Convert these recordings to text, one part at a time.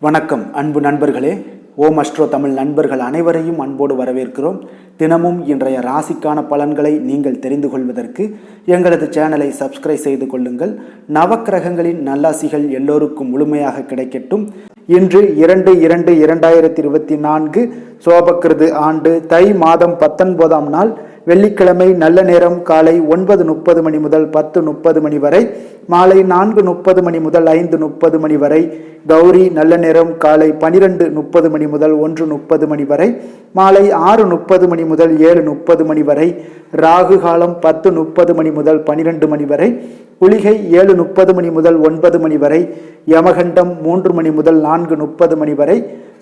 வணக்கம் அன்பு நண்பர்களே. ஓம் அஸ்ட்ரோ தமிழ் நண்பர்கள் அனைவரையும் அன்போடு வரவேற்கிறோம். தினமும் இன்றைய ராசிக்கான பலன்களை நீங்கள் தெரிந்து கொள்வதற்கு எங்களது சேனலை சப்ஸ்கிரைப் செய்து கொள்ளுங்கள். நவக்கிரகங்களின் நல்லாசிகள் எல்லோருக்கும் முழுமையாக கிடைக்கட்டும். இன்று 2/2/2024 சோபக்கிருது ஆண்டு தை மாதம் 19ஆம் நாள் வெள்ளிக்கிழமை. நல்ல நேரம் காலை 9:30 மணி முதல் 10:30 மணி வரை, மாலை 4:30 மணி முதல் 5:30 மணி வரை. கௌரி நல்ல நேரம் காலை 12:30 மணி முதல் 1:30 மணி வரை, மாலை 6:30 மணி முதல் 7:30 மணி வரை. ராகு காலம் 10:30 மணி முதல் 12 மணி வரை, குளிகை 7:30 மணி முதல் 9 மணி வரை, யமகண்டம் 3 மணி முதல் 4:30 மணி வரை.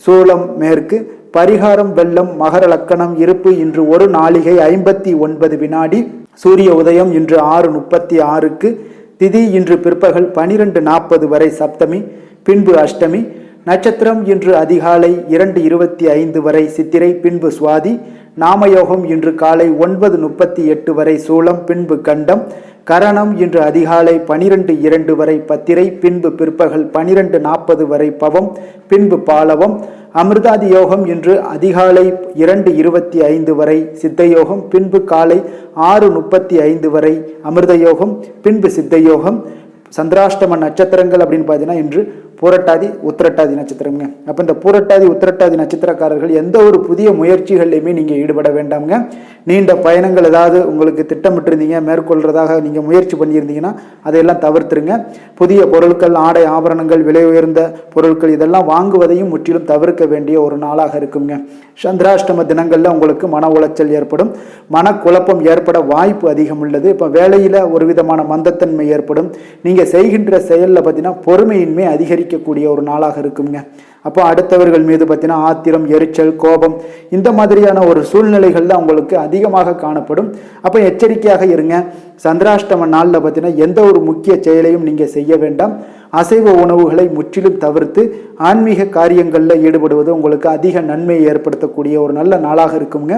சூலம் மேற்கு. பரிகாரம் வெள்ளம். மகர லக்கணம் இருப்பு இன்று 1 நாளிகை 59 வினாடி. சூரிய உதயம் இன்று 6:36க்கு. திதி இன்று பிற்பகல் 12:40 வரை சப்தமி, பின்பு அஷ்டமி. நட்சத்திரம் இன்று அதிகாலை 2:25 வரை சித்திரை, பின்பு சுவாதி. நாமயோகம் இன்று காலை 9:38 வரை சூலம், பின்பு கண்டம். கரணம் இன்று அதிகாலை 12:02 வரை பத்திரை, பின்பு பிற்பகல் 12:40 வரை பவம், பின்பு பாலவம். அமிர்தாதி யோகம் இன்று அதிகாலை 2:25 வரை சித்தயோகம், பின்பு காலை 6:35 வரை அமிர்த யோகம், பின்பு சித்தயோகம். சந்திராஷ்டம நட்சத்திரங்கள் அப்படின்னு பார்த்தீங்கன்னா இன்று பூரட்டாதி உத்திரட்டாதி நட்சத்திரங்க. அப்போ இந்த பூரட்டாதி உத்திரட்டாதி நட்சத்திரக்காரர்கள் எந்த ஒரு புதிய முயற்சிகள்லையுமே நீங்கள் ஈடுபட வேண்டாமுங்க. நீண்ட பயணங்கள் ஏதாவது உங்களுக்கு திட்டமிட்டிருந்தீங்க, மேற்கொள்றதாக நீங்கள் முயற்சி பண்ணியிருந்தீங்கன்னா அதையெல்லாம் தவிர்த்துருங்க. புதிய பொருட்கள், ஆடை ஆபரணங்கள், விலை உயர்ந்த பொருட்கள் இதெல்லாம் வாங்குவதையும் முற்றிலும் தவிர்க்க வேண்டிய ஒரு நாளாக இருக்குங்க. சந்திராஷ்டம தினங்களில் உங்களுக்கு மன உளைச்சல் ஏற்படும், மனக்குழப்பம் ஏற்பட வாய்ப்பு அதிகம் உள்ளது. இப்போ வேலையில் ஒரு விதமான மந்தத்தன்மை ஏற்படும். நீங்கள் செய்கின்ற செயலில் பார்த்தீங்கன்னா பொறுமையின்மை அதிகரிக்கக்கூடிய ஒரு நாளாக இருக்குங்க. அப்போ அடுத்தவர்கள் மீது பார்த்தீங்கன்னா ஆத்திரம், எரிச்சல், கோபம் இந்த மாதிரியான ஒரு சூழ்நிலைகள் தான் உங்களுக்கு அதிகமாக காணப்படும். அப்போ எச்சரிக்கையாக இருங்க. சந்திராஷ்டம நாளில் பார்த்தீங்கன்னா எந்த ஒரு முக்கிய செயலையும் நீங்கள் செய்ய வேண்டாம். அசைவ உணவுகளை முற்றிலும் தவிர்த்து ஆன்மீக காரியங்களில் ஈடுபடுவது உங்களுக்கு அதிக நன்மையை ஏற்படுத்தக்கூடிய ஒரு நல்ல நாளாக இருக்குங்க.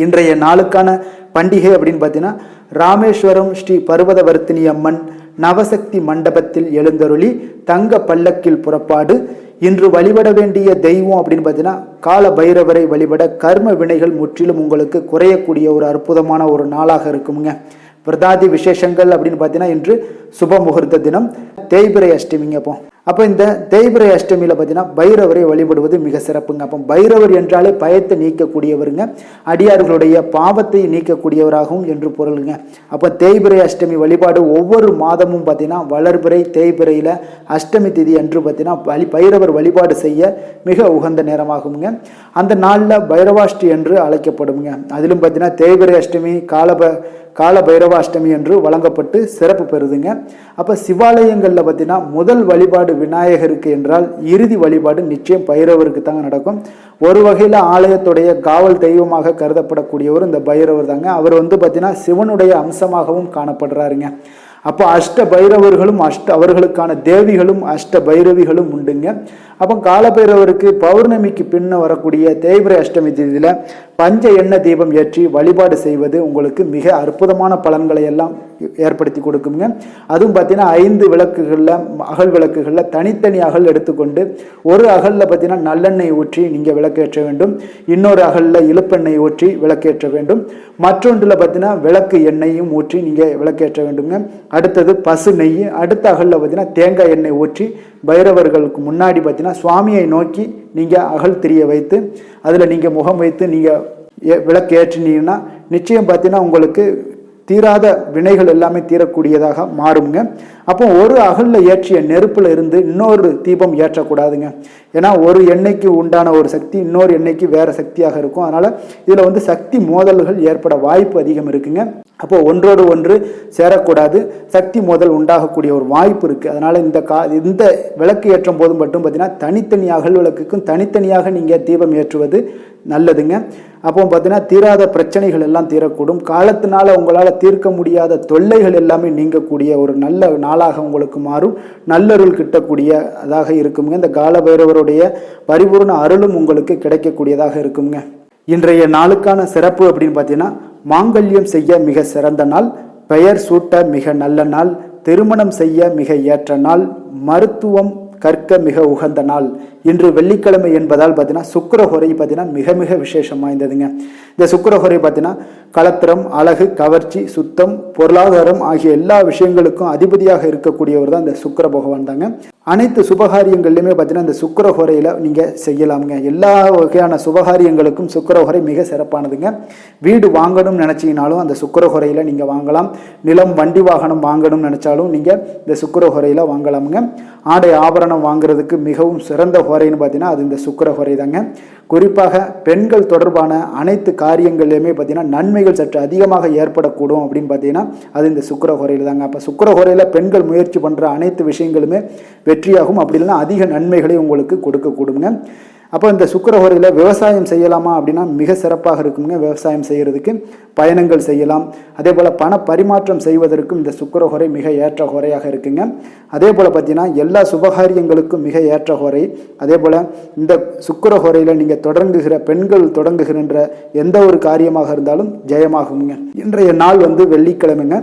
இன்றைய நாளுக்கான பண்டிகை அப்படின்னு பார்த்தீங்கன்னா ராமேஸ்வரம் ஸ்ரீ பர்வதவர்த்தினி அம்மன் நவசக்தி மண்டபத்தில் எழுந்தருளி தங்க பல்லக்கில் புறப்பாடு. இன்று வழிபட வேண்டிய தெய்வம் அப்படின்னு பார்த்தீங்கன்னா கால பைரவரை வழிபட கர்ம வினைகள் முற்றிலும் உங்களுக்கு குறையக்கூடிய ஒரு அற்புதமான ஒரு நாளாக இருக்குங்க. பிரதாதி விசேஷங்கள் அப்படின்னு பார்த்தீங்கன்னா இன்று சுப முகூர்த்த தினம், தேய்பிரை அஷ்டமிங்க. அப்போ இந்த தேய்பிரை அஷ்டமியில் பார்த்தீங்கன்னா பைரவரை வழிபடுவது மிக சிறப்புங்க. அப்போ பைரவர் என்றாலே பயத்தை நீக்கக்கூடியவருங்க, அடியார்களுடைய பாவத்தை நீக்கக்கூடியவராகவும் என்று பொருளுங்க. அப்போ தேய்பிரை அஷ்டமி வழிபாடு ஒவ்வொரு மாதமும் பார்த்தீங்கன்னா வளர்பிறை தேய்பிரையில் அஷ்டமி திதி என்று பார்த்தீங்கன்னா பைரவர் வழிபாடு செய்ய மிக உகந்த நேரமாகுங்க. அந்த நாளில் பைரவாஷ்டி என்று அழைக்கப்படுங்க. அதிலும் பார்த்தீங்கன்னா தேய்பிரை அஷ்டமி கால பைரவாஷ்டமி என்று வழங்கப்பட்டு சிறப்பு பெறுதுங்க. அப்போ சிவாலயங்களில் பார்த்தீங்கன்னா முதல் வழிபாடு விநாயகருக்கு என்றால் இறுதி வழிபாடு நிச்சயம் பைரவருக்கு தாங்க நடக்கும். ஒரு வகையில் ஆலயத்துடைய காவல் தெய்வமாக கருதப்படக்கூடியவர் இந்த பைரவர் தாங்க. அவர் பார்த்தீங்கன்னா சிவனுடைய அம்சமாகவும் காணப்படுறாருங்க. அப்போ அஷ்ட பைரவர்களும் அவர்களுக்கான தேவிகளும் அஷ்ட பைரவிகளும் உண்டுங்க. அப்போ காலபைரவருக்கு பௌர்ணமிக்கு பின்ன வரக்கூடிய தேய்பிரை அஷ்டமி தேதியில் பஞ்ச எண்ணெய் தீபம் ஏற்றி வழிபாடு செய்வது உங்களுக்கு மிக அற்புதமான பலன்களை எல்லாம் ஏற்படுத்தி கொடுக்குங்க. அதுவும் பார்த்தீங்கன்னா 5 விளக்குகளில் அகல் விளக்குகளில் தனித்தனி அகல் எடுத்துக்கொண்டு ஒரு அகலில் பார்த்தீங்கன்னா நல்லெண்ணெய் ஊற்றி நீங்கள் விளக்கேற்ற வேண்டும், இன்னொரு அகலில் இழுப்பெண்ணெய் ஊற்றி விளக்கேற்ற வேண்டும், மற்றொன்றில் பார்த்தீங்கன்னா விளக்கு எண்ணெயும் ஊற்றி நீங்கள் விளக்கேற்ற வேண்டுங்க. அடுத்தது பசு நெய், அடுத்த அகலில் பார்த்தீங்கன்னா தேங்காய் எண்ணெய் ஊற்றி பைரவர்களுக்கு முன்னாடி பார்த்தீங்கன்னா சுவாமியை நோக்கி நீங்கள் அகல் திரிய வைத்து அதில் நீங்கள் முகம் வைத்து நீங்கள் விளக்கு ஏற்றினீங்கன்னா நிச்சயம் பார்த்தீங்கன்னா உங்களுக்கு தீராத வினைகள் எல்லாமே தீரக்கூடியதாக மாறுங்க. அப்போ ஒரு அகலில் ஏற்றிய நெருப்பில் இருந்து இன்னொரு தீபம் ஏற்றக்கூடாதுங்க. ஏன்னா ஒரு எண்ணெய்க்கு உண்டான ஒரு சக்தி இன்னொரு எண்ணெய்க்கு வேற சக்தியாக இருக்கும். அதனால இதில் சக்தி மோதல்கள் ஏற்பட வாய்ப்பு அதிகம் இருக்குங்க. அப்போ ஒன்றோடு ஒன்று சேரக்கூடாது, சக்தி மோதல் உண்டாகக்கூடிய ஒரு வாய்ப்பு இருக்குது. அதனால் இந்த விளக்கு ஏற்றும் போதும் மட்டும் பார்த்தீங்கன்னா தனித்தனி அகல் விளக்குக்கும் தனித்தனியாக நீங்கள் தீபம் ஏற்றுவது நல்லதுங்க. அப்போ பார்த்தீங்கன்னா தீராத பிரச்சனைகள் எல்லாம் தீரக்கூடும். காலத்தினால உங்களால் தீர்க்க முடியாத தொல்லைகள் எல்லாமே நீங்கக்கூடிய ஒரு நல்ல நாளாக உங்களுக்கு மாறும். நல்லருள் கிட்டக்கூடிய அதாக இருக்குங்க. இந்த கால பைரவருடைய பரிபூர்ண அருளும் உங்களுக்கு கிடைக்கக்கூடியதாக இருக்குங்க. இன்றைய நாளுக்கான சிறப்பு அப்படின்னு பார்த்தீங்கன்னா மாங்கல்யம் செய்ய மிக சிறந்த நாள், பெயர் சூட்ட மிக நல்ல நாள், திருமணம் செய்ய மிக ஏற்ற நாள், மருத்துவம் கற்க மிக உகந்த நாள். இன்று வெள்ளிக்கிழமை என்பதால் பார்த்தீங்கன்னா சுக்கிரஹோரை பார்த்தீங்கன்னா மிக மிக விசேஷம் வாய்ந்ததுங்க. இந்த சுக்கிரஹோரை பார்த்தீங்கன்னா களத்திரம், அழகு, கவர்ச்சி, சுத்தம், பொருளாதாரம் ஆகிய எல்லா விஷயங்களுக்கும் அதிபதியாக இருக்கக்கூடியவர் தான் இந்த சுக்கிர பகவான் தாங்க. அனைத்து சுபகாரியங்கள்லையுமே பார்த்தீங்கன்னா இந்த சுக்கிரஹோரையில் நீங்கள் செய்யலாமுங்க. எல்லா வகையான சுபகாரியங்களுக்கும் சுக்கிரஹோரை மிக சிறப்பானதுங்க. வீடு வாங்கணும்னு நினச்சிங்கனாலும் அந்த சுக்கிரஹோரையில் நீங்கள் வாங்கலாம். நிலம், வண்டி வாகனம் வாங்கணும்னு நினச்சாலும் நீங்கள் இந்த சுக்கிரஹோரையில் வாங்கலாமுங்க. ஆடை ஆபரணம் வாங்குறதுக்கு மிகவும் சிறந்த ஹோரைன்னு பார்த்தீங்கன்னா அது இந்த சுக்கிரஹோரை தாங்க. குறிப்பாக பெண்கள் தொடர்பான அனைத்து காரியங்கள்லையுமே பார்த்தீங்கன்னா நன்மைகள் சற்று அதிகமாக ஏற்படக்கூடும் அப்படின்னு பார்த்தீங்கன்னா அது இந்த சுக்கிரஹோரையில் தாங்க. அப்போ சுக்கிரஹோரையில் பெண்கள் முயற்சி பண்ணுற அனைத்து விஷயங்களுமே வெற்றியாகும். அப்படி இல்லைன்னா அதிக நன்மைகளை உங்களுக்கு கொடுக்கக்கூடுங்க. அப்போ இந்த சுக்கிரஹோரையில் விவசாயம் செய்யலாமா அப்படின்னா மிக சிறப்பாக இருக்குங்க. விவசாயம் செய்கிறதுக்கு பயணங்கள் செய்யலாம். அதே போல் பண பரிமாற்றம் செய்வதற்கும் இந்த சுக்கிரஹோரை மிக ஏற்ற ஹோரையாக இருக்குங்க. அதே போல் பார்த்தீங்கன்னா எல்லா சுபகாரியங்களுக்கும் மிக ஏற்ற ஹோரை. அதே போல் இந்த சுக்கிரஹோரையில் நீங்கள் பெண்கள் தொடங்குகின்ற எந்த ஒரு காரியமாக இருந்தாலும் ஜெயமாகுங்க. இன்றைய நாள் வெள்ளிக்கிழமைங்க.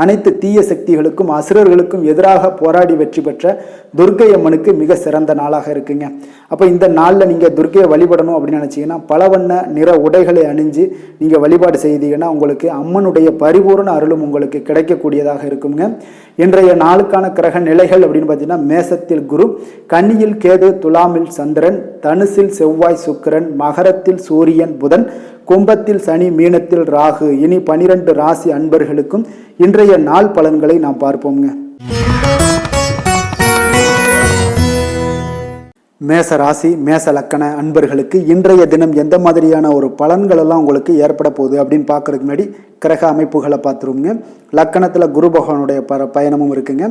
அனைத்து தீய சக்திகளுக்கும் அசுரர்களுக்கும் எதிராக போராடி வெற்றி பெற்ற துர்க்கை அம்மனுக்கு மிக சிறந்த நாளாக இருக்குங்க. அப்போ இந்த நாளில் நீங்கள் துர்க்கையை வழிபடணும் அப்படின்னு நினச்சிங்கன்னா பல வண்ண நிற உடைகளை அணிஞ்சு நீங்கள் வழிபாடு செய்தீங்கன்னா உங்களுக்கு அம்மனுடைய பரிபூர்ண அருளும் உங்களுக்கு கிடைக்கக்கூடியதாக இருக்குங்க. இன்றைய நாளுக்கான கிரக நிலைகள் அப்படின்னு பார்த்தீங்கன்னா மேசத்தில் குரு, கன்னியில் கேது, துலாமில் சந்திரன், தனுசில் செவ்வாய் சுக்கிரன், மகரத்தில் சூரியன் புதன், கும்பத்தில் சனி, மீனத்தில் ராகு. இனி 12 ராசி அன்பர்களுக்கும் இன்றைய நாள் பலன்களை நாம் பார்ப்போங்க. மேச ராசி, மேச லக்கண அன்பர்களுக்கு இன்றைய தினம் எந்த மாதிரியான ஒரு பலன்கள் எல்லாம் உங்களுக்கு ஏற்பட போகுது அப்படின்னு பார்க்கறதுக்கு முன்னாடி கிரக அமைப்புகளை பார்த்துருவோங்க. லக்கணத்தில் குரு பகவானுடைய பயணமும் இருக்குங்க.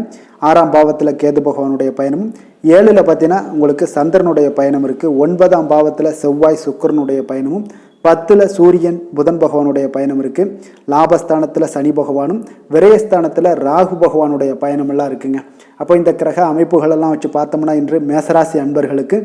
6ஆம் பாவத்தில் கேது பகவானுடைய பயணமும், 7ல் பார்த்தீங்கன்னா உங்களுக்கு சந்திரனுடைய பயணம் இருக்குது. 9ஆம் பாவத்தில் செவ்வாய் சுக்கிரனுடைய பயணமும், 10ல் சூரியன் புதன் பகவானுடைய பயணம் இருக்குது. லாபஸ்தானத்தில் சனி பகவானும், விரயஸ்தானத்தில் ராகு பகவானுடைய பயணமெல்லாம் இருக்குங்க. அப்போ இந்த கிரக அமைப்புகளெல்லாம் வச்சு பார்த்தோம்னா இன்று மேசராசி அன்பர்களுக்கு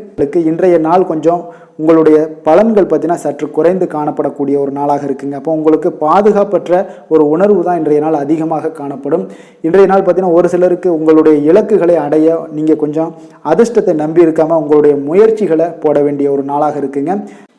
இன்றைய நாள் கொஞ்சம் உங்களுடைய பலன்கள் பார்த்தீங்கன்னா சற்று குறைந்து காணப்படக்கூடிய ஒரு நாளாக இருக்குங்க. அப்போ உங்களுக்கு பாதுகாப்பற்ற ஒரு உணர்வு தான் இன்றைய நாள் அதிகமாக காணப்படும். இன்றைய நாள் பார்த்தீங்கன்னா ஒரு சிலருக்கு உங்களுடைய இலக்குகளை அடைய நீங்கள் கொஞ்சம் அதிர்ஷ்டத்தை நம்பி இருக்காமல் உங்களுடைய முயற்சிகளை போட வேண்டிய ஒரு நாளாக இருக்குங்க.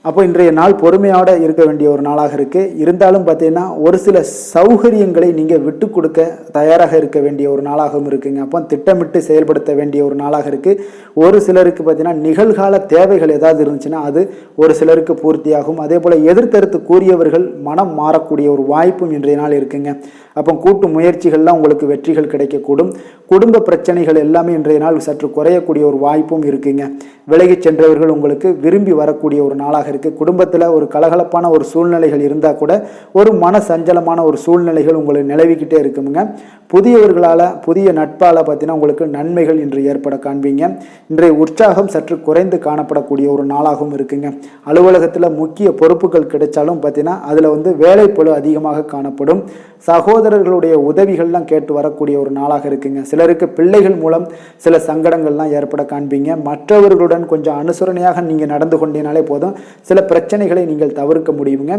அப்போ இன்றைய நாள் பொறுமையோடு இருக்க வேண்டிய ஒரு நாளாக இருக்குது. இருந்தாலும் பார்த்தீங்கன்னா ஒரு சில சௌகரியங்களை நீங்கள் விட்டு கொடுக்க தயாராக இருக்க வேண்டிய ஒரு நாளாகவும் இருக்குங்க. அப்போ திட்டமிட்டு செயல்படுத்த வேண்டிய ஒரு நாளாக இருக்குது. ஒரு சிலருக்கு பார்த்தீங்கன்னா நிகழ்கால தேவைகள் ஏதாவது இருந்துச்சுன்னா அது ஒரு சிலருக்கு பூர்த்தியாகும். அதே போல் எதிர்த்தடுத்து கூறியவர்கள் மனம் மாறக்கூடிய ஒரு வாய்ப்பும் இன்றைய நாள் இருக்குங்க. அப்போ கூட்டு முயற்சிகள்லாம் உங்களுக்கு வெற்றிகள் கிடைக்கக்கூடும். குடும்ப பிரச்சனைகள் எல்லாமே இன்றைய நாள் சற்று குறையக்கூடிய ஒரு வாய்ப்பும் இருக்குங்க. விலகி சென்றவர்கள் உங்களுக்கு விரும்பி வரக்கூடிய ஒரு நாளாக இருக்குது. குடும்பத்தில் ஒரு கலகலப்பான ஒரு சூழ்நிலைகள் இருந்தால் கூட ஒரு மன சஞ்சலமான ஒரு சூழ்நிலைகள் உங்களுக்கு நிலவிக்கிட்டே இருக்குங்க. புதிய நட்பால் பார்த்தீங்கன்னா உங்களுக்கு நன்மைகள் இன்று ஏற்பட காண்பீங்க. இன்றைய உற்சாகம் சற்று குறைந்து காணப்படக்கூடிய ஒரு நாளாகவும் இருக்குங்க. அலுவலகத்தில் முக்கிய பொறுப்புகள் கிடைச்சாலும் பார்த்தீங்கன்னா அதில் வேலைப்பளு அதிகமாக காணப்படும். சகோதரர்களுடைய உதவிகள்லாம் கேட்டு வரக்கூடிய ஒரு நாளாக இருக்குங்க. சிலருக்கு பிள்ளைகள் மூலம் சில சங்கடங்கள்லாம் ஏற்பட காண்பீங்க. மற்றவர்களுடன் கொஞ்சம் அனுசரணையாக நீங்கள் நடந்து கொண்டீங்கனாலே போதும் சில பிரச்சனைகளை நீங்கள் தவிர்க்க முடியுங்க.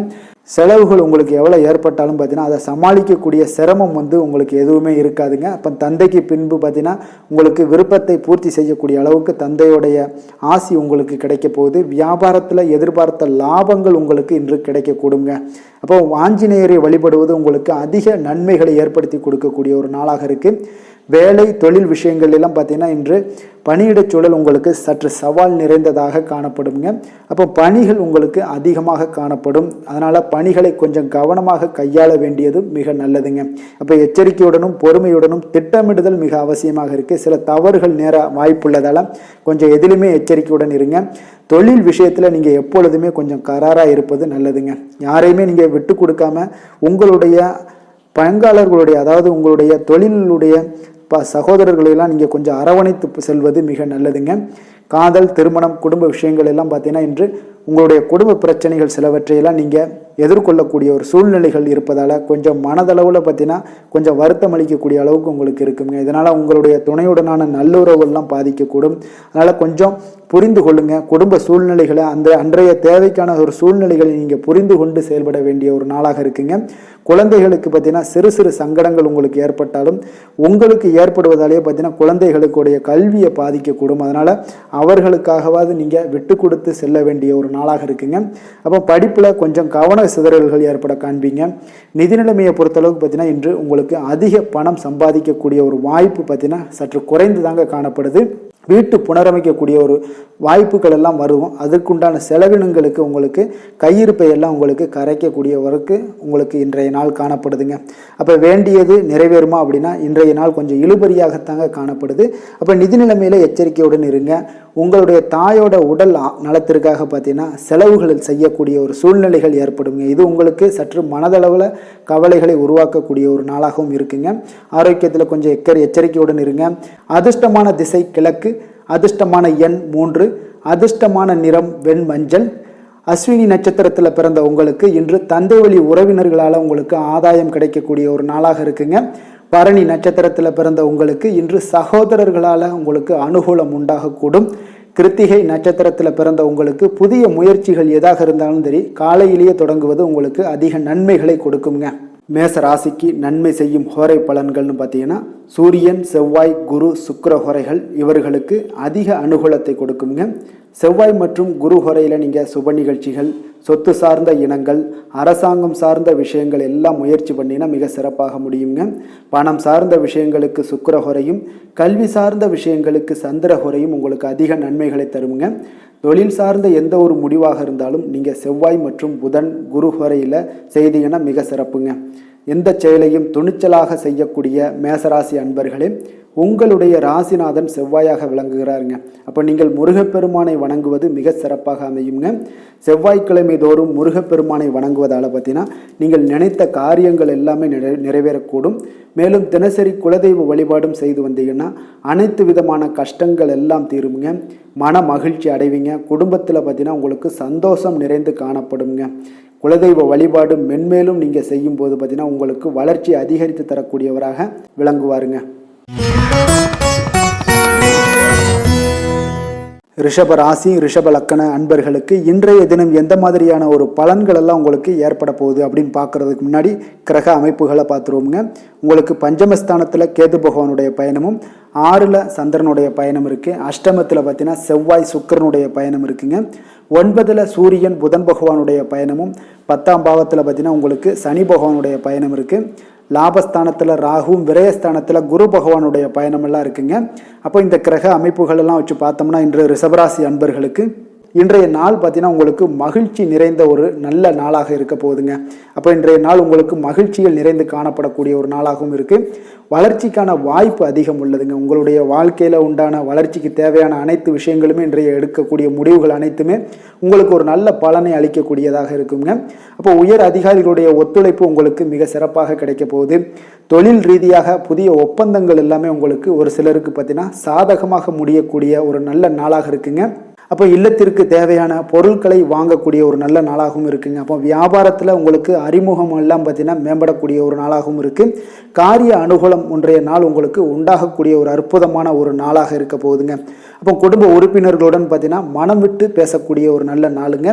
செலவுகள் உங்களுக்கு எவ்வளோ ஏற்பட்டாலும் பார்த்தீங்கன்னா அதை சமாளிக்கக்கூடிய சிரமம் உங்களுக்கு எதுவுமே இருக்காதுங்க. அப்போ தந்தைக்கு பின்பு பார்த்தீங்கன்னா உங்களுக்கு விருப்பத்தை பூர்த்தி செய்யக்கூடிய அளவுக்கு தந்தையுடைய ஆசி உங்களுக்கு கிடைக்க போகுது. வியாபாரத்தில் எதிர்பார்த்த லாபங்கள் உங்களுக்கு இன்று கிடைக்கக்கூடுங்க. அப்போ ஆஞ்சநேயரை வழிபடுவது உங்களுக்கு அதிக நன்மைகளை ஏற்படுத்தி கொடுக்கக்கூடிய ஒரு நாளாக இருக்குது. வேலை தொழில் விஷயங்கள் எல்லாம் பார்த்தீங்கன்னா இன்று பணியிடச் சூழல் உங்களுக்கு சற்று சவால் நிறைந்ததாக காணப்படுங்க. அப்போ பணிகள் உங்களுக்கு அதிகமாக காணப்படும். அதனால் பணிகளை கொஞ்சம் கவனமாக கையாள வேண்டியது மிக நல்லதுங்க. அப்போ எச்சரிக்கையுடனும் பொறுமையுடனும் திட்டமிடுதல் மிக அவசியமாக இருக்குது. சில தவறுகள் நேர வாய்ப்புள்ளதால் கொஞ்சம் எதிலுமே எச்சரிக்கையுடன் இருங்க. தொழில் விஷயத்தில் நீங்கள் எப்பொழுதுமே கொஞ்சம் கராராக இருப்பது நல்லதுங்க. யாரையுமே நீங்கள் விட்டு கொடுக்காம உங்களுடைய பங்காளர்களுடைய அதாவது உங்களுடைய தொழிலுடைய சகோதரர்களெல்லாம் நீங்கள் கொஞ்சம் அரவணைத்து செல்வது மிக நல்லதுங்க. காதல், திருமணம், குடும்ப விஷயங்கள் எல்லாம் பார்த்தீங்கன்னா இன்று உங்களுடைய குடும்ப பிரச்சனைகள் சிலவற்றையெல்லாம் நீங்கள் எதிர்கொள்ளக்கூடிய ஒரு சூழ்நிலைகள் இருப்பதால் கொஞ்சம் மனதளவில் பார்த்தீங்கன்னா கொஞ்சம் வருத்தம் அளிக்கக்கூடிய அளவுக்கு உங்களுக்கு இருக்குங்க. இதனால் உங்களுடைய துணையுடனான நல்லுறவுகள்லாம் பாதிக்கக்கூடும். அதனால் கொஞ்சம் புரிந்து கொள்ளுங்க. குடும்ப சூழ்நிலைகளை அன்றைய தேவைக்கான ஒரு சூழ்நிலைகளை நீங்கள் புரிந்து கொண்டு செயல்பட வேண்டிய ஒரு நாளாக இருக்குங்க. குழந்தைகளுக்கு பார்த்தீங்கன்னா சிறு சிறு சங்கடங்கள் உங்களுக்கு ஏற்பட்டாலும் உங்களுக்கு ஏற்படுவதாலேயே பார்த்தீங்கன்னா குழந்தைகளுக்குடைய கல்வியை பாதிக்கக்கூடும். அதனால் அவர்களுக்காகவாது நீங்கள் விட்டு கொடுத்து செல்ல வேண்டிய ஒரு நாளாக இருக்குங்க. அப்போ படிப்பில் கொஞ்சம் கவன சிதறல்கள் ஏற்பட காண்பீங்க. நிதி நிலைமையை பொறுத்தளவுக்கு பார்த்தீங்கன்னா இன்று உங்களுக்கு அதிக பணம் சம்பாதிக்கக்கூடிய ஒரு வாய்ப்பு பார்த்தீங்கன்னா சற்று குறைந்து தாங்க காணப்படுது. வீட்டு புனரமைக்கக்கூடிய ஒரு வாய்ப்புகள் எல்லாம் வரும். அதுக்குண்டான செலவினங்களுக்கு உங்களுக்கு கையிருப்பை எல்லாம் உங்களுக்கு கரைக்கக்கூடியவருக்கு உங்களுக்கு இன்றைய நாள் காணப்படுதுங்க. அப்போ வேண்டியது நிறைவேறுமா அப்படின்னா இன்றைய நாள் கொஞ்சம் இழுபறியாகத்தாங்க காணப்படுது. அப்போ நிதி நிலைமையில எச்சரிக்கையுடன் இருங்க. உங்களுடைய தாயோட உடல் நலத்திற்காக பார்த்தீங்கன்னா செலவுகளில் செய்யக்கூடிய ஒரு சூழ்நிலைகள் ஏற்படுங்க. இது உங்களுக்கு சற்று மனதளவில் கவலைகளை உருவாக்கக்கூடிய ஒரு நாளாகவும் இருக்குங்க. ஆரோக்கியத்தில் கொஞ்சம் எச்சரிக்கையுடன் இருங்க. அதிர்ஷ்டமான திசை கிழக்கு, அதிர்ஷ்டமான எண் 3, அதிர்ஷ்டமான நிறம் வெண்மஞ்சள். அஸ்வினி நட்சத்திரத்தில் பிறந்த உங்களுக்கு இன்று தந்தை வழி உறவினர்களால் உங்களுக்கு ஆதாயம் கிடைக்கக்கூடிய ஒரு நாளாக இருக்குங்க. பரணி நட்சத்திரத்தில் பிறந்த உங்களுக்கு இன்று சகோதரர்களால் உங்களுக்கு அனுகூலம் உண்டாகக்கூடும். கிருத்திகை நட்சத்திரத்தில் பிறந்த உங்களுக்கு புதிய முயற்சிகள் எதாக இருந்தாலும் சரி காலையிலேயே தொடங்குவது உங்களுக்கு அதிக நன்மைகளை கொடுக்குங்க. மேச ராசிக்கு நன்மை செய்யும் ஹோரை பலன்கள்னு பார்த்தீங்கன்னா சூரியன், செவ்வாய், குரு, சுக்கிர ஹோரைகள் இவர்களுக்கு அதிக அனுகூலத்தை கொடுக்குங்க. செவ்வாய் மற்றும் குரு ஹோரையில் நீங்கள் சுப நிகழ்ச்சிகள், சொத்து சார்ந்த இனங்கள், அரசாங்கம் சார்ந்த விஷயங்கள் எல்லாம் முயற்சி பண்ணினா மிக சிறப்பாக முடியுங்க. பணம் சார்ந்த விஷயங்களுக்கு சுக்கிர ஹோரையும், கல்வி சார்ந்த விஷயங்களுக்கு சந்திர ஹோரையும் உங்களுக்கு அதிக நன்மைகளை தருங்க. தொழில் சார்ந்த எந்த ஒரு முடிவாக இருந்தாலும் நீங்கள் செவ்வாய் மற்றும் புதன், குரு ஹோரையில் செய்தீங்கன்னா மிக சிறப்புங்க. எந்த செயலையும் துணிச்சலாக செய்யக்கூடிய மேசராசி அன்பர்களே, உங்களுடைய ராசிநாதன் செவ்வாயாக விளங்குகிறாருங்க. அப்போ நீங்கள் முருகப்பெருமானை வணங்குவது மிக சிறப்பாக அமையுங்க. செவ்வாய்க்கிழமை தோறும் முருகப்பெருமானை வணங்குவதால் பார்த்தீங்கன்னா நீங்கள் நினைத்த காரியங்கள் எல்லாமே நிறைவேறக்கூடும். மேலும் தினசரி குலதெய்வ வழிபாடும் செய்து வந்தீங்கன்னா அனைத்து விதமான கஷ்டங்கள் எல்லாம் தீருங்க. மன மகிழ்ச்சி அடைவீங்க. குடும்பத்தில் பார்த்தீங்கன்னா உங்களுக்கு சந்தோஷம் நிறைந்து காணப்படுங்க. குலதெய்வ வழிபாடு மென்மேலும் நீங்கள் செய்யும் போது பார்த்தீங்கன்னா உங்களுக்கு வளர்ச்சி அதிகரித்து தரக்கூடியவராக விளங்குவாருங்க. ரிஷப ராசி, ரிஷப லக்கண அன்பர்களுக்கு இன்றைய தினம் எந்த மாதிரியான ஒரு பலன்கள் எல்லாம் உங்களுக்கு ஏற்பட போகுது அப்படின்னு பார்க்கறதுக்கு முன்னாடி கிரக அமைப்புகளை பார்த்துருவோங்க. உங்களுக்கு பஞ்சமஸ்தானத்தில் கேது பகவானுடைய பயணமும், 6ல் சந்திரனுடைய பயணம் இருக்குது. அஷ்டமத்தில் பார்த்தீங்கன்னா செவ்வாய் சுக்கிரனுடைய பயணம் இருக்குங்க. 9ல் சூரியன் புதன் பகவானுடைய பயணமும், 10ஆம் பாவத்தில் பார்த்தீங்கன்னா உங்களுக்கு சனி பகவானுடைய பயணம் இருக்குது. லாபஸ்தானத்தில் ராகுவும், விரயஸ்தானத்தில் குரு பகவானுடைய பயணமெல்லாம் இருக்குங்க. அப்போ இந்த கிரக அமைப்புகள் எல்லாம் வச்சு பார்த்தோம்னா இன்று ரிஷபராசி அன்பர்களுக்கு இன்றைய நாள் பார்த்தீங்கன்னா உங்களுக்கு மகிழ்ச்சி நிறைந்த ஒரு நல்ல நாளாக இருக்க போகுதுங்க. அப்போ இன்றைய நாள் உங்களுக்கு மகிழ்ச்சிகள் நிறைந்து காணப்படக்கூடிய ஒரு நாளாகவும் இருக்குது. வளர்ச்சிக்கான வாய்ப்பு அதிகம் உள்ளதுங்க. உங்களுடைய வாழ்க்கையில் உண்டான வளர்ச்சிக்கு தேவையான அனைத்து விஷயங்களுமே இன்றைய எடுக்கக்கூடிய முடிவுகள் அனைத்துமே உங்களுக்கு ஒரு நல்ல பலனை அளிக்கக்கூடியதாக இருக்குங்க. அப்போ உயர் அதிகாரிகளுடைய ஒத்துழைப்பு உங்களுக்கு மிக சிறப்பாக கிடைக்க போகுது. தொழில் ரீதியாக புதிய ஒப்பந்தங்கள் எல்லாமே உங்களுக்கு ஒரு சிலருக்கு பார்த்தீங்கன்னா சாதகமாக முடியக்கூடிய ஒரு நல்ல நாளாக இருக்குங்க. அப்போ இல்லத்திற்கு தேவையான பொருட்களை வாங்கக்கூடிய ஒரு நல்ல நாளாகவும் இருக்குங்க. அப்போ வியாபாரத்தில் உங்களுக்கு அறிமுகம் எல்லாம் பார்த்தீங்கன்னா மேம்படக்கூடிய ஒரு நாளாகவும் இருக்குது. காரிய அனுகூலம் ஒன்றைய நாள் உங்களுக்கு உண்டாகக்கூடிய ஒரு அற்புதமான ஒரு நாளாக இருக்க போகுதுங்க. அப்போ குடும்ப உறுப்பினர்களுடன் பார்த்தீங்கன்னா மனம் விட்டு பேசக்கூடிய ஒரு நல்ல நாளுங்க.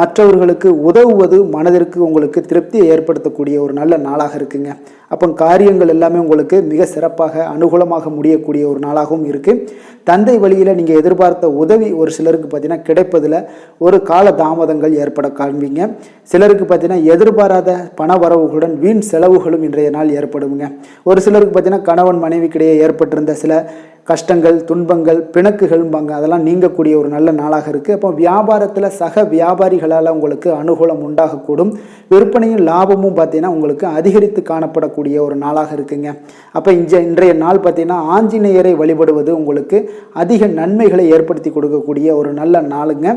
மற்றவர்களுக்கு உதவுவது மனதிற்கு உங்களுக்கு திருப்தியை ஏற்படுத்தக்கூடிய ஒரு நல்ல நாளாக இருக்குங்க. அப்போ காரியங்கள் எல்லாமே உங்களுக்கு மிக சிறப்பாக அனுகூலமாக முடியக்கூடிய ஒரு நாளாகவும் இருக்குது. தந்தை வழியில் நீங்கள் எதிர்பார்த்த உதவி ஒரு சிலருக்கு பார்த்தீங்கன்னா கிடைப்பதில் ஒரு கால தாமதங்கள் ஏற்பட காண்பீங்க. சிலருக்கு பார்த்தீங்கன்னா எதிர்பாராத பண வரவுகளுடன் வீண் செலவுகளும் இன்றைய நாள் ஏற்படுங்க. ஒரு சிலருக்கு பார்த்தீங்கன்னா கணவன் மனைவிக்கிடையே ஏற்பட்டிருந்த சில கஷ்டங்கள், துன்பங்கள், பிணக்குகள்பாங்க அதெல்லாம் நீங்கக்கூடிய ஒரு நல்ல நாளாக இருக்குது. அப்போ வியாபாரத்தில் சக வியாபாரிகளால் உங்களுக்கு அனுகூலம் உண்டாகக்கூடும். விற்பனையும் லாபமும் பார்த்தீங்கன்னா உங்களுக்கு அதிகரித்து காணப்படக்கூடிய ஒரு நாளாக இருக்குங்க. அப்போ இன்றைய நாள் பார்த்தீங்கன்னா ஆஞ்சநேயரை வழிபடுவது உங்களுக்கு அதிக நன்மைகளை ஏற்படுத்தி கொடுக்கக்கூடிய ஒரு நல்ல நாளுங்க.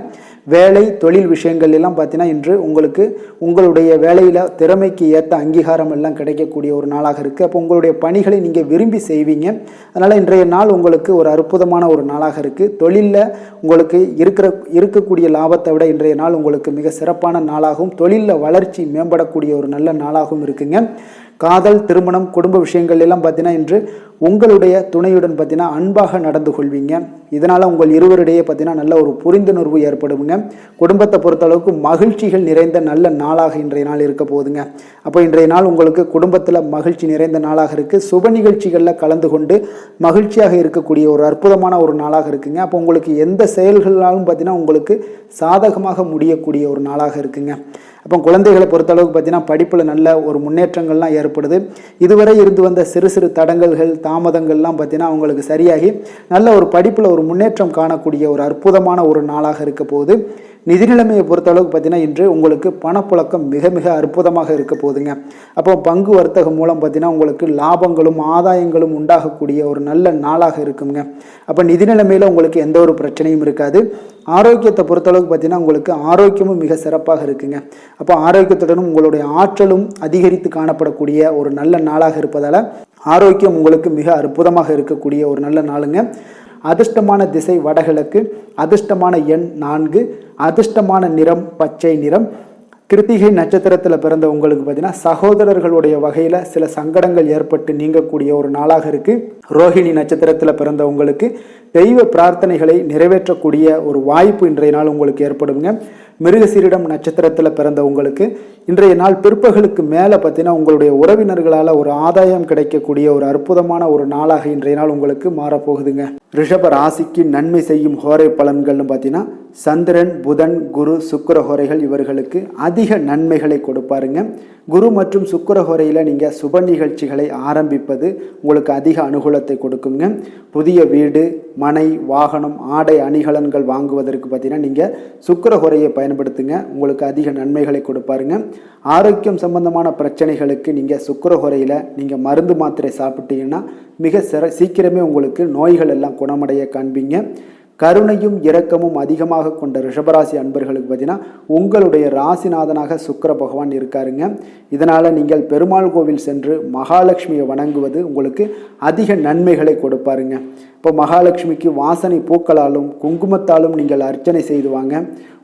வேலை தொழில் விஷயங்கள் எல்லாம் பார்த்தீங்கன்னா இன்று உங்களுக்கு உங்களுடைய வேலையில் திறமைக்கு ஏற்ற அங்கீகாரம் எல்லாம் கிடைக்கக்கூடிய ஒரு நாளாக இருக்குது. அப்போ உங்களுடைய பணிகளை நீங்கள் விரும்பி செய்வீங்க. அதனால் இன்றைய நாள் உங்களுக்கு ஒரு அற்புதமான ஒரு நாளாக இருக்குது. தொழிலில் உங்களுக்கு இருக்கக்கூடிய லாபத்தை விட இன்றைய நாள் உங்களுக்கு மிக சிறப்பான நாளாகவும் தொழிலில் வளர்ச்சி மேம்படக்கூடிய ஒரு நல்ல நாளாகவும் இருக்குங்க. காதல், திருமணம், குடும்ப விஷயங்கள் எல்லாம் பார்த்தீங்கன்னா இன்று உங்களுடைய துணையுடன் பார்த்தீங்கன்னா அன்பாக நடந்து கொள்வீங்க. இதனால் உங்கள் இருவரிடையே பார்த்தீங்கன்னா நல்ல ஒரு புரிந்துணர்வு ஏற்படுங்க. குடும்பத்தை பொறுத்தளவுக்கு மகிழ்ச்சிகள் நிறைந்த நல்ல நாளாக இன்றைய நாள் இருக்க போகுதுங்க. அப்போ இன்றைய நாள் உங்களுக்கு குடும்பத்தில் மகிழ்ச்சி நிறைந்த நாளாக இருக்குது. சுப நிகழ்ச்சிகளில் கலந்து கொண்டு மகிழ்ச்சியாக இருக்கக்கூடிய ஒரு அற்புதமான ஒரு நாளாக இருக்குங்க. அப்போ உங்களுக்கு எந்த செயல்களாலும் பார்த்தீங்கன்னா உங்களுக்கு சாதகமாக முடியக்கூடிய ஒரு நாளாக இருக்குங்க. அப்போ குழந்தைகளை பொறுத்தளவுக்கு பார்த்தீங்கன்னா படிப்பில் நல்ல ஒரு முன்னேற்றங்கள்லாம் ஏற்படுது. இதுவரை இருந்து வந்த சிறு சிறு தடங்கல்கள், தாமதங்கள்லாம் பார்த்தீங்கன்னா அவங்களுக்கு சரியாகி நல்ல ஒரு படிப்பில் ஒரு முன்னேற்றம் காணக்கூடிய ஒரு அற்புதமான ஒரு நாளாக இருக்க போகுது. நிதி நிலைமையை பொறுத்தளவுக்கு பார்த்தீங்கன்னா இன்று உங்களுக்கு பணப்புழக்கம் மிக மிக அற்புதமாக இருக்க போகுதுங்க. அப்போ பங்கு வர்த்தகம் மூலம் பார்த்தீங்கன்னா உங்களுக்கு லாபங்களும் ஆதாயங்களும் உண்டாகக்கூடிய ஒரு நல்ல நாளாக இருக்குங்க. அப்போ நிதி நிலைமையில் உங்களுக்கு எந்த ஒரு பிரச்சனையும் இருக்காது. ஆரோக்கியத்தை பொறுத்தளவுக்கு பார்த்தீங்கன்னா உங்களுக்கு ஆரோக்கியமும் மிக சிறப்பாக இருக்குங்க. அப்போ ஆரோக்கியத்துடனும் உங்களுடைய ஆற்றலும் அதிகரித்து காணப்படக்கூடிய ஒரு நல்ல நாளாக இருப்பதால் ஆரோக்கியம் உங்களுக்கு மிக அற்புதமாக இருக்கக்கூடிய ஒரு நல்ல நாளுங்க. அதிர்ஷ்டமான திசை வடகிழக்கு, அதிர்ஷ்டமான எண் 4, அதிர்ஷ்டமான நிறம் பச்சை நிறம். கிருத்திகை நட்சத்திரத்தில் பிறந்த உங்களுக்கு பார்த்தீங்கன்னா சகோதரர்களுடைய வகையில் சில சங்கடங்கள் ஏற்பட்டு நீங்கக்கூடிய ஒரு நாளாக இருக்குது. ரோஹிணி நட்சத்திரத்தில் பிறந்த உங்களுக்கு தெய்வ பிரார்த்தனைகளை நிறைவேற்றக்கூடிய ஒரு வாய்ப்பு இன்றைய நாள் உங்களுக்கு ஏற்படுங்க. மிருகசீரிடம் நட்சத்திரத்தில் பிறந்த உங்களுக்கு இன்றைய நாள் பிற்பகலுக்கு மேலே பார்த்தீங்கன்னா உங்களுடைய உறவினர்களால் ஒரு ஆதாயம் கிடைக்கக்கூடிய ஒரு அற்புதமான ஒரு நாளாக இன்றைய நாள் உங்களுக்கு மாறப்போகுதுங்க. ரிஷப ராசிக்கு நன்மை செய்யும் ஹோரை பலன்கள்னு பார்த்தீங்கன்னா சந்திரன், புதன், குரு, சுக்கிர ஹோரைகள் இவர்களுக்கு அதிக நன்மைகளை கொடுப்பாருங்க. குரு மற்றும் சுக்கிர ஹோரையில் நீங்கள் சுப நிகழ்ச்சிகளை ஆரம்பிப்பது உங்களுக்கு அதிக அனுகூலத்தை கொடுக்குங்க. புதிய வீடு, மனை, வாகனம், ஆடை அணிகலன்கள் வாங்குவதற்கு பார்த்தீங்கன்னா நீங்கள் சுக்கிர ஹோரையை பயன்படுத்துங்க. உங்களுக்கு அதிக நன்மைகளை கொடுப்பாருங்க. ஆரோக்கியம் சம்பந்தமான பிரச்சனைகளுக்கு நீங்கள் சுக்கிர ஹோரையில் நீங்கள் மருந்து மாத்திரை சாப்பிட்டீங்கன்னா மிக சீக்கிரமே உங்களுக்கு நோய்கள் எல்லாம் குணமடைய காண்பீங்க. கருணையும் இரக்கமும் அதிகமாக கொண்ட ரிஷபராசி அன்பர்களுக்கு பார்த்தீங்கன்னா உங்களுடைய ராசிநாதனாக சுக்கிர பகவான் இருக்காருங்க. இதனால் நீங்கள் பெருமாள் கோவில் சென்று மகாலட்சுமியை வணங்குவது உங்களுக்கு அதிக நன்மைகளை கொடுப்பாருங்க. இப்போ மகாலட்சுமிக்கு வாசனை பூக்களாலும் குங்குமத்தாலும் நீங்கள் அர்ச்சனை செய்து வாங்க.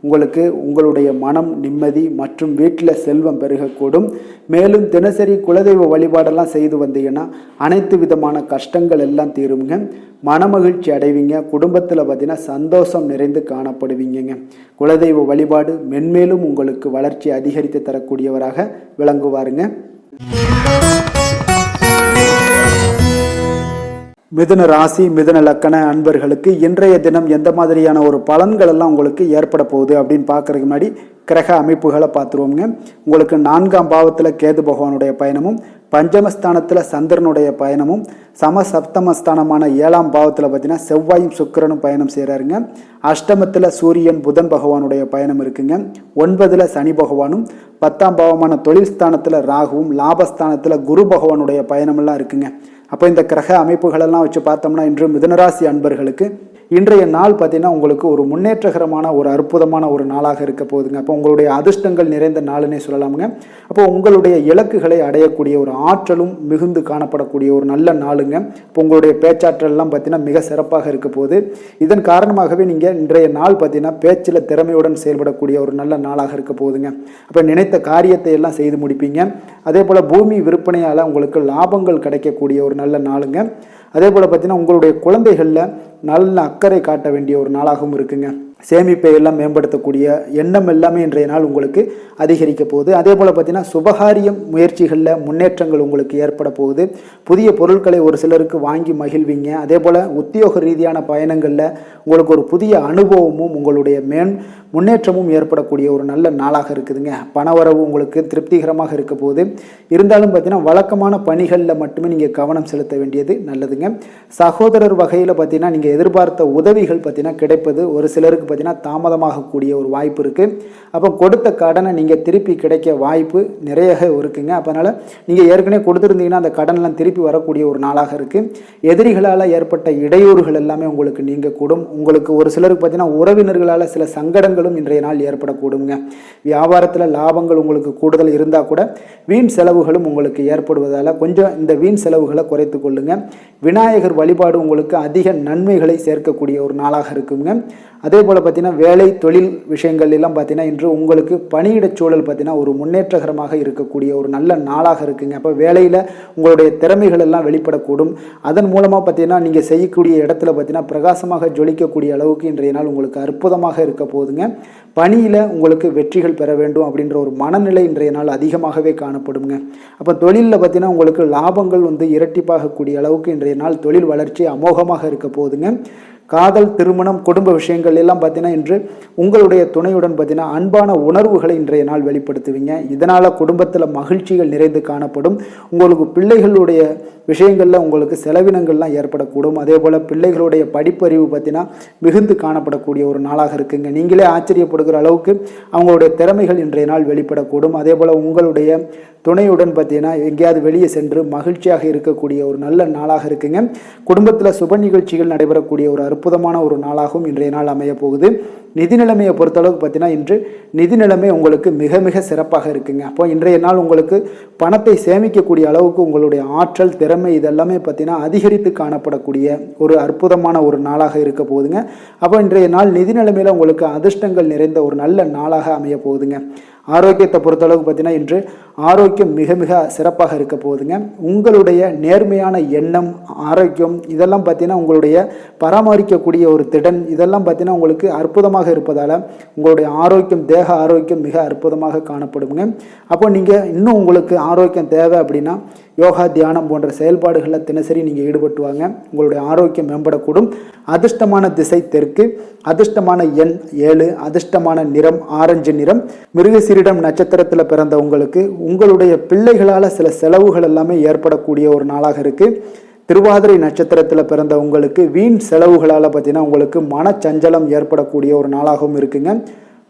உங்களுக்கு உங்களுடைய மனம் நிம்மதி மற்றும் வீட்டில் செல்வம் பெருகக்கூடும். மேலும் தினசரி குலதெய்வ வழிபாடெல்லாம் செய்து வந்தீங்கன்னா அனைத்து விதமான கஷ்டங்கள் எல்லாம் தீருங்க. மனமகிழ்ச்சி அடைவீங்க. குடும்பத்தில் பார்த்தீங்கன்னா சந்தோஷம் நிறைந்து காணப்படுவீங்க. குலதெய்வ வழிபாடு மென்மேலும் உங்களுக்கு வளர்ச்சி அதிகரித்து தரக்கூடியவராக விளங்குவாருங்க. மிதுன ராசி, மிதுன லக்கண அன்பர்களுக்கு இன்றைய தினம் எந்த மாதிரியான ஒரு பலன்கள் எல்லாம் உங்களுக்கு ஏற்பட போகுது அப்படின்னு பார்க்கறதுக்கு முன்னாடி கிரக அமைப்புகளை பார்த்துருவோங்க. உங்களுக்கு 4ஆம் பாவத்தில் கேது பகவானுடைய பயணமும், பஞ்சமஸ்தானத்தில் சந்திரனுடைய பயணமும், சப்தமஸ்தானமான 7ஆம் பாவத்தில் பார்த்தீங்கன்னா செவ்வாயும் சுக்கிரனும் பயணம் செய்கிறாருங்க. அஷ்டமத்தில் சூரியன் புதன் பகவானுடைய பயணம் இருக்குங்க. 9ல் சனி பகவானும், 10ஆம் பாவமான தொழில் ஸ்தானத்தில் ராகுவும், லாபஸ்தானத்தில் குரு பகவானுடைய பயணமெல்லாம் இருக்குங்க. அப்போ இந்த கிரக அமைப்புகளெல்லாம் வச்சு பார்த்தோம்னா இன்று மிதுனராசி அன்பர்களுக்கு இன்றைய நாள் பார்த்தீங்கன்னா உங்களுக்கு ஒரு முன்னேற்றகரமான ஒரு அற்புதமான ஒரு நாளாக இருக்க போகுதுங்க. அப்போ உங்களுடைய அதிர்ஷ்டங்கள் நிறைந்த நாளுன்னே சொல்லலாமுங்க. அப்போ உங்களுடைய இலக்குகளை அடையக்கூடிய ஒரு ஆற்றலும் மிகுந்து காணப்படக்கூடிய ஒரு நல்ல நாளுங்க. இப்போ உங்களுடைய பேச்சாற்றல்லாம் பார்த்தீங்கன்னா மிக சிறப்பாக இருக்க போகுது. இதன் காரணமாகவே நீங்கள் இன்றைய நாள் பார்த்தீங்கன்னா பேச்சில் திறமையுடன் செயல்படக்கூடிய ஒரு நல்ல நாளாக இருக்க போகுதுங்க. அப்போ நினைத்த காரியத்தை எல்லாம் செய்து முடிப்பீங்க. அதே போல் பூமி விற்பனையால் உங்களுக்கு லாபங்கள் கிடைக்கக்கூடிய ஒரு நல்ல நாளுங்க. அதே போல் பார்த்தீங்கன்னா உங்களுடைய குழந்தைகளில் நல்ல அக்கறை காட்ட வேண்டிய ஒரு நாளாகவும் இருக்குங்க. சேமிப்பை எல்லாம் மேம்படுத்தக்கூடிய எண்ணம் எல்லாமே இன்றைய நாள் உங்களுக்கு அதிகரிக்க போகுது. அதே போல் பார்த்தீங்கன்னா சுபகாரியம் முயற்சிகளில் முன்னேற்றங்கள் உங்களுக்கு ஏற்பட போகுது. புதிய பொருட்களை ஒரு சிலருக்கு வாங்கி மகிழ்வீங்க. அதே போல் உத்தியோக ரீதியான பயணங்களில் உங்களுக்கு ஒரு புதிய அனுபவமும் உங்களுடைய முன்னேற்றமும் ஏற்படக்கூடிய ஒரு நல்ல நாளாக இருக்குதுங்க. பணவரவு உங்களுக்கு திருப்திகரமாக இருக்க போகுது. இருந்தாலும் பார்த்தீங்கன்னா வழக்கமான பணிகளில் மட்டுமே நீங்கள் கவனம் செலுத்த வேண்டியது நல்லதுங்க. சகோதரர் வகையில் பார்த்தீங்கன்னா நீங்கள் எதிர்பார்த்த உதவிகள் பார்த்தீங்கன்னா கிடைப்பது ஒரு சிலருக்கு பார்த்தீங்கன்னா தாமதமாகக்கூடிய ஒரு வாய்ப்பு இருக்குது. அப்போ கொடுத்த கடனை நீங்கள் திருப்பி கிடைக்க வாய்ப்பு நிறைய இருக்குங்க. அதனால் நீங்கள் ஏற்கனவே கொடுத்துருந்தீங்கன்னா அந்த கடன்லாம் திருப்பி திருப்பி வரக்கூடிய ஒரு நாளாக இருக்குது. எதிரிகளால் ஏற்பட்ட இடையூறுகள் எல்லாமே உங்களுக்கு நீங்கக்கூடும். உங்களுக்கு ஒரு சிலருக்கு பார்த்தீங்கன்னா உறவினர்களால் சில சங்கடங்களும் இன்றைய நாள் ஏற்படக்கூடுங்க. வியாபாரத்தில் லாபங்கள் உங்களுக்கு கூடுதல் இருந்தால் கூட வீண் செலவுகளும் உங்களுக்கு ஏற்படுவதால் கொஞ்சம் இந்த வீண் செலவுகளை குறைத்து கொள்ளுங்க. விநாயகர் வழிபாடு உங்களுக்கு அதிக நன்மைகளை சேர்க்கக்கூடிய ஒரு நாளாக இருக்குங்க. அதே போல் பார்த்தீங்கன்னா வேலை தொழில் விஷயங்கள் எல்லாம் பார்த்தீங்கன்னா இன்று உங்களுக்கு பணியிடச் சூழல் பார்த்தீங்கன்னா ஒரு முன்னேற்றகரமாக இருக்கக்கூடிய ஒரு நல்ல நாளாக இருக்குங்க. அப்போ வேலையில் உங்களுடைய திறமைகள் எல்லாம் வெளிப்படக்கூடும். அதன் மூலமாக பார்த்தீங்கன்னா நீங்கள் செய்யக்கூடிய இடத்துல பார்த்தீங்கன்னா பிரகாசமாக ஜொலிக்கக்கூடிய அளவுக்கு இன்றைய நாள் உங்களுக்கு அற்புதமாக இருக்க போகுதுங்க. பணியில் உங்களுக்கு வெற்றிகள் பெற வேண்டும் அப்படின்ற ஒரு மனநிலை இன்றைய நாள் அதிகமாகவே காணப்படுங்க. அப்போ தொழிலில் பார்த்தீங்கன்னா உங்களுக்கு லாபங்கள் இரட்டிப்பாகக்கூடிய அளவுக்கு இன்றைய நாள் தொழில் வளர்ச்சி அமோகமாக இருக்க போகுதுங்க. காதல், திருமணம், குடும்ப விஷயங்கள் எல்லாம் பார்த்தீங்கன்னா இன்று உங்களுடைய துணையுடன் பார்த்தீங்கன்னா அன்பான உணர்வுகளை இன்றைய நாள் வெளிப்படுத்துவீங்க. இதனால் குடும்பத்தில் மகிழ்ச்சிகள் நிறைந்து காணப்படும். உங்களுக்கு பிள்ளைகளுடைய விஷயங்களில் உங்களுக்கு செலவினங்கள்லாம் ஏற்படக்கூடும். அதே போல் பிள்ளைகளுடைய படிப்பறிவு பார்த்தீங்கன்னா மிகுந்து காணப்படக்கூடிய ஒரு நாளாக இருக்குங்க. நீங்களே ஆச்சரியப்படுகிற அளவுக்கு அவங்களுடைய திறமைகள் இன்றைய நாள் வெளிப்படக்கூடும். அதே போல் உங்களுடைய துணையுடன் பார்த்தீங்கன்னா எங்கேயாவது வெளியே சென்று மகிழ்ச்சியாக இருக்கக்கூடிய ஒரு நல்ல நாளாக இருக்குங்க. குடும்பத்தில் சுப நிகழ்ச்சிகள் நடைபெறக்கூடிய ஒரு அற்புதமான ஒரு நாளாகவும் இன்றைய நாள் அமைய போகுது. நிதி நிலைமையை பொறுத்தளவுக்கு பார்த்தீங்கன்னா இன்று நிதி நிலைமை உங்களுக்கு மிக மிக சிறப்பாக இருக்குங்க. அப்போ இன்றைய நாள் உங்களுக்கு பணத்தை சேமிக்கக்கூடிய அளவுக்கு உங்களுடைய ஆற்றல், திறமை இதெல்லாமே பார்த்தீங்கன்னா அதிகரித்து காணப்படக்கூடிய ஒரு அற்புதமான ஒரு நாளாக இருக்க போகுதுங்க. அப்போ இன்றைய நாள் நிதி நிலைமையில் உங்களுக்கு அதிர்ஷ்டங்கள் நிறைந்த ஒரு நல்ல நாளாக அமைய போகுதுங்க. ஆரோக்கியத்தை பொறுத்தளவுக்கு பார்த்தீங்கன்னா இன்று ஆரோக்கியம் மிக மிக சிறப்பாக இருக்க போகுதுங்க. உங்களுடைய நேர்மையான எண்ணம், ஆரோக்கியம் இதெல்லாம் பார்த்தீங்கன்னா உங்களுடைய பராமரிக்கக்கூடிய ஒரு திறன் இதெல்லாம் பார்த்தீங்கன்னா உங்களுக்கு அற்புதமாக இருப்பதால் உங்களுடைய ஆரோக்கியம், தேக ஆரோக்கியம் மிக அற்புதமாக காணப்படுங்க. அப்போ நீங்கள் இன்னும் உங்களுக்கு ஆரோக்கியம் தேவை அப்படின்னா யோகா, தியானம் போன்ற செயல்பாடுகளில் தினசரி நீங்கள் ஈடுபட்டுவாங்க. உங்களுடைய ஆரோக்கியம் மேம்படக்கூடும். அதிர்ஷ்டமான திசை தெற்கு, அதிர்ஷ்டமான எண் 7, அதிர்ஷ்டமான நிறம் ஆரஞ்சு நிறம். மிருகசீரிடம் நட்சத்திரத்தில் பிறந்த உங்களுக்கு உங்களுடைய பிள்ளைகளால் சில செலவுகள் எல்லாமே ஏற்படக்கூடிய ஒரு நாளாக இருக்குது. திருவாதிரை நட்சத்திரத்தில் பிறந்த உங்களுக்கு வீண் செலவுகளால் பார்த்தீங்கன்னா உங்களுக்கு மனச்சஞ்சலம் ஏற்படக்கூடிய ஒரு நாளாகவும் இருக்குங்க.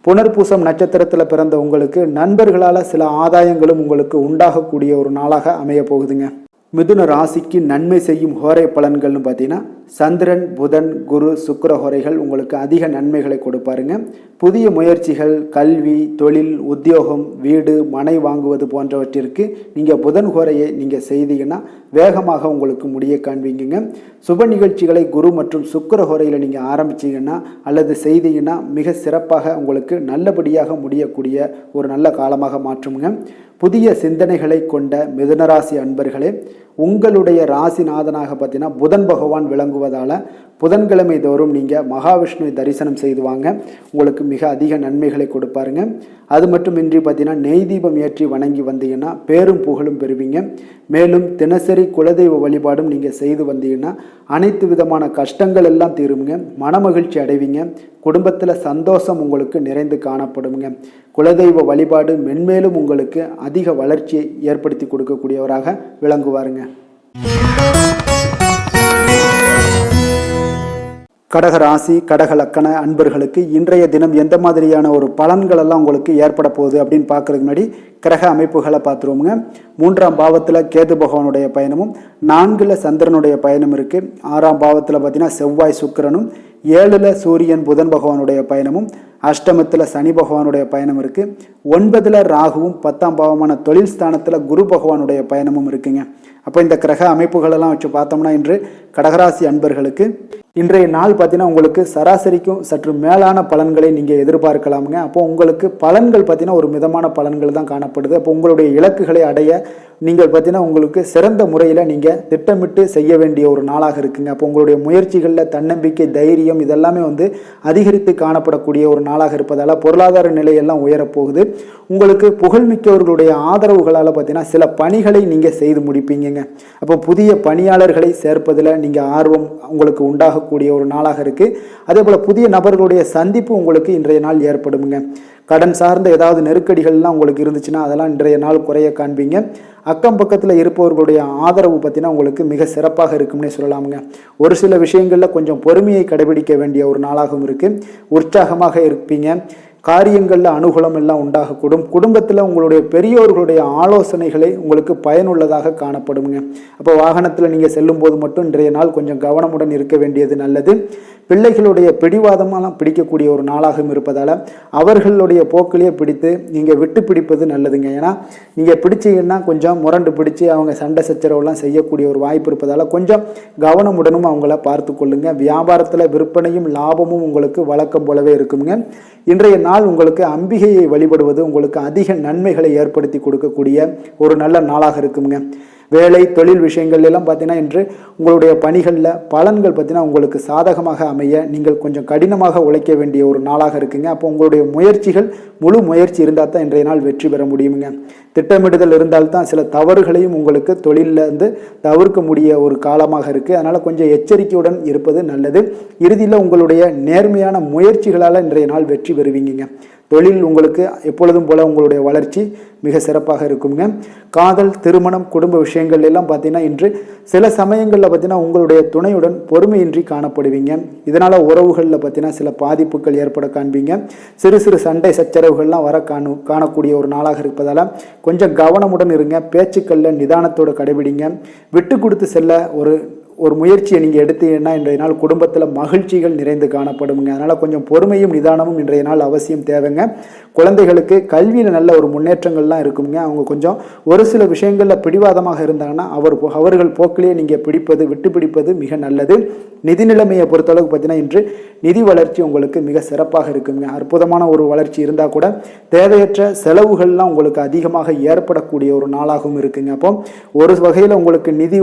புனர்பூசம் நட்சத்திரத்தில் பிறந்த உங்களுக்கு நண்பர்களால் சில ஆதாயங்களும் உங்களுக்கு உண்டாகக்கூடிய ஒரு நாளாக அமைய போகுதுங்க. மிதுன ராசிக்கு நன்மை செய்யும் ஹோரை பலன்கள்னு பார்த்தீங்கன்னா சந்திரன், புதன், குரு, சுக்கிர ஹோரைகள் உங்களுக்கு அதிக நன்மைகளை கொடுப்பாருங்க. புதிய முயற்சிகள், கல்வி, தொழில், உத்தியோகம், வீடு, மனை வாங்குவது போன்றவற்றிற்கு நீங்கள் புதன் ஹோரையை நீங்கள் செய்தீங்கன்னா வேகமாக உங்களுக்கு முடிய காண்பீங்க. சுப நிகழ்ச்சிகளை குரு மற்றும் சுக்கிர ஹோரையில் நீங்கள் ஆரம்பிச்சிங்கன்னா அல்லது செய்தீங்கன்னா மிக சிறப்பாக உங்களுக்கு நல்லபடியாக முடியக்கூடிய ஒரு நல்ல காலமாக மாற்றுங்க. புதிய சிந்தனைகளை கொண்ட மிதுனராசி அன்பர்களே, உங்களுடைய ராசிநாதனாக பார்த்தீங்கன்னா புதன் பகவான் விளங்குவதால் புதன்கிழமை தோறும் நீங்கள் மகாவிஷ்ணுவை தரிசனம் செய்து வாங்க. உங்களுக்கு மிக அதிக நன்மைகளை கொடுப்பாருங்க. அது மட்டுமின்றி பார்த்தீங்கன்னா நெய் தீபம் ஏற்றி வணங்கி வந்தீங்கன்னா பேரும் புகழும் பெறுவீங்க. மேலும் தினசரி குலதெய்வ வழிபாடும் நீங்கள் செய்து வந்தீங்கன்னா அனைத்து விதமான கஷ்டங்கள் எல்லாம் தீருங்க. மனமகிழ்ச்சி அடைவீங்க. குடும்பத்தில் சந்தோஷம் உங்களுக்கு நிறைந்து காணப்படுங்க. குலதெய்வ வழிபாடு மென்மேலும் உங்களுக்கு அதிக வளர்ச்சியை ஏற்படுத்தி கொடுக்கக்கூடியவராக விளங்குவாருங்க. கடக ராசி, கடக லக்கண அன்பர்களுக்கு இன்றைய தினம் எந்த மாதிரியான ஒரு பலன்கள் எல்லாம் உங்களுக்கு ஏற்பட போகுது அப்படின்னு பார்க்கறதுக்கு முன்னாடி கிரக அமைப்புகளை பார்த்துருவோங்க. 3ஆம் பாவத்தில் கேது பகவானுடைய பயணமும், 4ல் சந்திரனுடைய பயணம் இருக்குது. 6ஆம் பாவத்தில் பார்த்தீங்கன்னா செவ்வாய் சுக்கிரனும், 7ல் சூரியன் புதன் பகவானுடைய பயணமும், அஷ்டமத்தில் சனி பகவானுடைய பயணம் இருக்குது. 9ல் ராகுவும், 10ஆம் பாவமான தொழில் ஸ்தானத்தில் குரு பகவானுடைய பயணமும் இருக்குங்க. அப்போ இந்த கிரக அமைப்புகளெல்லாம் வச்சு பார்த்தோம்னா இன்று கடகராசி அன்பர்களுக்கு இன்றைய நாள் பார்த்தீங்கன்னா உங்களுக்கு சராசரிக்கும் சற்று மேலான பலன்களை நீங்கள் எதிர்பார்க்கலாமுங்க. அப்போ உங்களுக்கு பலன்கள் பார்த்தீங்கன்னா ஒரு மிதமான பலன்கள் தான் காணப்படுது. அப்போ உங்களுடைய இலக்குகளை அடைய நீங்கள் பார்த்தீங்கன்னா உங்களுக்கு சிறந்த முறையில் நீங்கள் திட்டமிட்டு செய்ய வேண்டிய ஒரு நாளாக இருக்குங்க. அப்போ உங்களுடைய முயற்சிகளில் தன்னம்பிக்கை, தைரியம் இதெல்லாமே அதிகரித்து காணப்படக்கூடிய ஒரு நாளாக இருப்பதால் பொருளாதார நிலையெல்லாம் உயரப்போகுது. உங்களுக்கு புகழ்மிக்கவர்களுடைய ஆதரவுகளால் பார்த்தீங்கன்னா சில பணிகளை நீங்கள் செய்து முடிப்பீங்க. அப்போ புதிய பணியாளர்களை சேர்ப்பதில் நீங்கள் ஆர்வம் உங்களுக்கு உண்டாகக்கூடிய ஒரு நாளாக இருக்குது. அதே போல் புதிய நபர்களுடைய சந்திப்பு உங்களுக்கு இன்றைய நாள் ஏற்படுங்க. கடன் சார்ந்த ஏதாவது நெருக்கடிகள்லாம் உங்களுக்கு இருந்துச்சுன்னா அதெல்லாம் இன்றைய நாள் குறைய காண்பீங்க. அக்கம் பக்கத்தில் இருப்பவர்களுடைய ஆதரவு பார்த்தீங்கன்னா உங்களுக்கு மிக சிறப்பாக இருக்கும்னே சொல்லலாமுங்க. ஒரு சில விஷயங்களில் கொஞ்சம் பொறுமையை கடைபிடிக்க வேண்டிய ஒரு நாளாகவும் இருக்குது. உற்சாகமாக இருப்பீங்க. காரியங்களில் அனுகூலம் எல்லாம் உண்டாகக்கூடும். குடும்பத்தில் உங்களுடைய பெரியோர்களுடைய ஆலோசனைகளை உங்களுக்கு பயனுள்ளதாக காணப்படுங்க. அப்போ வாகனத்தில் நீங்கள் செல்லும் போது மட்டும் இன்றைய நாள் கொஞ்சம் கவனமுடன் இருக்க வேண்டியது நல்லது. பிள்ளைகளுடைய பிடிவாதமெல்லாம் பிடிக்கக்கூடிய ஒரு நாளாகவும் இருப்பதால் அவர்களுடைய போக்கிலேயே பிடித்து நீங்கள் விட்டு பிடிப்பது நல்லதுங்க. ஏன்னா நீங்கள் பிடிச்சிங்கன்னா கொஞ்சம் முரண்டு பிடிச்சி அவங்க சண்டை சச்சரவுலாம் செய்யக்கூடிய ஒரு வாய்ப்பு இருப்பதால் கொஞ்சம் கவனமுடனும் அவங்கள பார்த்து கொள்ளுங்க. வியாபாரத்தில் விற்பனையும் லாபமும் உங்களுக்கு வழக்கம் போலவே இருக்குங்க. இன்றைய நாள் உங்களுக்கு அம்பிகையை வழிபடுவது உங்களுக்கு அதிக நன்மைகளை ஏற்படுத்தி கொடுக்கக்கூடிய ஒரு நல்ல நாளாக இருக்குங்க. வேலை தொழில் விஷயங்கள் எல்லாம் பார்த்தீங்கன்னா இன்று உங்களுடைய பணிகளில் பலன்கள் பார்த்தீங்கன்னா உங்களுக்கு சாதகமாக அமைய நீங்கள் கொஞ்சம் கடினமாக உழைக்க வேண்டிய ஒரு நாளாக இருக்குங்க. அப்போ உங்களுடைய முயற்சிகள் முழு முயற்சி இருந்தால் தான் இன்றைய நாள் வெற்றி பெற முடியுங்க. திட்டமிடுதல் இருந்தால்தான் சில தவறுகளையும் உங்களுக்கு தொழிலில் இருந்து தவிர்க்க முடிய ஒரு காலமாக இருக்குது. அதனால் கொஞ்சம் எச்சரிக்கையுடன் இருப்பது நல்லது. இறுதியில் உங்களுடைய நேர்மையான முயற்சிகளால் இன்றைய நாள் வெற்றி பெறுவீங்க. தொழில் உங்களுக்கு எப்பொழுதும் போல உங்களுடைய வளர்ச்சி மிக சிறப்பாக இருக்குங்க. காதல், திருமணம், குடும்ப விஷயங்கள் எல்லாம் பார்த்தீங்கன்னா இன்று சில சமயங்களில் பார்த்தீங்கன்னா உங்களுடைய துணையுடன் பொறுமையின்றி காணப்படுவீங்க. இதனால் உறவுகளில் பார்த்தீங்கன்னா சில பாதிப்புகள் ஏற்பட காண்பீங்க. சிறு சிறு சண்டை சச்சரவுகள்லாம் வர காணக்கூடிய ஒரு நாளாக இருப்பதால் கொஞ்சம் கவனமுடன் இருங்க. பேச்சுக்களில் நிதானத்தோடு கடைபிடிங்க. விட்டு கொடுத்து செல்ல ஒரு முயற்சியை நீங்கள் எடுத்தீங்கன்னா இன்றைய நாள் குடும்பத்தில் மகிழ்ச்சிகள் நிறைந்து காணப்படுங்க. அதனால் கொஞ்சம் பொறுமையும் நிதானமும் இன்றைய நாள் அவசியம் தேவைங்க. குழந்தைகளுக்கு கல்வியில் நல்ல ஒரு முன்னேற்றங்கள்லாம் இருக்குங்க. அவங்க கொஞ்சம் ஒரு சில விஷயங்களில் பிடிவாதமாக இருந்தாங்கன்னா அவர்கள் போக்கிலேயே நீங்கள் விட்டு பிடிப்பது மிக நல்லது. நிதி நிலைமையை பொறுத்தளவுக்கு பார்த்தீங்கன்னா இன்று நிதி வளர்ச்சி உங்களுக்கு மிக சிறப்பாக இருக்குங்க. அற்புதமான ஒரு வளர்ச்சி இருந்தால் கூட தேவையற்ற செலவுகள்லாம் உங்களுக்கு அதிகமாக ஏற்படக்கூடிய ஒரு நாளாகவும் இருக்குங்க. அப்போ ஒரு வகையில் உங்களுக்கு நிதி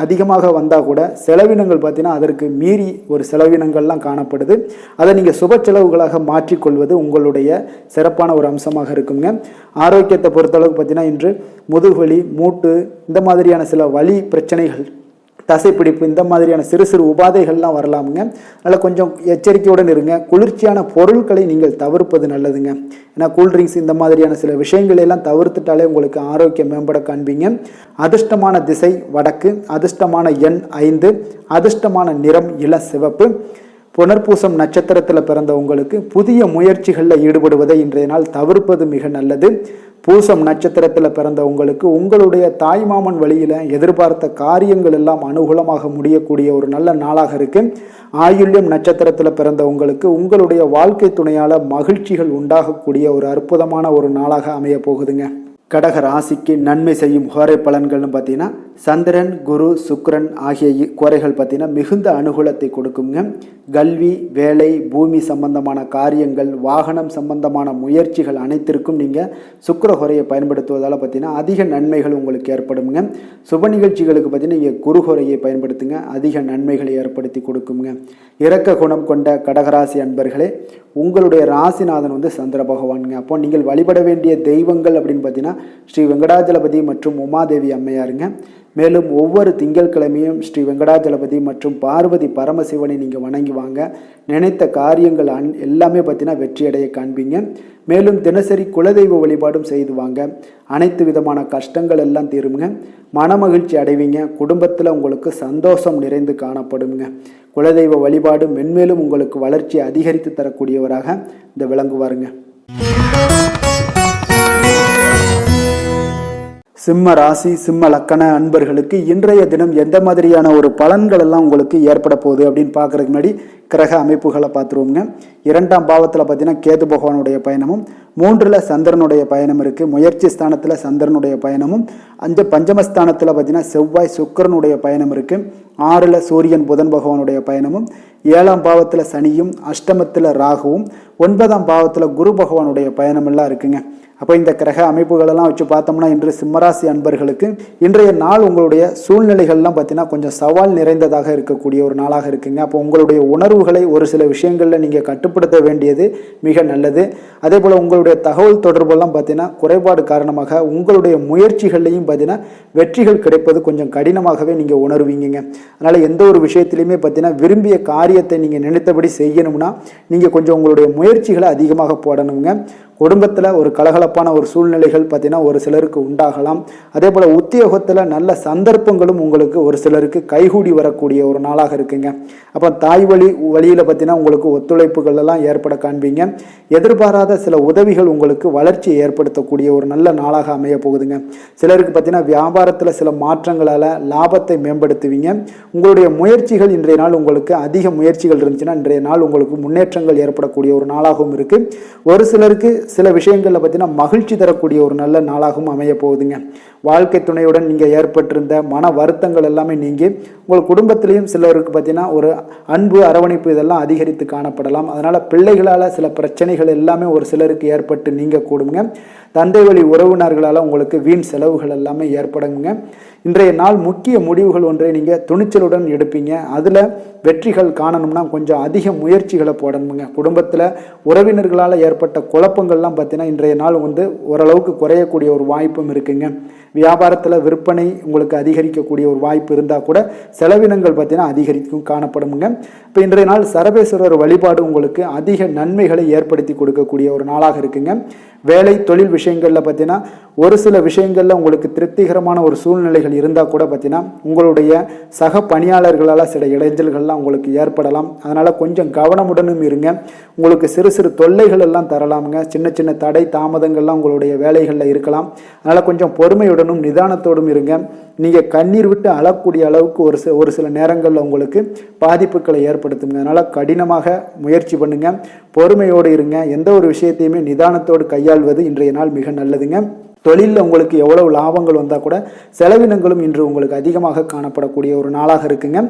அதிகமாக வந்தால் கூட செலவினங்கள் பார்த்தீங்கன்னா அதற்கு மீறி ஒரு செலவினங்கள்லாம் காணப்படுது. அதை நீங்கள் சுப செலவுகளாக மாற்றிக்கொள்வது உங்களுடைய சிறப்பான ஒரு அம்சமாக இருக்குங்க. ஆரோக்கியத்தை பொறுத்தளவுக்கு பார்த்தீங்கன்னா இன்று முதுகுவலி, மூட்டு, இந்த மாதிரியான சில வலி பிரச்சனைகள், தசைப்பிடிப்பு, இந்த மாதிரியான சிறு சிறு உபாதைகள்லாம் வரலாமுங்க. அதனால் கொஞ்சம் எச்சரிக்கையுடன் இருங்க. குளிர்ச்சியான பொருட்களை நீங்கள் தவிர்ப்பது நல்லதுங்க. ஏன்னா கூல்ட்ரிங்க்ஸ் இந்த மாதிரியான சில விஷயங்களை எல்லாம் தவிர்த்துட்டாலே உங்களுக்கு ஆரோக்கியம் மேம்பட காண்பீங்க. அதிர்ஷ்டமான திசை வடக்கு, அதிர்ஷ்டமான எண் 5, அதிர்ஷ்டமான நிறம் இளசிவப்பு. புனர்பூசம் நட்சத்திரத்தில் பிறந்த உங்களுக்கு புதிய முயற்சிகளில் ஈடுபடுவதை இன்றைய நாள் தவிர்ப்பது மிக நல்லது. பூசம் நட்சத்திரத்தில் பிறந்த உங்களுக்கு உங்களுடைய தாய்மாமன் வழியில் எதிர்பார்த்த காரியங்கள் எல்லாம் அனுகூலமாக முடியக்கூடிய ஒரு நல்ல நாளாக இருக்கு. ஆயுள்யம் நட்சத்திரத்தில் பிறந்த உங்களுக்கு உங்களுடைய வாழ்க்கை துணையால் மகிழ்ச்சிகள் உண்டாகக்கூடிய ஒரு அற்புதமான ஒரு நாளாக அமைய போகுதுங்க. கடக ராசிக்கு நன்மை செய்யும் கோரை பலன்கள்னு பார்த்தீங்கன்னா சந்திரன், குரு, சுக்கிரன் ஆகிய கோரைகள் பார்த்தீங்கன்னா மிகுந்த அனுகூலத்தை கொடுக்குங்க. கல்வி, வேலை, பூமி சம்பந்தமான காரியங்கள், வாகனம் சம்பந்தமான முயற்சிகள் அனைத்திற்கும் நீங்கள் சுக்கிர ஹோரையை பயன்படுத்துவதால் பார்த்தீங்கன்னா அதிக நன்மைகள் உங்களுக்கு ஏற்படுங்க. சுப நிகழ்ச்சிகளுக்கு பார்த்தீங்கன்னா நீங்கள் குரு ஹோரையை பயன்படுத்துங்க, அதிக நன்மைகளை ஏற்படுத்தி கொடுக்குங்க. இரக்க குணம் கொண்ட கடகராசி அன்பர்களே, உங்களுடைய ராசிநாதன் சந்திர பகவானுங்க. அப்போ நீங்கள் வழிபட வேண்டிய தெய்வங்கள் அப்படின்னு பார்த்தீங்கன்னா ஸ்ரீ வெங்கடாஜலபதி மற்றும் உமாதேவி அம்மையாருங்க. மேலும் ஒவ்வொரு திங்கட்கிழமையும் ஸ்ரீ வெங்கடாஜலபதி மற்றும் பார்வதி பரமசிவனை நீங்கள் வணங்கி வாங்க. நினைத்த காரியங்கள் எல்லாமே பார்த்தீங்கன்னா வெற்றியடைய காண்பீங்க. மேலும் தினசரி குலதெய்வ வழிபாடும் செய்து வாங்க. அனைத்து விதமான கஷ்டங்கள் எல்லாம் தீருங்க. மனமகிழ்ச்சி அடைவீங்க. குடும்பத்தில் உங்களுக்கு சந்தோஷம் நிறைந்து காணப்படுங்க. குலதெய்வ வழிபாடு மென்மேலும் உங்களுக்கு வளர்ச்சி அதிகரித்து தரக்கூடியவராக இந்த விளங்குவாருங்க. சிம்ம ராசி, சிம்ம லக்கண அன்பர்களுக்கு இன்றைய தினம் எந்த மாதிரியான ஒரு பலன்கள் எல்லாம் உங்களுக்கு ஏற்பட போகுது அப்படின்னு பார்க்கறதுக்கு முன்னாடி கிரக அமைப்புகளை பார்த்துருவோங்க. 2ஆம் பாவத்தில் பார்த்தீங்கன்னா கேது பகவானுடைய பயணமும், 3ல் சந்திரனுடைய பயணம் இருக்குது. முயற்சி ஸ்தானத்தில் சந்திரனுடைய பயணமும், பஞ்சமஸ்தானத்தில் பார்த்தீங்கன்னா செவ்வாய் சுக்கிரனுடைய பயணம் இருக்குது. 6ல் சூரியன் புதன் பகவானுடைய பயணமும், 7ஆம் பாவத்தில் சனியும், அஷ்டமத்தில் ராகுவும், 9ஆம் பாவத்தில் குரு பகவானுடைய பயணம் எல்லாம் இருக்குங்க. அப்போ இந்த கிரக அமைப்புகளெல்லாம் வச்சு பார்த்தோம்னா இன்று சிம்மராசி அன்பர்களுக்கு இன்றைய நாள் உங்களுடைய சூழ்நிலைகள்லாம் பார்த்தீங்கன்னா கொஞ்சம் சவால் நிறைந்ததாக இருக்கக்கூடிய ஒரு நாளாக இருக்குங்க. அப்போ உங்களுடைய உணர்வுகளை ஒரு சில விஷயங்களில் நீங்கள் கட்டுப்படுத்த வேண்டியது மிக நல்லது. அதே போல் உங்களுடைய தகவல் தொடர்பெல்லாம் பார்த்தீங்கன்னா குறைபாடு காரணமாக உங்களுடைய முயற்சிகள்லையும் பார்த்தீங்கன்னா வெற்றிகள் கிடைப்பது கொஞ்சம் கடினமாகவே நீங்கள் உணர்வீங்க. அதனால் எந்த ஒரு விஷயத்திலையுமே பார்த்தீங்கன்னா விரும்பிய காரியத்தை நீங்கள் நினைத்தபடி செய்யணும்னா நீங்கள் கொஞ்சம் உங்களுடைய முயற்சிகளை அதிகமாக போடணுங்க. குடும்பத்தில் ஒரு கலகலப்பான ஒரு சூழ்நிலைகள் பார்த்தீங்கன்னா ஒரு சிலருக்கு உண்டாகலாம். அதே போல் உத்தியோகத்தில் நல்ல சந்தர்ப்பங்களும் உங்களுக்கு ஒரு சிலருக்கு கைகூடி வரக்கூடிய ஒரு நாளாக இருக்குங்க. அப்போ தாய் வழியில் பார்த்தீங்கன்னா உங்களுக்கு ஒத்துழைப்புகள் எல்லாம் ஏற்பட காண்பீங்க. எதிர்பாராத சில உதவிகள் உங்களுக்கு வளர்ச்சியை ஏற்படுத்தக்கூடிய ஒரு நல்ல நாளாக அமைய போகுதுங்க. சிலருக்கு பார்த்தீங்கன்னா வியாபாரத்தில் சில மாற்றங்களால் லாபத்தை மேம்படுத்துவீங்க. உங்களுடைய முயற்சிகள் இன்றைய நாள் உங்களுக்கு அதிக முயற்சிகள் இருந்துச்சுன்னா இன்றைய நாள் உங்களுக்கு முன்னேற்றங்கள் ஏற்படக்கூடிய ஒரு நாளாகவும் இருக்குது. ஒரு சிலருக்கு சில விஷயங்களில் பார்த்தீங்கன்னா மகிழ்ச்சி தரக்கூடிய ஒரு நல்ல நாளாகவும் அமைய போகுதுங்க. வாழ்க்கை துணையுடன் நீங்கள் ஏற்பட்டிருந்த மன வருத்தங்கள் எல்லாமே நீங்கி உங்கள் குடும்பத்திலையும் சிலருக்கு பார்த்தீங்கன்னா ஒரு அன்பு அரவணைப்பு இதெல்லாம் அதிகரித்து காணப்படலாம். அதனால் பிள்ளைகளால் சில பிரச்சனைகள் எல்லாமே ஒரு சிலருக்கு ஏற்பட்டு நீங்க கூடுங்க. தந்தை வழி உறவினர்களால் உங்களுக்கு வீண் செலவுகள் எல்லாமே ஏற்படுங்க. இன்றைய நாள் முக்கிய முடிவுகள் ஒன்றை நீங்கள் துணிச்சலுடன் எடுப்பீங்க. அதில் வெற்றிகள் காணணும்னா கொஞ்சம் அதிக முயற்சிகளை போடணுங்க. குடும்பத்தில் உறவினர்களால் ஏற்பட்ட குழப்பங்கள்லாம் பார்த்தீங்கன்னா இன்றைய நாள் ஓரளவுக்கு குறையக்கூடிய ஒரு வாய்ப்பும் இருக்குங்க. வியாபாரத்தில் விற்பனை உங்களுக்கு அதிகரிக்கக்கூடிய ஒரு வாய்ப்பு இருந்தால் கூட செலவினங்கள் பார்த்தீங்கன்னா அதிகரிக்கும் காணப்படுங்க. இப்போ இன்றைய நாள் சரபேஸ்வரர் வழிபாடு உங்களுக்கு அதிக நன்மைகளை ஏற்படுத்தி கொடுக்கக்கூடிய ஒரு நாளாக இருக்குங்க. வேலை தொழில் விஷயங்களில் பார்த்தீங்கன்னா ஒரு சில விஷயங்களில் உங்களுக்கு திருப்திகரமான ஒரு சூழ்நிலைகள் இருந்தால் கூட பார்த்தீங்கன்னா உங்களுடைய சக பணியாளர்களால் சில இடைஞ்சல்கள்லாம் உங்களுக்கு ஏற்படலாம். அதனால் கொஞ்சம் கவனமுடனும் இருங்க. உங்களுக்கு சிறு சிறு தொல்லைகள் எல்லாம் தரலாமுங்க. சின்ன சின்ன தடை தாமதங்கள்லாம் உங்களுடைய வேலைகளில் இருக்கலாம். அதனால் கொஞ்சம் பொறுமையுடனும் நிதானத்தோடும் இருங்க. நீங்கள் கண்ணீர் விட்டு அழக்கூடிய அளவுக்கு ஒரு சில நேரங்களில் உங்களுக்கு பாதிப்புகளை ஏற்படுத்துங்க. அதனால் கடினமாக முயற்சி பண்ணுங்க, பொறுமையோடு இருங்க. எந்த ஒரு விஷயத்தையுமே நிதானத்தோடு கையாள்வது இன்றைய நாள் மிக நல்லதுங்க. தொழிலில் உங்களுக்கு எவ்வளவு லாபங்கள் வந்தால் கூட செலவினங்களும் இன்று உங்களுக்கு அதிகமாக காணப்படக்கூடிய ஒரு நாளாக இருக்குங்க.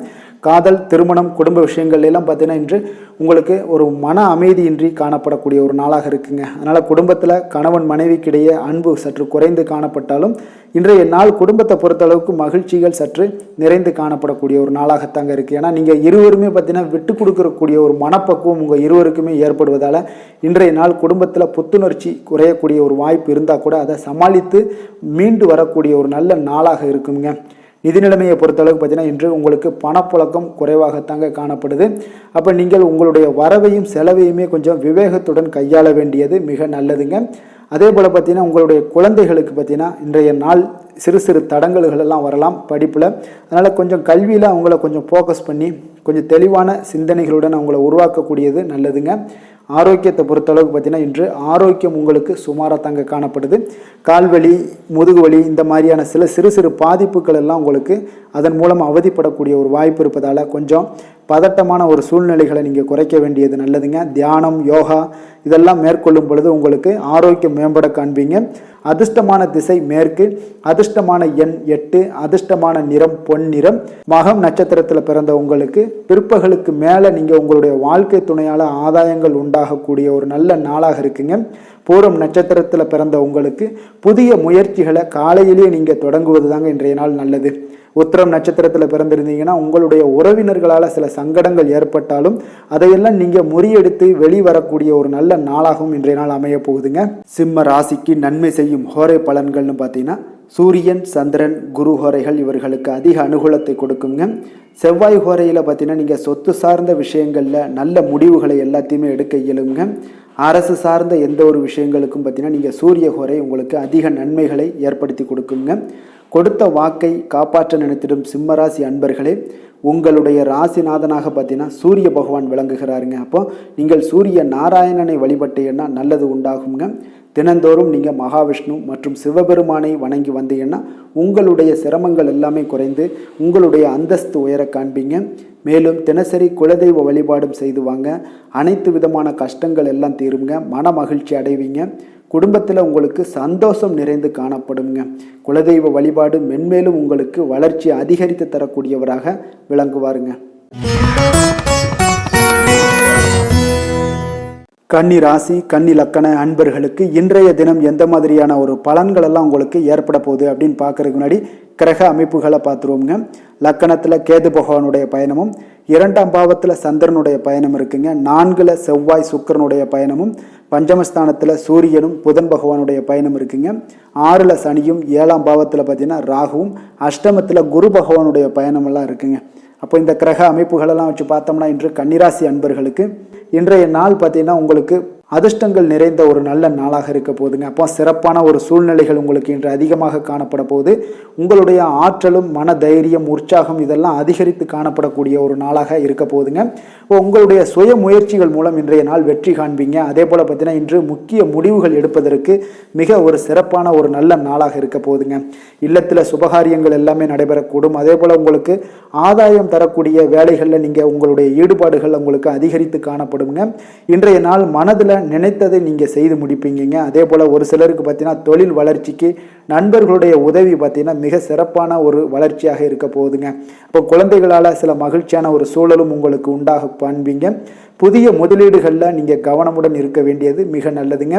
காதல், திருமணம், குடும்ப விஷயங்கள் எல்லாம் பார்த்தீங்கன்னா இன்று உங்களுக்கு ஒரு மன அமைதியின்றி காணப்படக்கூடிய ஒரு நாளாக இருக்குங்க. அதனால் குடும்பத்தில் கணவன் மனைவிக்கிடையே அன்பு சற்று குறைந்து காணப்பட்டாலும் இன்றைய நாள் குடும்பத்தை பொறுத்தளவுக்கு மகிழ்ச்சிகள் சற்று நிறைந்து காணப்படக்கூடிய ஒரு நாளாகத்தாங்க இருக்குது. ஏன்னா நீங்கள் இருவருமே பார்த்தீங்கன்னா விட்டு கொடுக்கக்கூடிய ஒரு மனப்பக்குவம் உங்கள் இருவருக்குமே ஏற்படுவதால் இன்றைய நாள் குடும்பத்தில் புத்துணர்ச்சி குறையக்கூடிய ஒரு வாய்ப்பு இருந்தால் கூட அதை சமாளித்து மீண்டு வரக்கூடிய ஒரு நல்ல நாளாக இருக்குங்க. நிதி நிலைமையை பொறுத்தளவுக்கு பார்த்தீங்கன்னா இன்று உங்களுக்கு பணப்புழக்கம் குறைவாகத்தாங்க காணப்படுது. அப்போ நீங்கள் உங்களுடைய வரவையும் செலவையுமே கொஞ்சம் விவேகத்துடன் கையாள வேண்டியது மிக நல்லதுங்க. அதே போல் பார்த்தீங்கன்னா உங்களுடைய குழந்தைகளுக்கு பார்த்தீங்கன்னா இன்றைய நாள் சிறு சிறு தடங்கல்கள் எல்லாம் வரலாம் படிப்பில். அதனால் கொஞ்சம் கல்வியில் அவங்கள கொஞ்சம் ஃபோக்கஸ் பண்ணி கொஞ்சம் தெளிவான சிந்தனைகளுடன் அவங்கள உருவாக்கக்கூடியது நல்லதுங்க. ஆரோக்கியத்தை பொறுத்தளவுக்கு பார்த்தீங்கன்னா இன்று ஆரோக்கியம் உங்களுக்கு சுமாராக தாங்க காணப்படுது. கால்வலி, முதுகு வலி இந்த மாதிரியான சில சிறு சிறு பாதிப்புகள் எல்லாம் உங்களுக்கு அதன் மூலம் அவதிப்படக்கூடிய ஒரு வாய்ப்பு இருப்பதால் கொஞ்சம் பதட்டமான ஒரு சூழ்நிலைகளை நீங்கள் குறைக்க வேண்டியது நல்லதுங்க. தியானம், யோகா இதெல்லாம் மேற்கொள்ளும் பொழுது உங்களுக்கு ஆரோக்கியம் மேம்பட காண்பீங்க. அதிர்ஷ்டமான திசை மேற்கு, அதிர்ஷ்டமான எண் 8, அதிர்ஷ்டமான நிறம் பொன் நிறம். மகம் நட்சத்திரத்தில் பிறந்த உங்களுக்கு பிற்பகலுக்கு மேலே நீங்கள் உங்களுடைய வாழ்க்கை துணையால் ஆதாயங்கள் உண்டாகக்கூடிய ஒரு நல்ல நாளாக இருக்குங்க. பூரம் நட்சத்திரத்தில் பிறந்த உங்களுக்கு புதிய முயற்சிகளை காலையிலேயே நீங்கள் தொடங்குவது தாங்க இன்றைய நாள் நல்லது. உத்திரம் நட்சத்திரத்தில் பிறந்திருந்தீங்கன்னா உங்களுடைய உறவினர்களால் சில சங்கடங்கள் ஏற்பட்டாலும் அதையெல்லாம் நீங்கள் முறியெடுத்து வெளிவரக்கூடிய ஒரு நல்ல நாளாகவும் இன்றைய நாள் அமைய போகுதுங்க. சிம்ம ராசிக்கு நன்மை செய்யும் ஹோரை பலன்கள்னு பார்த்தீங்கன்னா சூரியன், சந்திரன், குரு ஹோரைகள் இவர்களுக்கு அதிக அனுகூலத்தை கொடுக்குங்க. செவ்வாய் ஹோரையில் பார்த்தீங்கன்னா நீங்கள் சொத்து சார்ந்த விஷயங்களில் நல்ல முடிவுகளை எல்லாத்தையுமே எடுக்க இயலுங்க. அரசு சார்ந்த எந்த ஒரு விஷயங்களுக்கும் பார்த்தீங்கன்னா நீங்கள் சூரிய ஹோரை உங்களுக்கு அதிக நன்மைகளை ஏற்படுத்தி கொடுக்குங்க. கொடுத்த வாக்கை காப்பாற்ற நினைத்திடும் சிம்மராசி அன்பர்களே, உங்களுடைய ராசிநாதனாக பார்த்தீங்கன்னா சூரிய பகவான் விளங்குகிறாருங்க. அப்போ நீங்கள் சூரிய நாராயணனை வழிபட்டீங்கன்னா நல்லது உண்டாகுங்க. தினந்தோறும் நீங்கள் மகாவிஷ்ணு மற்றும் சிவபெருமானை வணங்கி வந்தீங்கன்னா உங்களுடைய சிரமங்கள் எல்லாமே குறைந்து உங்களுடைய அந்தஸ்து உயர காண்பீங்க. மேலும் தினசரி குலதெய்வ வழிபாடும் செய்து வாங்க. அனைத்து விதமான கஷ்டங்கள் எல்லாம் தீருங்க. மன மகிழ்ச்சி அடைவீங்க. குடும்பத்தில் உங்களுக்கு சந்தோஷம் நிறைந்து காணப்படுங்க. குலதெய்வ வழிபாடு மென்மேலும் உங்களுக்கு வளர்ச்சி அதிகரித்து தரக்கூடியவராக விளங்குவாருங்க. கன்னி ராசி, கன்னி லக்கண அன்பர்களுக்கு இன்றைய தினம் எந்த மாதிரியான ஒரு பலன்கள் எல்லாம் உங்களுக்கு ஏற்பட போகுது அப்படின்னு பார்க்கறதுக்கு முன்னாடி கிரக அமைப்புகளை பார்த்துருவோங்க. லக்கணத்தில் கேது பகவானுடைய பயணமும், 2ஆம் பாவத்தில் சந்திரனுடைய பயணம் இருக்குங்க. 4ல் செவ்வாய் சுக்கிரனுடைய பயணமும், பஞ்சமஸ்தானத்தில் சூரியனும் புதன் பகவானுடைய பயணம் இருக்குங்க. 6ல் சனியும், 7ஆம் பாவத்தில் பார்த்தீங்கன்னா ராகுவும், அஷ்டமத்தில் குரு பகவானுடைய பயணமெல்லாம் இருக்குங்க. அப்போ இந்த கிரக அமைப்புகளெல்லாம் வச்சு பார்த்தோம்னா இன்று கன்னிராசி அன்பர்களுக்கு இன்றைய நாள் பார்த்தீங்கன்னா உங்களுக்கு அதிர்ஷ்டங்கள் நிறைந்த ஒரு நல்ல நாளாக இருக்க போகுதுங்க. அப்போ சிறப்பான ஒரு சூழ்நிலைகள் உங்களுக்கு இன்று அதிகமாக காணப்பட போகுது. உங்களுடைய ஆற்றலும் மன தைரியம் உற்சாகம் இதெல்லாம் அதிகரித்து காணப்படக்கூடிய ஒரு நாளாக இருக்க போகுதுங்க. உங்களுடைய சுய முயற்சிகள் மூலம் இன்றைய நாள் வெற்றி காண்பீங்க. அதே போல் பார்த்தீங்கன்னா இன்று முக்கிய முடிவுகள் எடுப்பதற்கு மிக ஒரு சிறப்பான ஒரு நல்ல நாளாக இருக்க போகுதுங்க. இல்லத்தில் சுபகாரியங்கள் எல்லாமே நடைபெறக்கூடும். அதே போல் உங்களுக்கு ஆதாயம் தரக்கூடிய வேலைகளில் நீங்கள் உங்களுடைய ஈடுபாடுகள் உங்களுக்கு அதிகரித்து காணப்படுங்க. இன்றைய நாள் மனதில் நினைத்ததை நீங்கள் செய்து முடிப்பீங்க. அதே போல் ஒரு சிலருக்கு பார்த்தீங்கன்னா தொழில் வளர்ச்சிக்கு நண்பர்களுடைய உதவி பார்த்தீங்கன்னா மிக சிறப்பான ஒரு வளர்ச்சியாக இருக்க போகுதுங்க. இப்போ குழந்தைகளால் சில மகிழ்ச்சியான ஒரு சூழலும் உங்களுக்கு உண்டாக காண்பீங்க. புதிய முதலீடுகளில் நீங்கள் கவனமுடன் இருக்க வேண்டியது மிக நல்லதுங்க.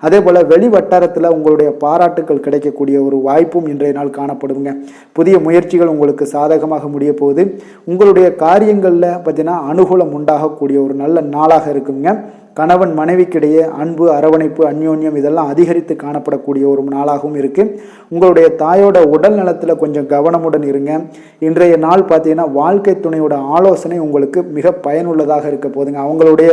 அதே போல் வெளி வட்டாரத்தில் உங்களுடைய பாராட்டுக்கள் கிடைக்கக்கூடிய ஒரு வாய்ப்பும் இன்றைய நாள் காணப்படுங்க. புதிய முயற்சிகள் உங்களுக்கு சாதகமாக முடிய போகுது. உங்களுடைய காரியங்களில் பார்த்தீங்கன்னா அனுகூலம் உண்டாகக்கூடிய ஒரு நல்ல நாளாக இருக்குங்க. கணவன் மனைவிக்கிடையே அன்பு அரவணைப்பு அந்யோன்யம் இதெல்லாம் அதிகரித்து காணப்படக்கூடிய ஒரு நாளாகவும் இருக்குது. உங்களுடைய தாயோட உடல் நலத்தில் கொஞ்சம் கவனமுடன் இருங்க. இன்றைய நாள் பார்த்தீங்கன்னா வாழ்க்கை துணையோட ஆலோசனை உங்களுக்கு மிக பயனுள்ளதாக இருக்க போதுங்க. அவங்களுடைய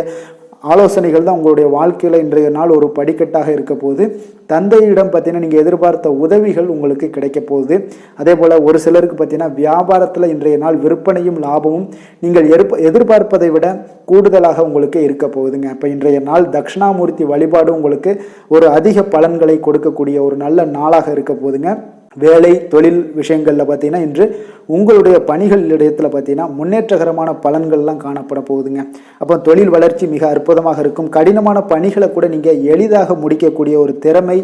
ஆலோசனைகள் தான் உங்களுடைய வாழ்க்கையில் இன்றைய நாள் ஒரு படிக்கட்டாக இருக்க போகுது. தந்தையிடம் பார்த்தீங்கன்னா நீங்கள் எதிர்பார்த்த உதவிகள் உங்களுக்கு கிடைக்க போகுது. அதே போல் ஒரு சிலருக்கு பார்த்தீங்கன்னா வியாபாரத்தில் இன்றைய நாள் விற்பனையும் லாபமும் நீங்கள் எதிர்பார்ப்பதை விட கூடுதலாக உங்களுக்கு இருக்க போகுதுங்க. இப்போ இன்றைய நாள் தட்சிணாமூர்த்தி வழிபாடு உங்களுக்கு ஒரு அதிக பலன்களை கொடுக்கக்கூடிய ஒரு நல்ல நாளாக இருக்க போகுதுங்க. வேலை தொழில் விஷயங்களில் பார்த்தீங்கன்னா இன்று உங்களுடைய பணிகள் இடத்துல பார்த்தீங்கன்னா முன்னேற்றகரமான பலன்கள்லாம் காணப்பட போகுதுங்க. அப்போ தொழில் வளர்ச்சி மிக அற்புதமாக இருக்கும். கடினமான பணிகளை கூட நீங்கள் எளிதாக முடிக்கக்கூடிய ஒரு திறமை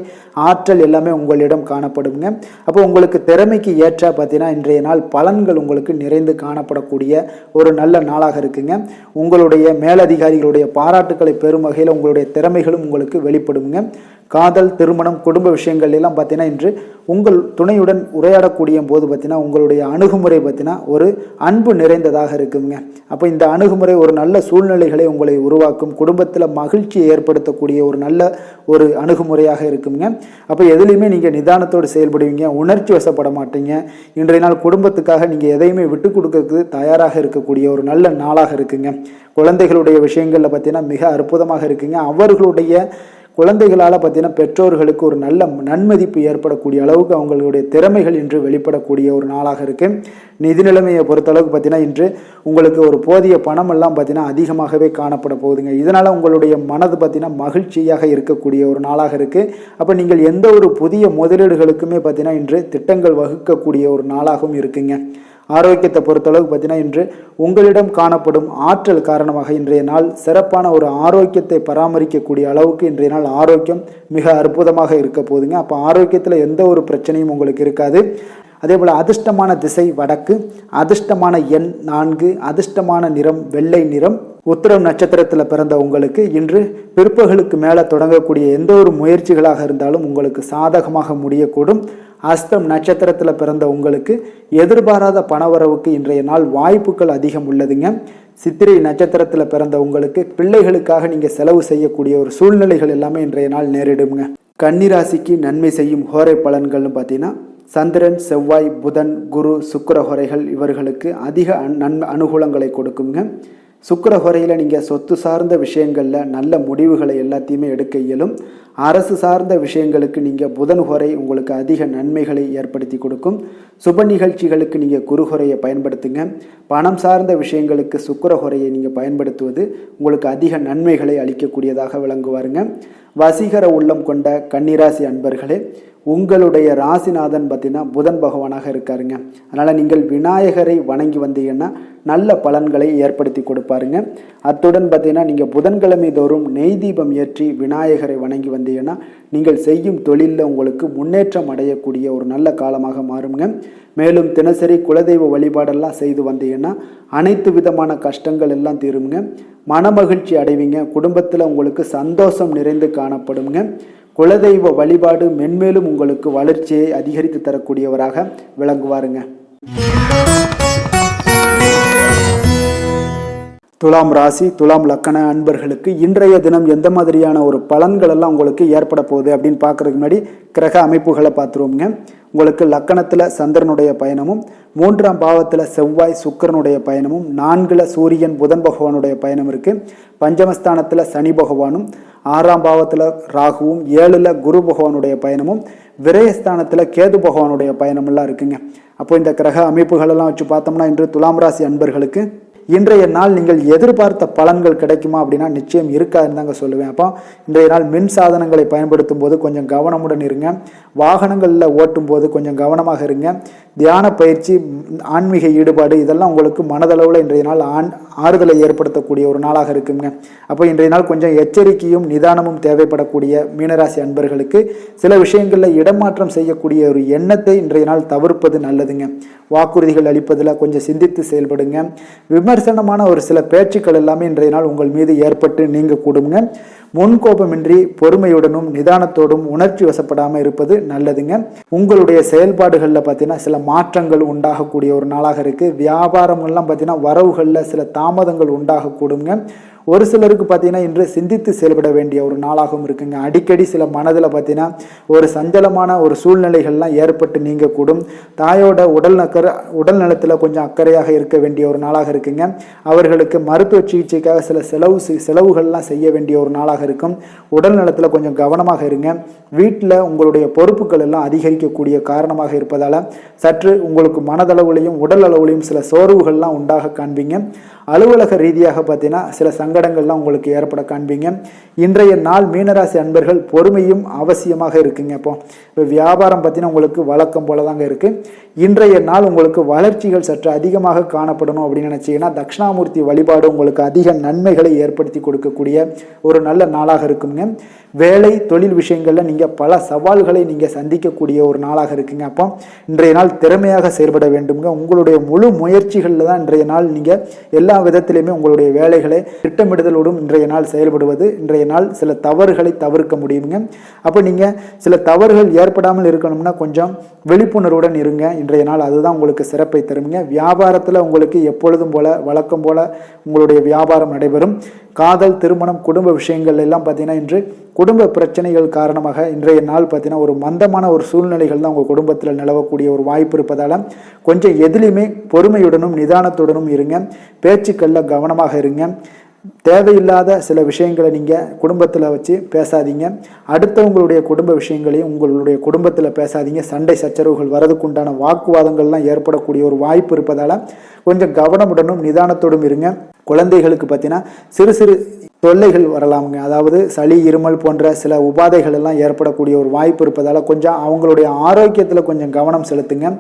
ஆற்றல் எல்லாமே உங்களிடம் காணப்படுங்க. அப்போ உங்களுக்கு திறமைக்கு ஏற்ற பார்த்தீங்கன்னா இன்றைய நாள் பலன்கள் உங்களுக்கு நிறைந்து காணப்படக்கூடிய ஒரு நல்ல நாளாக இருக்குங்க. உங்களுடைய மேலதிகாரிகளுடைய பாராட்டுக்களை பெறும் வகையில் உங்களுடைய திறமைகளும் உங்களுக்கு வெளிப்படுங்க. காதல் திருமணம் குடும்ப விஷயங்கள் எல்லாம் பார்த்தீங்கன்னா இன்று உங்கள் துணையுடன் உரையாடக்கூடிய போது பார்த்தீங்கன்னா உங்களுடைய அணுகுமுறை பார்த்தீங்கன்னா ஒரு அன்பு நிறைந்ததாக இருக்குங்க. அப்போ இந்த அணுகுமுறை ஒரு நல்ல சூழ்நிலைகளை உங்களை உருவாக்கும். குடும்பத்தில் மகிழ்ச்சியை ஏற்படுத்தக்கூடிய ஒரு நல்ல ஒரு அணுகுமுறையாக இருக்குங்க. அப்போ எதுலையுமே நீங்கள் நிதானத்தோடு செயல்படுவீங்க. உணர்ச்சி வசப்பட மாட்டீங்க. இன்றைய நாள் குடும்பத்துக்காக நீங்கள் எதையுமே விட்டு கொடுக்கறதுக்கு தயாராக இருக்கக்கூடிய ஒரு நல்ல நாளாக இருக்குங்க. குழந்தைகளுடைய விஷயங்களில் பார்த்தீங்கன்னா மிக அற்புதமாக இருக்குங்க. அவர்களுடைய குழந்தைகளால் பார்த்தீங்கன்னா பெற்றோர்களுக்கு ஒரு நல்ல நன்மதிப்பு ஏற்படக்கூடிய அளவுக்கு அவங்களுடைய திறமைகள் இன்று வெளிப்படக்கூடிய ஒரு நாளாக இருக்குது. நிதி நிலைமையை பொறுத்தளவுக்கு பார்த்தீங்கன்னா இன்று உங்களுக்கு ஒரு போதிய பணமெல்லாம் பார்த்தீங்கன்னா அதிகமாகவே காணப்பட போகுதுங்க. இதனால் உங்களுடைய மனது பார்த்தீங்கன்னா மகிழ்ச்சியாக இருக்கக்கூடிய ஒரு நாளாக இருக்குது. அப்போ நீங்கள் எந்த ஒரு புதிய முதலீடுகளுக்குமே பார்த்தீங்கன்னா இன்று திட்டங்கள் வகுக்கக்கூடிய ஒரு நாளாகவும் இருக்குங்க. ஆரோக்கியத்தை பொறுத்தளவுக்கு பார்த்தீங்கன்னா இன்று உங்களிடம் காணப்படும் ஆற்றல் காரணமாக இன்றைய நாள் சிறப்பான ஒரு ஆரோக்கியத்தை பராமரிக்கக்கூடிய அளவுக்கு இன்றைய நாள் ஆரோக்கியம் மிக அற்புதமாக இருக்க போகுதுங்க. அப்போ ஆரோக்கியத்தில் எந்த ஒரு பிரச்சனையும் உங்களுக்கு இருக்காது. அதே போல் அதிர்ஷ்டமான திசை வடக்கு, அதிர்ஷ்டமான எண் 4, அதிர்ஷ்டமான நிறம் வெள்ளை நிறம். உத்திரம் நட்சத்திரத்தில் பிறந்த உங்களுக்கு இன்று பிற்பகலுக்கு மேலே தொடங்கக்கூடிய எந்த ஒரு முயற்சிகளாக இருந்தாலும் உங்களுக்கு சாதகமாக முடியக்கூடும். அஸ்தம் நட்சத்திரத்தில் பிறந்த உங்களுக்கு எதிர்பாராத பணவரவுக்கு இன்றைய நாள் வாய்ப்புகள் அதிகம் உள்ளதுங்க. சித்திரை நட்சத்திரத்தில் பிறந்த உங்களுக்கு பிள்ளைகளுக்காக நீங்கள் செலவு செய்யக்கூடிய ஒரு சூழ்நிலைகள் எல்லாமே இன்றைய நாள் நேரிடுங்க. கன்னிராசிக்கு நன்மை செய்யும் ஹோரை பலன்கள்னு பார்த்தீங்கன்னா சந்திரன் செவ்வாய் புதன் குரு சுக்கிர ஹோரைகள் இவர்களுக்கு அதிக அனுகூலங்களை கொடுக்குங்க. சுக்கிர ஹோரையில் நீங்கள் சொத்து சார்ந்த விஷயங்களில் நல்ல முடிவுகளை எல்லாத்தையுமே எடுக்க இயலும். அரசு சார்ந்த விஷயங்களுக்கு நீங்கள் புதன் ஹோரை உங்களுக்கு அதிக நன்மைகளை ஏற்படுத்தி கொடுக்கும். சுப நிகழ்ச்சிகளுக்கு நீங்கள் குரு ஹோரையை பயன்படுத்துங்க. பணம் சார்ந்த விஷயங்களுக்கு சுக்கிர ஹோரையை நீங்கள் பயன்படுத்துவது உங்களுக்கு அதிக நன்மைகளை அளிக்கக்கூடியதாக விளங்குவாருங்க. வசீகர உள்ளம் கொண்ட கன்னிராசி அன்பர்களே, உங்களுடைய ராசிநாதன் பார்த்தீங்கன்னா புதன் பகவானாக இருக்காருங்க. அதனால் நீங்கள் விநாயகரை வணங்கி வந்தீங்கன்னா நல்ல பலன்களை ஏற்படுத்தி கொடுப்பாருங்க. அத்துடன் பார்த்தீங்கன்னா நீங்கள் புதன்கிழமை தோறும் நெய் தீபம் ஏற்றி விநாயகரை வணங்கி வந்தீங்கன்னா நீங்கள் செய்யும் தொழிலில் உங்களுக்கு முன்னேற்றம் அடையக்கூடிய ஒரு நல்ல காலமாக மாறுங்க. மேலும் தினசரி குலதெய்வ வழிபாடெல்லாம் செய்து வந்தீங்கன்னா அனைத்து விதமான கஷ்டங்கள் எல்லாம் தீருங்க. மனமகிழ்ச்சி அடைவீங்க. குடும்பத்தில் உங்களுக்கு சந்தோஷம் நிறைந்து காணப்படுங்க. குலதெய்வ வழிபாடு மென்மேலும் உங்களுக்கு வளர்ச்சியை அதிகரித்து தரக்கூடியவராக விளங்குவாருங்க. துலாம் ராசி துலாம் லக்கண அன்பர்களுக்கு இன்றைய தினம் எந்த மாதிரியான ஒரு பலன்கள் எல்லாம் உங்களுக்கு ஏற்பட போகுது அப்படின்னு பார்க்கறதுக்கு முன்னாடி கிரக அமைப்புகளை பார்த்துருவோங்க. உங்களுக்கு லக்கணத்தில் சந்திரனுடைய பயணமும், 3ஆம் பாவத்தில் செவ்வாய் சுக்கிரனுடைய பயணமும், 4ல் சூரியன் புதன் பகவானுடைய பயணம் இருக்கு. பஞ்சமஸ்தானத்தில் சனி பகவானும், 6ஆம் பாவத்தில் ராகுவும், 7ல் குரு பகவானுடைய பயணமும், விரயஸ்தானத்தில் கேது பகவானுடைய பயணமெல்லாம் இருக்குங்க. அப்போ இந்த கிரக அமைப்புகளெல்லாம் வச்சு பார்த்தோம்னா இன்று துலாம் ராசி அன்பர்களுக்கு இன்றைய நாள் நீங்கள் எதிர்பார்த்த பலன்கள் கிடைக்குமா அப்படின்னா நிச்சயம் இருக்காதுன்னு தாங்க சொல்லுவேன். அப்போ இன்றைய நாள் மின் சாதனங்களை பயன்படுத்தும் போது கொஞ்சம் கவனமுடன் இருங்க. வாகனங்களில் ஓட்டும் போது கொஞ்சம் கவனமாக இருங்க. தியான பயிற்சி, ஆன்மீக ஈடுபாடு இதெல்லாம் உங்களுக்கு மனதளவில் இன்றைய நாள் ஆறுதலை ஏற்படுத்தக்கூடிய ஒரு நாளாக இருக்குங்க. அப்போ இன்றைய நாள் கொஞ்சம் எச்சரிக்கையும் நிதானமும் தேவைப்படக்கூடிய மீனராசி அன்பர்களுக்கு சில விஷயங்களில் இடமாற்றம் செய்யக்கூடிய ஒரு எண்ணத்தை இன்றைய நாள் தவிர்ப்பது நல்லதுங்க. வாக்குறுதிகள் அளிப்பதில் கொஞ்சம் சிந்தித்து செயல்படுங்க. விமர்சனமான ஒரு சில பேச்சுக்கள் எல்லாமே இன்றைய நாள் உங்கள் மீது ஏற்பட்டு நீங்க கூடுங்க. முன்கோபமின்றி பொறுமையுடனும் நிதானத்தோடும் உணர்ச்சி வசப்படாமல் இருப்பது நல்லதுங்க. உங்களுடைய செயல்பாடுகளில் பார்த்தீங்கன்னா சில மாற்றங்கள் உண்டாகக்கூடிய ஒரு நாளாக இருக்குது. வியாபாரங்கள்லாம் பார்த்தீங்கன்னா வரவுகளில் சில தாமதங்கள் உண்டாகக்கூடுங்க. ஒரு சிலருக்கு பார்த்தீங்கன்னா இன்று சிந்தித்து செயல்பட வேண்டிய ஒரு நாளாகவும் இருக்குங்க. அடிக்கடி சில மனதில் பார்த்தீங்கன்னா ஒரு சஞ்சலமான ஒரு சூழ்நிலைகள்லாம் ஏற்பட்டு நீங்கக்கூடும். தாயோட உடல் நலத்தில் கொஞ்சம் அக்கறையாக இருக்க வேண்டிய ஒரு நாளாக இருக்குங்க. அவர்களுக்கு மருத்துவ சிகிச்சைக்காக சில செலவுகள்லாம் செய்ய வேண்டிய ஒரு நாளாக இருக்கும். உடல் நலத்தில் கொஞ்சம் கவனமாக இருங்க. வீட்டில் உங்களுடைய பொறுப்புகள் எல்லாம் அதிகரிக்கக்கூடிய காரணமாக இருப்பதால் சற்று உங்களுக்கு மனதளவுலையும் உடல் அளவுலையும் சில சோர்வுகள்லாம் உண்டாக காண்பீங்க. அலுவலக ரீதியாக பார்த்தீங்கன்னா சில சங்கடங்கள்லாம் உங்களுக்கு ஏற்பட காண்பீங்க. இன்றைய நாள் மீனராசி அன்பர்கள் பொறுமையும் அவசியமாக இருக்குங்க. இப்போ வியாபாரம் பார்த்தீங்கன்னா உங்களுக்கு வழக்கம் போல தாங்க இருக்கு. இன்றைய நாள் உங்களுக்கு வளர்ச்சிகள் சற்று அதிகமாக காணப்படணும் அப்படின்னு நினைச்சீங்கன்னா தட்சிணாமூர்த்தி வழிபாடு உங்களுக்கு அதிக நன்மைகளை ஏற்படுத்தி கொடுக்கக்கூடிய ஒரு நல்ல நாளாக இருக்குங்க. வேலை தொழில் விஷயங்கள்ல நீங்க பல சவால்களை நீங்க சந்திக்கக்கூடிய ஒரு நாளாக இருக்குங்க. அப்போ இன்றைய நாள் திறமையாக செயல்பட வேண்டுங்க. உங்களுடைய முழு முயற்சிகளில் தான் இன்றைய நாள் நீங்க எல்லா விதத்திலையுமே உங்களுடைய வேலைகளை திட்டமிடுதலோடும் இன்றைய நாள் செயல்படுவது இன்றைய நாள் சில தவறுகளை தவிர்க்க முடியுங்க. அப்போ நீங்க சில தவறுகள் ஏற்படாமல் இருக்கணும்னா கொஞ்சம் விழிப்புணர்வுடன் இருங்க. இன்றைய நாள் அதுதான் உங்களுக்கு சிறப்பை தருங்க. வியாபாரத்தில் உங்களுக்கு எப்பொழுதும் போல வழக்கம் போல உங்களுடைய வியாபாரம் நடைபெறும். காதல், திருமணம், குடும்ப விஷயங்கள் எல்லாம் பார்த்தீங்கன்னா இன்று குடும்ப பிரச்சனைகள் காரணமாக இன்றைய நாள் பார்த்தீங்கன்னா ஒரு மந்தமான ஒரு சூழ்நிலைகள் தான் உங்கள் குடும்பத்தில் நிலவக்கூடிய ஒரு வாய்ப்பு இருப்பதால் கொஞ்சம் எதிலையுமே பொறுமையுடனும் நிதானத்துடனும் இருங்க. பேச்சுக்களில் கவனமாக இருங்க. தேவையில்லாத சில விஷயங்களை நீங்கள் குடும்பத்தில் வச்சு பேசாதீங்க. அடுத்தவங்களுடைய குடும்ப விஷயங்களையும் உங்களுடைய குடும்பத்தில் பேசாதீங்க. சண்டை சச்சரவுகள் வரதுக்குண்டான வாக்குவாதங்கள்லாம் ஏற்படக்கூடிய ஒரு வாய்ப்பு இருப்பதால் கொஞ்சம் கவனமுடனும் நிதானத்தோடும் இருங்க. குழந்தைகளுக்கு பார்த்தீங்கன்னா சிறு சிறு தொல்லைகள் வரலாமுங்க. அதாவது சளி, இருமல் போன்ற சில உபாதைகள் எல்லாம் ஏற்படக்கூடிய ஒரு வாய்ப்பு இருப்பதால் கொஞ்சம் அவங்களுடைய ஆரோக்கியத்தில் கொஞ்சம் கவனம் செலுத்துங்க.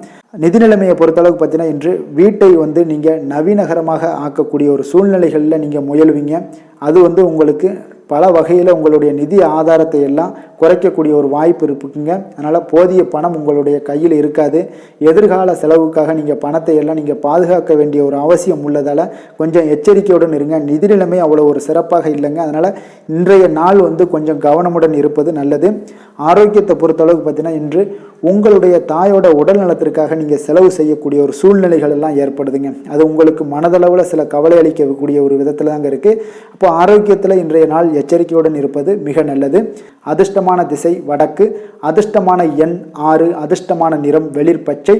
நிதி நிலைமையை பொறுத்தளவுக்கு பார்த்தீங்கன்னா இன்று வீட்டை நீங்கள் நவீனகரமாக ஆக்கக்கூடிய ஒரு சூழ்நிலைகளில் நீங்கள் முயல்வீங்க. அது உங்களுக்கு பல வகையில் உங்களுடைய நிதி ஆதாரத்தை எல்லாம் குறைக்கக்கூடிய ஒரு வாய்ப்பு இருக்குங்க. அதனால் போதிய பணம் உங்களுடைய கையில் இருக்காது. எதிர்கால செலவுக்காக நீங்கள் பணத்தை எல்லாம் நீங்கள் பாதுகாக்க வேண்டிய ஒரு அவசியம் உள்ளதால் கொஞ்சம் எச்சரிக்கையுடன் இருங்க. நிதி நிலைமை அவ்வளோ ஒரு சிறப்பாக இல்லைங்க. அதனால் இன்றைய நாள் கொஞ்சம் கவனமுடன் இருப்பது நல்லது. ஆரோக்கியத்தை பொறுத்தளவுக்கு பார்த்தீங்கன்னா இன்று உங்களுடைய தாயோட உடல் நலத்திற்காக நீங்கள் செலவு செய்யக்கூடிய ஒரு சூழ்நிலைகள் எல்லாம் ஏற்படுதுங்க. அது உங்களுக்கு மனதளவில் சில கவலை அளிக்கக்கூடிய ஒரு விதத்தில் தாங்க இருக்குது. அப்போ ஆரோக்கியத்தில் இன்றைய நாள் எச்சரிக்கையுடன் இருப்பது மிக நல்லது. அதிர்ஷ்டமான திசை வடக்கு, அதிர்ஷ்டமான எண் 6, அதிர்ஷ்டமான நிறம் வெளிர் பச்சை.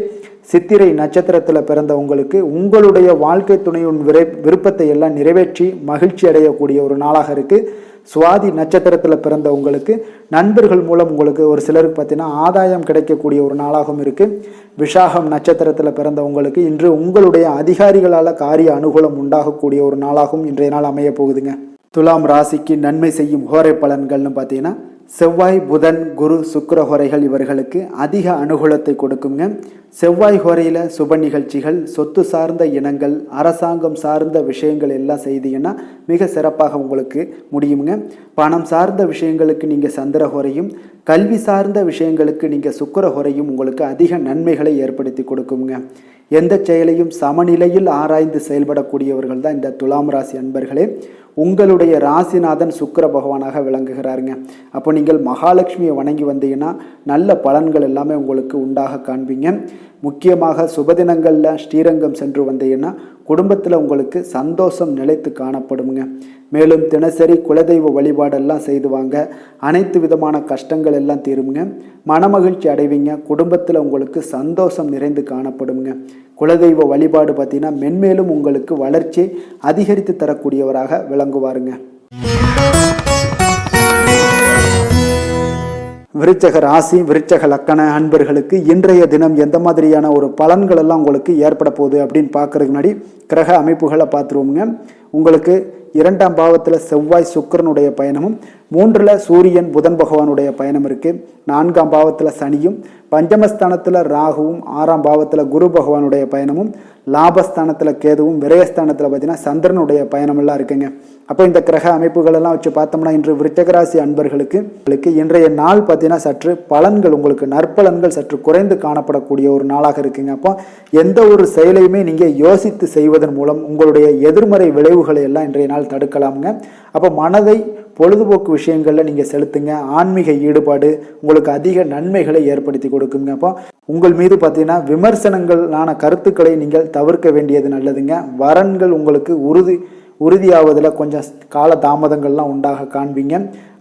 சித்திரை நட்சத்திரத்தில் பிறந்த உங்களுக்கு உங்களுடைய வாழ்க்கை துணையின் விருப்பத்தை எல்லாம் நிறைவேற்றி மகிழ்ச்சி அடையக்கூடிய ஒரு நாளாக இருக்குது. சுவாதி நட்சத்திரத்தில் பிறந்த உங்களுக்கு நண்பர்கள் மூலம் உங்களுக்கு ஒரு சிலருக்கு பார்த்தீங்கன்னா ஆதாயம் கிடைக்கக்கூடிய ஒரு நாளாகவும் இருக்குது. விஷாகம் நட்சத்திரத்தில் பிறந்த உங்களுக்கு இன்று உங்களுடைய அதிகாரிகளால் காரிய அனுகூலம் உண்டாகக்கூடிய ஒரு நாளாகவும் இன்றைய நாள் அமைய போகுதுங்க. துலாம் ராசிக்கு நன்மை செய்யும் ஹோரை பலன்கள்னு பார்த்தீங்கன்னா செவ்வாய், புதன், குரு, சுக்கிர ஹோரைகள் இவர்களுக்கு அதிக அனுகூலத்தை கொடுக்குங்க. செவ்வாய் ஹோரையில் சுப நிகழ்ச்சிகள், சொத்து சார்ந்த இனங்கள், அரசாங்கம் சார்ந்த விஷயங்கள் எல்லாம் செய்தீங்கன்னா மிக சிறப்பாக உங்களுக்கு முடியுங்க. பணம் சார்ந்த விஷயங்களுக்கு நீங்கள் சந்திர ஹோரையும், கல்வி சார்ந்த விஷயங்களுக்கு நீங்கள் சுக்கிர ஹோரையும் உங்களுக்கு அதிக நன்மைகளை ஏற்படுத்தி கொடுக்குங்க. எந்த செயலையும் சமநிலையில் ஆராய்ந்து செயல்படக்கூடியவர்கள் தான் இந்த துலாம் ராசி அன்பர்களே. உங்களுடைய ராசிநாதன் சுக்கிர பகவானாக விளங்குகிறாருங்க. அப்போ நீங்கள் மகாலட்சுமியை வணங்கி வந்தீங்கன்னா நல்ல பலன்கள் எல்லாமே உங்களுக்கு உண்டாக காண்பீங்க. முக்கியமாக சுபதினங்களில் ஸ்ரீரங்கம் சென்று வந்தீங்கன்னா குடும்பத்தில் உங்களுக்கு சந்தோஷம் நிலைத்து காணப்படுங்க. மேலும் தினசரி குலதெய்வ வழிபாடெல்லாம் செய்து வாங்க, அனைத்து விதமான கஷ்டங்கள் எல்லாம் தீருங்க, மனமகிழ்ச்சி அடைவீங்க, குடும்பத்தில் உங்களுக்கு சந்தோஷம் நிறைந்து காணப்படுங்க. குலதெய்வ வழிபாடு பார்த்தீங்கன்னா மென்மேலும் உங்களுக்கு வளர்ச்சி அதிகரித்து தரக்கூடியவராக விளங்குவாருங்க. விருச்சக ராசி விருச்சக லக்கண அன்பர்களுக்கு இன்றைய தினம் எந்த மாதிரியான ஒரு பலன்கள் எல்லாம் உங்களுக்கு ஏற்பட போகுது அப்படின்னு பார்க்கறதுக்கு முன்னாடி கிரக அமைப்புகளை பார்த்துருவோங்க. உங்களுக்கு 2ஆம் பாவத்தில் செவ்வாய் சுக்கிரனுடைய பயணமும், 3ல் சூரியன் புதன் பகவானுடைய பயணம் இருக்குது. 4ஆம் பாவத்தில் சனியும், பஞ்சமஸ்தானத்தில் ராகுவும், 6ஆம் பாவத்தில் குரு பகவானுடைய பயணமும், லாபஸ்தானத்தில் கேதுவும், விரயஸ்தானத்தில் பார்த்தீங்கன்னா சந்திரனுடைய பயணமெல்லாம் இருக்குங்க. அப்போ இந்த கிரக அமைப்புகளெல்லாம் வச்சு பார்த்தோம்னா இன்று விருச்சகராசி அன்பர்களுக்கு இன்றைய நாள் பார்த்தீங்கன்னா சற்று பலன்கள் உங்களுக்கு நற்பலன்கள் சற்று குறைந்து காணப்படக்கூடிய ஒரு நாளாக இருக்குங்க. அப்போ எந்த ஒரு செயலையுமே நீங்கள் யோசித்து செய்வதன் மூலம் உங்களுடைய எதிர்மறை விளைவுகளை எல்லாம் இன்றைய நாள் தடுக்கலாமுங்க. அப்போ மனதை பொழுதுபோக்கு விஷயங்களில் நீங்கள் செலுத்துங்க. ஆன்மீக ஈடுபாடு உங்களுக்கு அதிக நன்மைகளை ஏற்படுத்தி கொடுக்குங்க. அப்போ உங்கள் மீது பார்த்தீங்கன்னா விமர்சனங்களான கருத்துக்களை நீங்கள் தவிர்க்க வேண்டியது நல்லதுங்க. வரன்கள் உங்களுக்கு உறுதியாவதில் கொஞ்சம் கால தாமதங்கள்லாம் உண்டாக காண்பீங்க.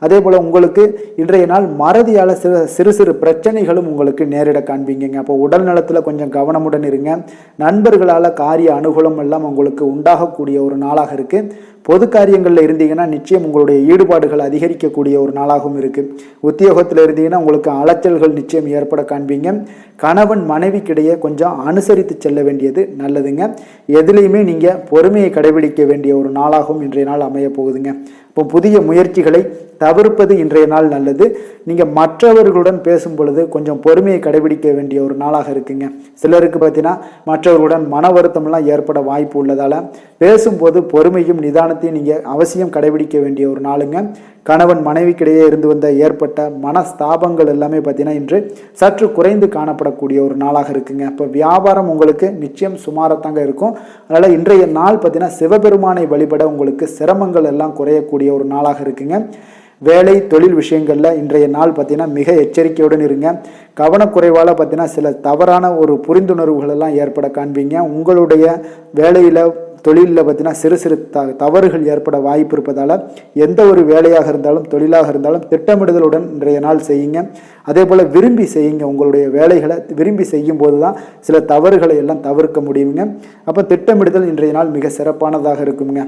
அதே போல் உங்களுக்கு இன்றைய நாள் மறதியால் சிறு சிறு பிரச்சனைகளும் உங்களுக்கு நேரிட காண்பீங்க. அப்போ உடல் நலத்தில் கொஞ்சம் கவனமுடன் இருங்க. நண்பர்களால் காரிய அனுகூலம் எல்லாம் உங்களுக்கு உண்டாகக்கூடிய ஒரு நாளாக இருக்குது. பொது காரியங்களில் இருந்தீங்கன்னா நிச்சயம் உங்களுடைய ஈடுபாடுகள் அதிகரிக்கக்கூடிய ஒரு நாளாகவும் இருக்குது. உத்தியோகத்தில் இருந்தீங்கன்னா உங்களுக்கு அலைச்சல்கள் நிச்சயம் ஏற்பட காண்பீங்க. கணவன் மனைவிக்கிடையே கொஞ்சம் அனுசரித்து செல்ல வேண்டியது நல்லதுங்க. எதுலேயுமே நீங்கள் பொறுமையை கடைபிடிக்க வேண்டிய ஒரு நாளாகவும் இன்றைய நாள் அமைய போகுதுங்க. இப்போ புதிய முயற்சிகளை தவிர்ப்பது இன்றைய நாள் நல்லது. நீங்கள் மற்றவர்களுடன் பேசும் பொழுது கொஞ்சம் பொறுமையை கடைபிடிக்க வேண்டிய ஒரு நாளாக இருக்குங்க. சிலருக்கு பார்த்தீங்கன்னா மற்றவர்களுடன் மன வருத்தம்லாம் ஏற்பட வாய்ப்பு உள்ளதால் பேசும்போது பொறுமையும் நிதானத்தையும் நீங்கள் அவசியம் கடைபிடிக்க வேண்டிய ஒரு நாளுங்க. கணவன் மனைவிக்கிடையே இருந்து வந்த ஏற்பட்ட மனஸ்தாபங்கள் எல்லாமே பார்த்தீங்கன்னா இன்று சற்று குறைந்து காணப்படக்கூடிய ஒரு நாளாக இருக்குங்க. இப்போ வியாபாரம் உங்களுக்கு நிச்சயம் சுமாரத்தாங்க இருக்கும். அதனால் இன்றைய நாள் பார்த்தீங்கன்னா சிவபெருமானை வழிபட உங்களுக்கு சிரமங்கள் எல்லாம் குறையக்கூடிய ஒரு நாளாக இருக்குங்க. வேலை தொழில் விஷயங்களில் இன்றைய நாள் பார்த்தீங்கன்னா மிக எச்சரிக்கையுடன் இருங்க. கவனக்குறைவால் பார்த்தீங்கன்னா சில தவறான ஒரு புரிந்துணர்வுகள் எல்லாம் ஏற்பட காண்பீங்க. உங்களுடைய வேலையில் தொழிலில் பார்த்தீங்கன்னா சிறு சிறு தவறுகள் ஏற்பட வாய்ப்பு இருப்பதால் எந்த ஒரு வேலையாக இருந்தாலும் தொழிலாக இருந்தாலும் திட்டமிடுதலுடன் இன்றைய நாள் செய்யுங்க. அதே போல் விரும்பி செய்யுங்க. உங்களுடைய வேலைகளை விரும்பி செய்யும் போது தான் சில தவறுகளை எல்லாம் தவிர்க்க முடியுங்க. அப்போ திட்டமிடுதல் இன்றைய நாள் மிக சிறப்பானதாக இருக்குங்க.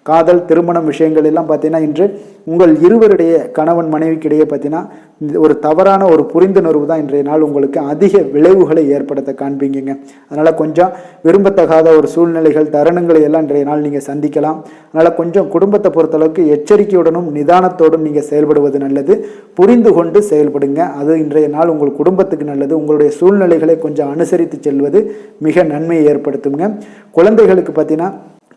காதல் திருமணம் விஷயங்கள் எல்லாம் பார்த்தீங்கன்னா இன்று உங்கள் இருவருடைய கணவன் மனைவிக்கிடையே பார்த்தீங்கன்னா ஒரு தவறான ஒரு புரிந்துணர்வு தான் இன்றைய நாள் உங்களுக்கு அதிக விளைவுகளை ஏற்படுத்த காண்பீங்க. அதனால் கொஞ்சம் விரும்பத்தகாத ஒரு சூழ்நிலைகள் தருணங்களை எல்லாம் இன்றைய நாள் நீங்கள் சந்திக்கலாம். அதனால் கொஞ்சம் குடும்பத்தை பொறுத்தளவுக்கு எச்சரிக்கையுடனும் நிதானத்தோடும் நீங்கள் செயல்படுவது நல்லது. புரிந்து கொண்டு செயல்படுங்க. அது இன்றைய நாள் உங்கள் குடும்பத்துக்கு நல்லது. உங்களுடைய சூழ்நிலைகளை கொஞ்சம் அனுசரித்து செல்வது மிக நன்மையை ஏற்படுத்துங்க. குழந்தைகளுக்கு பார்த்தீங்கன்னா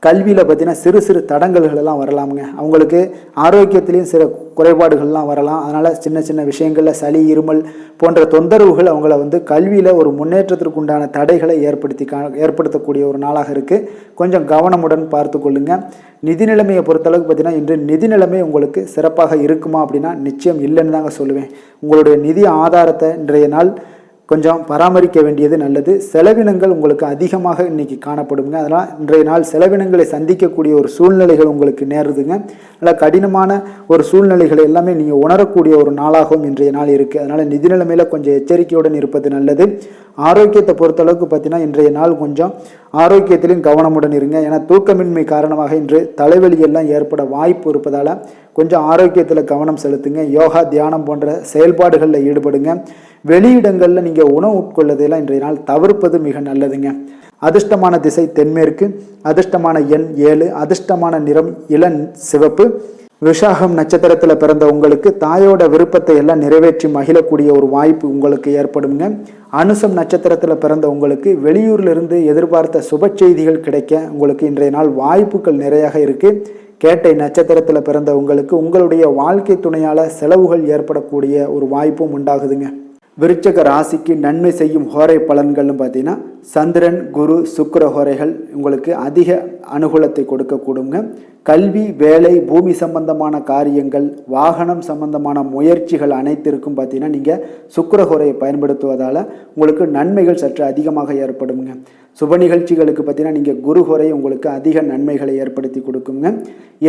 கல்வியில் பார்த்தீங்கன்னா சிறு சிறு தடங்கல்கள் எல்லாம் வரலாமுங்க. அவங்களுக்கு ஆரோக்கியத்திலையும் சில குறைபாடுகள்லாம் வரலாம். அதனால் சின்ன சின்ன விஷயங்களில் சளி இருமல் போன்ற தொந்தரவுகள் அவங்கள கல்வியில் ஒரு முன்னேற்றத்திற்கு உண்டான தடைகளை ஏற்படுத்தக்கூடிய ஒரு நாளாக இருக்குது. கொஞ்சம் கவனமுடன் பார்த்து கொள்ளுங்க. நிதி நிலைமையை பொறுத்தளவுக்கு பார்த்தீங்கன்னா இன்று நிதி நிலைமை உங்களுக்கு சிறப்பாக இருக்குமா அப்படின்னா நிச்சயம் இல்லைன்னு தாங்க சொல்லுவேன். உங்களுடைய நிதி ஆதாரத்தை இன்றைய நாள் கொஞ்சம் பராமரிக்க வேண்டியது நல்லது. செலவினங்கள் உங்களுக்கு அதிகமாக இன்னைக்கு காணப்படுங்க. அதனால் இன்றைய நாள் செலவினங்களை சந்திக்கக்கூடிய ஒரு சூழ்நிலைகள் உங்களுக்கு நேருதுங்க. நல்லா கடினமான ஒரு சூழ்நிலைகளை எல்லாமே நீங்கள் உணரக்கூடிய ஒரு நாளாகவும் இன்றைய நாள் இருக்குது. அதனால் நிதி நிலைமையில் கொஞ்சம் எச்சரிக்கையுடன் இருப்பது நல்லது. ஆரோக்கியத்தை பொறுத்தளவுக்கு பார்த்தீங்கன்னா இன்றைய நாள் கொஞ்சம் ஆரோக்கியத்திலும் கவனமுடன் இருங்க. ஏன்னா தூக்கமின்மை காரணமாக இன்று தலைவலியெல்லாம் ஏற்பட வாய்ப்பு இருப்பதால் கொஞ்சம் ஆரோக்கியத்தில் கவனம் செலுத்துங்க. யோகா தியானம் போன்ற செயல்பாடுகளில் ஈடுபடுங்க. வெளியிடங்களில் நீங்கள் உணவு உட்கொள்வதெல்லாம் இன்றைய நாள் தவிர்ப்பது மிக நல்லதுங்க. அதிர்ஷ்டமான திசை தென்மேற்கு, அதிர்ஷ்டமான எண் 7, அதிர்ஷ்டமான நிறம் இளம் சிவப்பு. விசாகம் நட்சத்திரத்தில் பிறந்த உங்களுக்கு தாயோட விருப்பத்தை எல்லாம் நிறைவேற்றி மகிழக்கூடிய ஒரு வாய்ப்பு உங்களுக்கு ஏற்படுங்க. அனுசம் நட்சத்திரத்தில் பிறந்த உங்களுக்கு வெளியூரிலிருந்து எதிர்பார்த்த சுப செய்திகள் கிடைக்க உங்களுக்கு இன்றைய நாள் வாய்ப்புகள் நிறையாக இருக்குது. கேட்டை நட்சத்திரத்தில் பிறந்த உங்களுக்கு உங்களுடைய வாழ்க்கை துணையால் செலவுகள் ஏற்படக்கூடிய ஒரு வாய்ப்பும் உண்டாகுதுங்க. விருச்சக ராசிக்கு நன்மை செய்யும் ஹோரை பலன்கள்னு பார்த்தீங்கன்னா சந்திரன், குரு, சுக்கிர ஹோரைகள் உங்களுக்கு அதிக அனுகூலத்தை கொடுக்கக்கூடுங்க. கல்வி, வேலை, பூமி சம்பந்தமான காரியங்கள், வாகனம் சம்பந்தமான முயற்சிகள் அனைத்திற்கும் பார்த்தீங்கன்னா நீங்கள் சுக்கிர ஹோரையை பயன்படுத்துவதால் உங்களுக்கு நன்மைகள் சற்று அதிகமாக ஏற்படுங்க. சுப நிகழ்ச்சிகளுக்கு பார்த்தீங்கன்னா நீங்கள் குரு ஹோரை உங்களுக்கு அதிக நன்மைகளை ஏற்படுத்தி கொடுக்குங்க.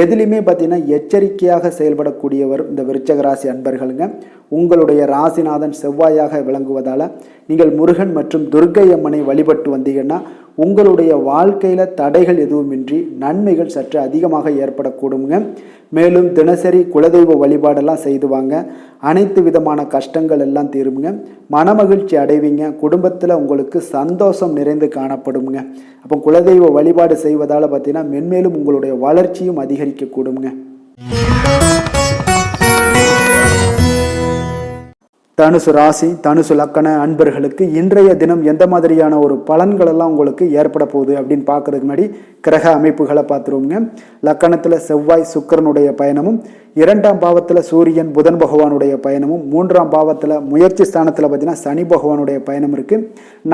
எதுலையுமே பார்த்தீங்கன்னா எச்சரிக்கையாக செயல்படக்கூடியவர் இந்த விருச்சக ராசி அன்பர்களுங்க. உங்களுடைய ராசிநாதன் செவ்வாயாக விளங்குவதால் நீங்கள் முருகன் மற்றும் துர்க்கை அம்மனை வழிபட்டு வந்தீங்கன்னா உங்களுடைய வாழ்க்கையில் தடைகள் எதுவுமின்றி நன்மைகள் சற்று அதிகமாக ஏற்படக்கூடுங்க. மேலும் தினசரி குலதெய்வ வழிபாடெல்லாம் செய்து வாங்க. அனைத்து விதமான கஷ்டங்கள் எல்லாம் தீருங்க. மனமகிழ்ச்சி அடைவீங்க. குடும்பத்தில் உங்களுக்கு சந்தோஷம் நிறைந்து காணப்படுங்க. அப்போ குலதெய்வ வழிபாடு செய்வதால் பார்த்தீங்கன்னா மென்மேலும் உங்களுடைய வளர்ச்சியும் அதிகரிக்கக்கூடுங்க. தனுசு ராசி, தனுசு லக்கண அன்பர்களுக்கு இன்றைய தினம் எந்த மாதிரியான ஒரு பலன்களெல்லாம் உங்களுக்கு ஏற்பட போகுது அப்படின்னு பார்க்கறதுக்கு முன்னாடி கிரக அமைப்புகளை பார்த்துருவோங்க. லக்கணத்தில் செவ்வாய் சுக்கிரனுடைய பயணமும், 2ஆம் பாவத்தில் சூரியன் புதன் பகவானுடைய பயணமும், 3ஆம் பாவத்தில் முயற்சி ஸ்தானத்தில் பார்த்தீங்கன்னா சனி பகவானுடைய பயணம் இருக்குது.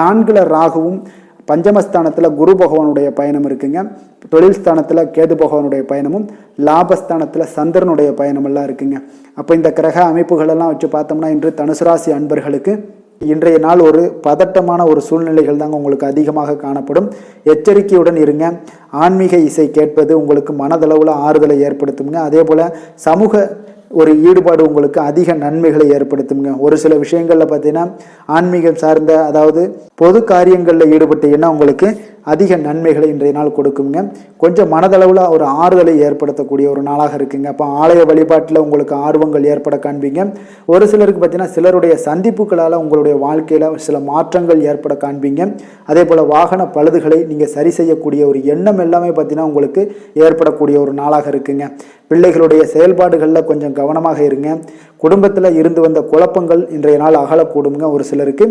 4ல் ராகுவும், பஞ்சமஸ்தானத்தில் குரு பகவானுடைய பயணம் இருக்குங்க. தொழில் ஸ்தானத்தில் கேது பகவானுடைய பயணமும், லாபஸ்தானத்தில் சந்திரனுடைய பயணமெல்லாம் இருக்குங்க. அப்போ இந்த கிரக அமைப்புகளெல்லாம் வச்சு பார்த்தோம்னா இன்று தனுசு ராசி அன்பர்களுக்கு இன்றைய நாள் ஒரு பதட்டமான ஒரு சூழ்நிலைகள் தாங்க உங்களுக்கு அதிகமாக காணப்படும். எச்சரிக்கையுடன் இருங்க. ஆன்மீக இசை கேட்பது உங்களுக்கு மனதளவில் ஆறுதலை ஏற்படுத்துங்க. அதே போல் சமூக ஒரு ஈடுபாடு உங்களுக்கு அதிக நன்மைகளை ஏற்படுத்துங்க. ஒரு சில விஷயங்களில் பார்த்தீங்கன்னா ஆன்மீகம் சார்ந்த, அதாவது பொது காரியங்களில் ஈடுபட்டீங்கன்னா உங்களுக்கு அதிக நன்மைகளை இன்றைய நாள் கொடுக்குங்க. கொஞ்சம் மனதளவில் ஒரு ஆறுதலை ஏற்படுத்தக்கூடிய ஒரு நாளாக இருக்குங்க. அப்போ ஆலய வழிபாட்டில் உங்களுக்கு ஆர்வங்கள் ஏற்பட காண்பீங்க. ஒரு சிலருக்கு பார்த்தீங்கன்னா சிலருடைய சந்திப்புகளால் உங்களுடைய வாழ்க்கையில் சில மாற்றங்கள் ஏற்பட காண்பீங்க. அதே போல் வாகன பழுதுகளை நீங்கள் சரி செய்யக்கூடிய ஒரு எண்ணம் எல்லாமே பார்த்தீங்கன்னா உங்களுக்கு ஏற்படக்கூடிய ஒரு நாளாக இருக்குங்க. பிள்ளைகளுடைய செயல்பாடுகளில் கொஞ்சம் கவனமாக இருங்க. குடும்பத்தில் இருந்து வந்த குழப்பங்கள் இன்றைய நாள் அகலக்கூடுங்க. ஒரு சிலருக்கு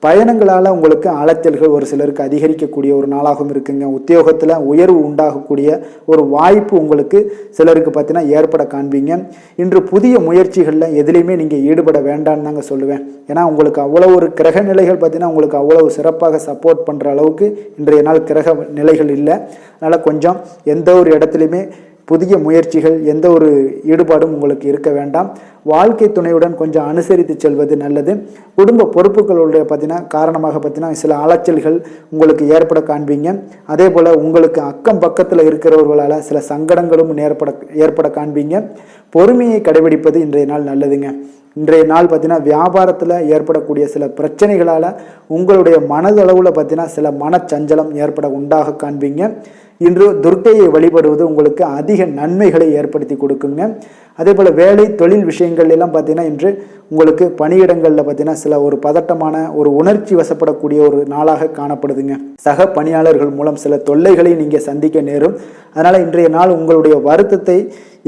பயணங்களால் உங்களுக்கு அலைச்சல்கள் ஒரு சிலருக்கு அதிகரிக்கக்கூடிய ஒரு நாளாகவும் இருக்குங்க. உத்தியோகத்தில் உயர்வு உண்டாகக்கூடிய ஒரு வாய்ப்பு உங்களுக்கு சிலருக்கு பார்த்தீங்கன்னா ஏற்பட காண்பீங்க. இன்று புதிய முயற்சிகளில் எதுலேயுமே நீங்கள் ஈடுபட வேண்டான்னு தாங்க சொல்லுவேன். ஏன்னா உங்களுக்கு அவ்வளோ ஒரு கிரக நிலைகள் பார்த்தீங்கன்னா உங்களுக்கு அவ்வளவு சிறப்பாக சப்போர்ட் பண்ணுற அளவுக்கு இன்றைய நாள் கிரக நிலைகள் இல்லை. அதனால் கொஞ்சம் எந்த ஒரு இடத்துலையுமே புதிய முயற்சிகள், எந்த ஒரு ஈடுபாடும் உங்களுக்கு இருக்க வேண்டாம். வாழ்க்கை துணையுடன் கொஞ்சம் அனுசரித்து செல்வது நல்லது. குடும்ப பொறுப்புகளுடைய காரணமாக பார்த்தீங்கன்னா சில அலைச்சல்கள் உங்களுக்கு ஏற்பட காண்பீங்க. அதே போல் உங்களுக்கு அக்கம் பக்கத்தில் இருக்கிறவர்களால் சில சங்கடங்களும் ஏற்பட காண்பீங்க. பொறுமையை கடைபிடிப்பது இன்றைய நாள் நல்லதுங்க. இன்றைய நாள் பார்த்தீங்கன்னா வியாபாரத்தில் ஏற்படக்கூடிய சில பிரச்சனைகளால் உங்களுடைய மனதளவில் பார்த்தீங்கன்னா சில மனச்சஞ்சலம் உண்டாக காண்பீங்க. இன்று துர்க்கையை வழிபடுவது உங்களுக்கு அதிக நன்மைகளை ஏற்படுத்தி கொடுக்குங்க. அதே போல் வேலை தொழில் விஷயங்கள் எல்லாம் பார்த்தீங்கன்னா இன்று உங்களுக்கு பணியிடங்களில் பார்த்தீங்கன்னா சில ஒரு பதட்டமான ஒரு உணர்ச்சி வசப்படக்கூடிய ஒரு நாளாக காணப்படுதுங்க. சக பணியாளர்கள் மூலம் சில தொல்லைகளை நீங்கள் சந்திக்க நேரும். அதனால் இன்றைய நாள் உங்களுடைய வருத்தத்தை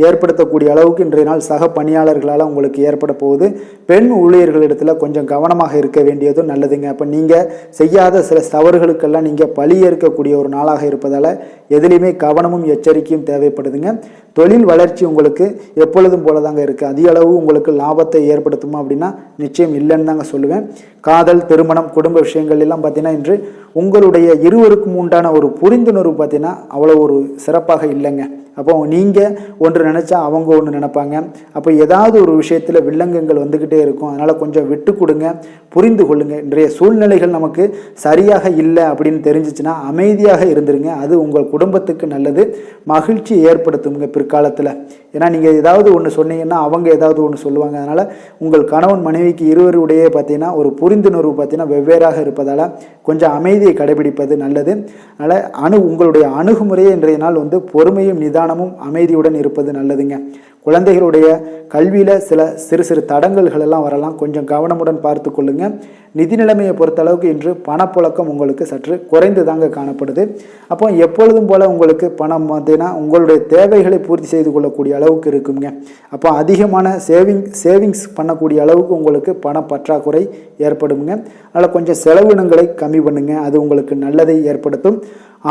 ஏற்படுத்தக்கூடிய அளவுக்கு இன்றைய நாள் சக பணியாளர்களால் உங்களுக்கு ஏற்பட போகுது. பெண் ஊழியர்களிடத்தில் கொஞ்சம் கவனமாக இருக்க வேண்டியதும் நல்லதுங்க. அப்போ நீங்கள் செய்யாத சில தவறுகளுக்கெல்லாம் நீங்கள் பழி ஏற்கக்கூடிய ஒரு நாளாக இருப்பதால் எதுலேயுமே கவனமும் எச்சரிக்கையும் தேவைப்படுதுங்க. தொழில் வளர்ச்சி உங்களுக்கு எப்பொழுதும் போல தாங்க இருக்குது. அதிக அளவு உங்களுக்கு லாபத்தை ஏற்படுத்துமா அப்படின்னா நிச்சயம் இல்லைன்னு தாங்க சொல்லுவேன். காதல், திருமணம், குடும்ப விஷயங்கள் எல்லாம் பார்த்தீங்கன்னா இன்று உங்களுடைய இருவருக்கும் உண்டான ஒரு புரிந்துணர்வு பார்த்தீங்கன்னா அவ்வளோ ஒரு சிறப்பாக இல்லைங்க. அப்போ நீங்கள் ஒன்று நினச்சா அவங்க ஒன்று நினைப்பாங்க. அப்போ ஏதாவது ஒரு விஷயத்தில் வில்லங்கங்கள் வந்துக்கிட்டே இருக்கும். அதனால் கொஞ்சம் விட்டு கொடுங்க, புரிந்து கொள்ளுங்க. இன்றைய சூழ்நிலைகள் நமக்கு சரியாக இல்லை அப்படின்னு தெரிஞ்சிச்சுன்னா அமைதியாக இருந்துருங்க. அது உங்கள் குடும்பத்துக்கு நல்லது, மகிழ்ச்சி ஏற்படுத்துங்க பிற்காலத்தில். ஏன்னா நீங்கள் ஏதாவது ஒன்று சொன்னீங்கன்னா அவங்க ஏதாவது ஒன்று சொல்லுவாங்க. அதனால் உங்கள் கணவன் மனைவிக்கு இருவருடைய பார்த்தீங்கன்னா ஒரு புரிந்துணர்வு பார்த்தீங்கன்னா வெவ்வேறாக இருப்பதால் கொஞ்சம் அமைதியை கடைபிடிப்பது நல்லது. அதனால் உங்களுடைய அணுகுமுறையை இன்றைய நாள் பொறுமையும் நிதானமும் அமைதியுடன் இருப்பது நல்லதுங்க. குழந்தைகளுடைய கல்வியில் சில சிறு சிறு தடங்கல்கள் எல்லாம் வரலாம். கொஞ்சம் கவனமுடன் பார்த்து கொள்ளுங்க. நிதி நிலைமையை பொறுத்த அளவுக்கு இன்று பணப்புழக்கம் உங்களுக்கு சற்று குறைந்து தாங்க காணப்படுது. அப்போ எப்பொழுதும் போல் உங்களுக்கு பணம் பார்த்தீங்கன்னா உங்களுடைய தேவைகளை பூர்த்தி செய்து கொள்ளக்கூடிய அளவுக்கு இருக்குங்க. அப்போ அதிகமான சேவிங்ஸ் பண்ணக்கூடிய அளவுக்கு உங்களுக்கு பண பற்றாக்குறை ஏற்படுங்க. அதனால் கொஞ்சம் செலவினங்களை கம்மி பண்ணுங்க. அது உங்களுக்கு நல்லதை ஏற்படுத்தும்.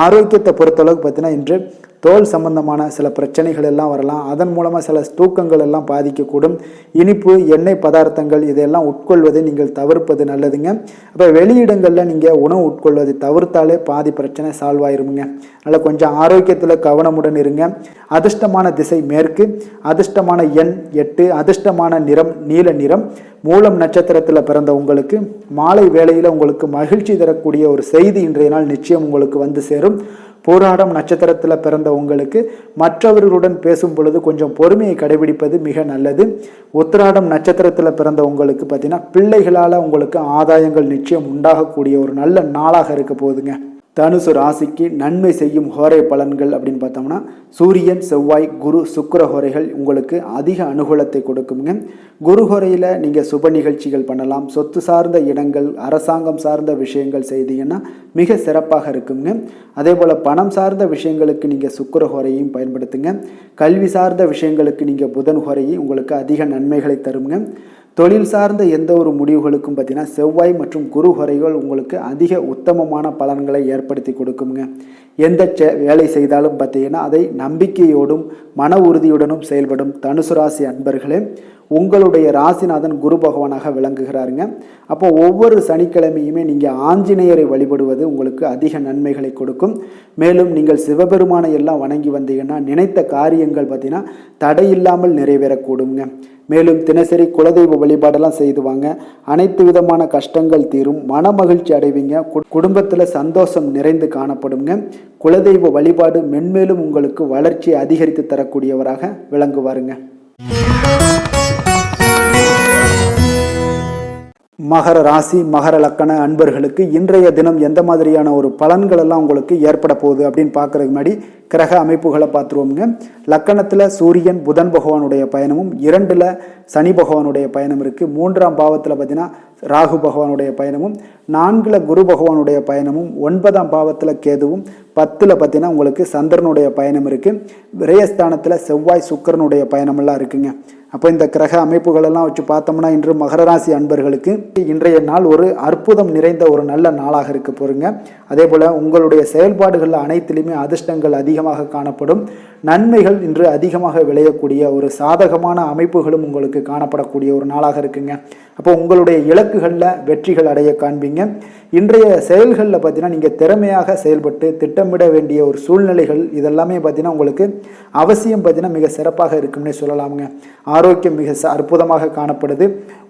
ஆரோக்கியத்தை பொறுத்தளவுக்கு பார்த்தீங்கன்னா இன்று தோல் சம்பந்தமான சில பிரச்சனைகள் எல்லாம் வரலாம். அதன் மூலமாக சில தூக்கங்கள் எல்லாம் பாதிக்கக்கூடும். இனிப்பு எண்ணெய் பதார்த்தங்கள் இதெல்லாம் உட்கொள்வதை நீங்கள் தவிர்ப்பது நல்லதுங்க. அப்போ வெளியிடங்களில் நீங்கள் உணவு உட்கொள்வதை தவிர்த்தாலே பாதி பிரச்சனை சால்வ் ஆயிருமுங்க. அதனால் கொஞ்சம் ஆரோக்கியத்தில் கவனமுடன் இருங்க. அதிர்ஷ்டமான திசை மேற்கு, அதிர்ஷ்டமான எண் 8, அதிர்ஷ்டமான நிறம் நீல நிறம். மூலம் நட்சத்திரத்தில் பிறந்த உங்களுக்கு மாலை வேளையில் உங்களுக்கு மகிழ்ச்சி தரக்கூடிய ஒரு செய்தி இன்றைய நாள் நிச்சயம் உங்களுக்கு வந்து சேரும். பூராடம் நட்சத்திரத்தில் பிறந்த உங்களுக்கு மற்றவர்களுடன் பேசும் பொழுது கொஞ்சம் பொறுமையை கடைபிடிப்பது மிக நல்லது. உத்திராடம் நட்சத்திரத்தில் பிறந்த உங்களுக்கு பார்த்தீங்கன்னா பிள்ளைகளால் உங்களுக்கு ஆதாயங்கள் நிச்சயம் உண்டாகக்கூடிய ஒரு நல்ல நாளாக இருக்க போகுதுங்க. தனுசு ராசிக்கு நன்மை செய்யும் ஹோரை பலன்கள் அப்படின்னு பார்த்தோம்னா சூரியன், செவ்வாய், குரு, சுக்கிர ஹோரைகள் உங்களுக்கு அதிக அனுகூலத்தை கொடுக்குங்க. குரு ஹோரையில் நீங்கள் சுப நிகழ்ச்சிகள் பண்ணலாம். சொத்து சார்ந்த இடங்கள், அரசாங்கம் சார்ந்த விஷயங்கள் செய்தீங்கன்னா மிக சிறப்பாக இருக்குங்க. அதே போல் பணம் சார்ந்த விஷயங்களுக்கு நீங்கள் சுக்கிர ஹோரையும் பயன்படுத்துங்க. கல்வி சார்ந்த விஷயங்களுக்கு நீங்கள் புதன் ஹோரையும் உங்களுக்கு அதிக நன்மைகளை தருங்க. தொழில் சார்ந்த எந்த ஒரு முடிவுகளுக்கும் பார்த்தீங்கன்னா செவ்வாய் மற்றும் குரு ஹோரைகள் உங்களுக்கு அதிக உத்தமமான பலன்களை ஏற்படுத்தி கொடுக்குங்க. எந்த வேலை செய்தாலும் பார்த்தீங்கன்னா அதை நம்பிக்கையோடும் மன உறுதியுடனும் செயல்படும் தனுசு ராசி அன்பர்களே, உங்களுடைய ராசிநாதன் குரு பகவானாக விளங்குகிறாருங்க. அப்போ ஒவ்வொரு சனிக்கிழமையுமே நீங்கள் ஆஞ்சநேயரை வழிபடுவது உங்களுக்கு அதிக நன்மைகளை கொடுக்கும். மேலும் நீங்கள் சிவபெருமானை எல்லாம் வணங்கி வந்தீங்கன்னா நினைத்த காரியங்கள் பார்த்தீங்கன்னா தடையில்லாமல் நிறைவேறக்கூடுங்க. மேலும் தினசரி குலதெய்வ வழிபாடெல்லாம் செய்துவாங்க. அனைத்து விதமான கஷ்டங்கள் தீரும், மன மகிழ்ச்சி அடைவீங்க, குடும்பத்தில் சந்தோஷம் நிறைந்து காணப்படுங்க. குலதெய்வ வழிபாடு மென்மேலும் உங்களுக்கு வளர்ச்சியை அதிகரித்து தரக்கூடியவராக விளங்குவாருங்க. மகர ராசி மகர லக்கண அன்பர்களுக்கு இன்றைய தினம் எந்த மாதிரியான ஒரு பலன்கள் எல்லாம் உங்களுக்கு ஏற்பட போகுது அப்படின்னு பார்க்கறதுக்கு முன்னாடி கிரக அமைப்புகளை பார்த்துருவோங்க. லக்கணத்தில் சூரியன் புதன் பகவானுடைய பயணமும், 2ல் சனி பகவானுடைய பயணம் இருக்குது. 3ஆம் பாவத்தில் பார்த்தீங்கன்னா ராகு பகவானுடைய பயணமும், 4ல் குரு பகவானுடைய பயணமும், 9ஆம் பாவத்தில் கேதுவும், 10ல் பார்த்தீங்கன்னா உங்களுக்கு சந்திரனுடைய பயணம் இருக்குது. விரயஸ்தானத்தில் செவ்வாய் சுக்கிரனுடைய பயணமெல்லாம் இருக்குங்க. அப்போ இந்த கிரக அமைப்புகளெல்லாம் வச்சு பார்த்தோம்னா இன்று மகர ராசி அன்பர்களுக்கு இன்றைய நாள் ஒரு அற்புதம் நிறைந்த ஒரு நல்ல நாளாக இருக்க போகிறீங்க. அதே போல் உங்களுடைய செயல்பாடுகள் அனைத்திலுமே அதிர்ஷ்டங்கள் அதிகமாக காணப்படும். நன்மைகள் இன்று அதிகமாக விளையக்கூடிய ஒரு சாதகமான அமைப்புகளும் உங்களுக்கு காணப்படக்கூடிய ஒரு நாளாக இருக்குங்க. அப்போ உங்களுடைய இலக்குகளில் வெற்றிகள் அடைய காண்பீங்க. இன்றைய செயல்களில் பார்த்தீங்கன்னா நீங்கள் திறமையாக செயல்பட்டு திட்டமிட வேண்டிய ஒரு சூழ்நிலைகள் இதெல்லாமே பார்த்தீங்கன்னா உங்களுக்கு அவசியம் பார்த்தீங்கன்னா மிக சிறப்பாக இருக்கும்னே சொல்லலாமுங்க. ஆரோக்கியம் மிக அற்புதமாக காணப்படுது.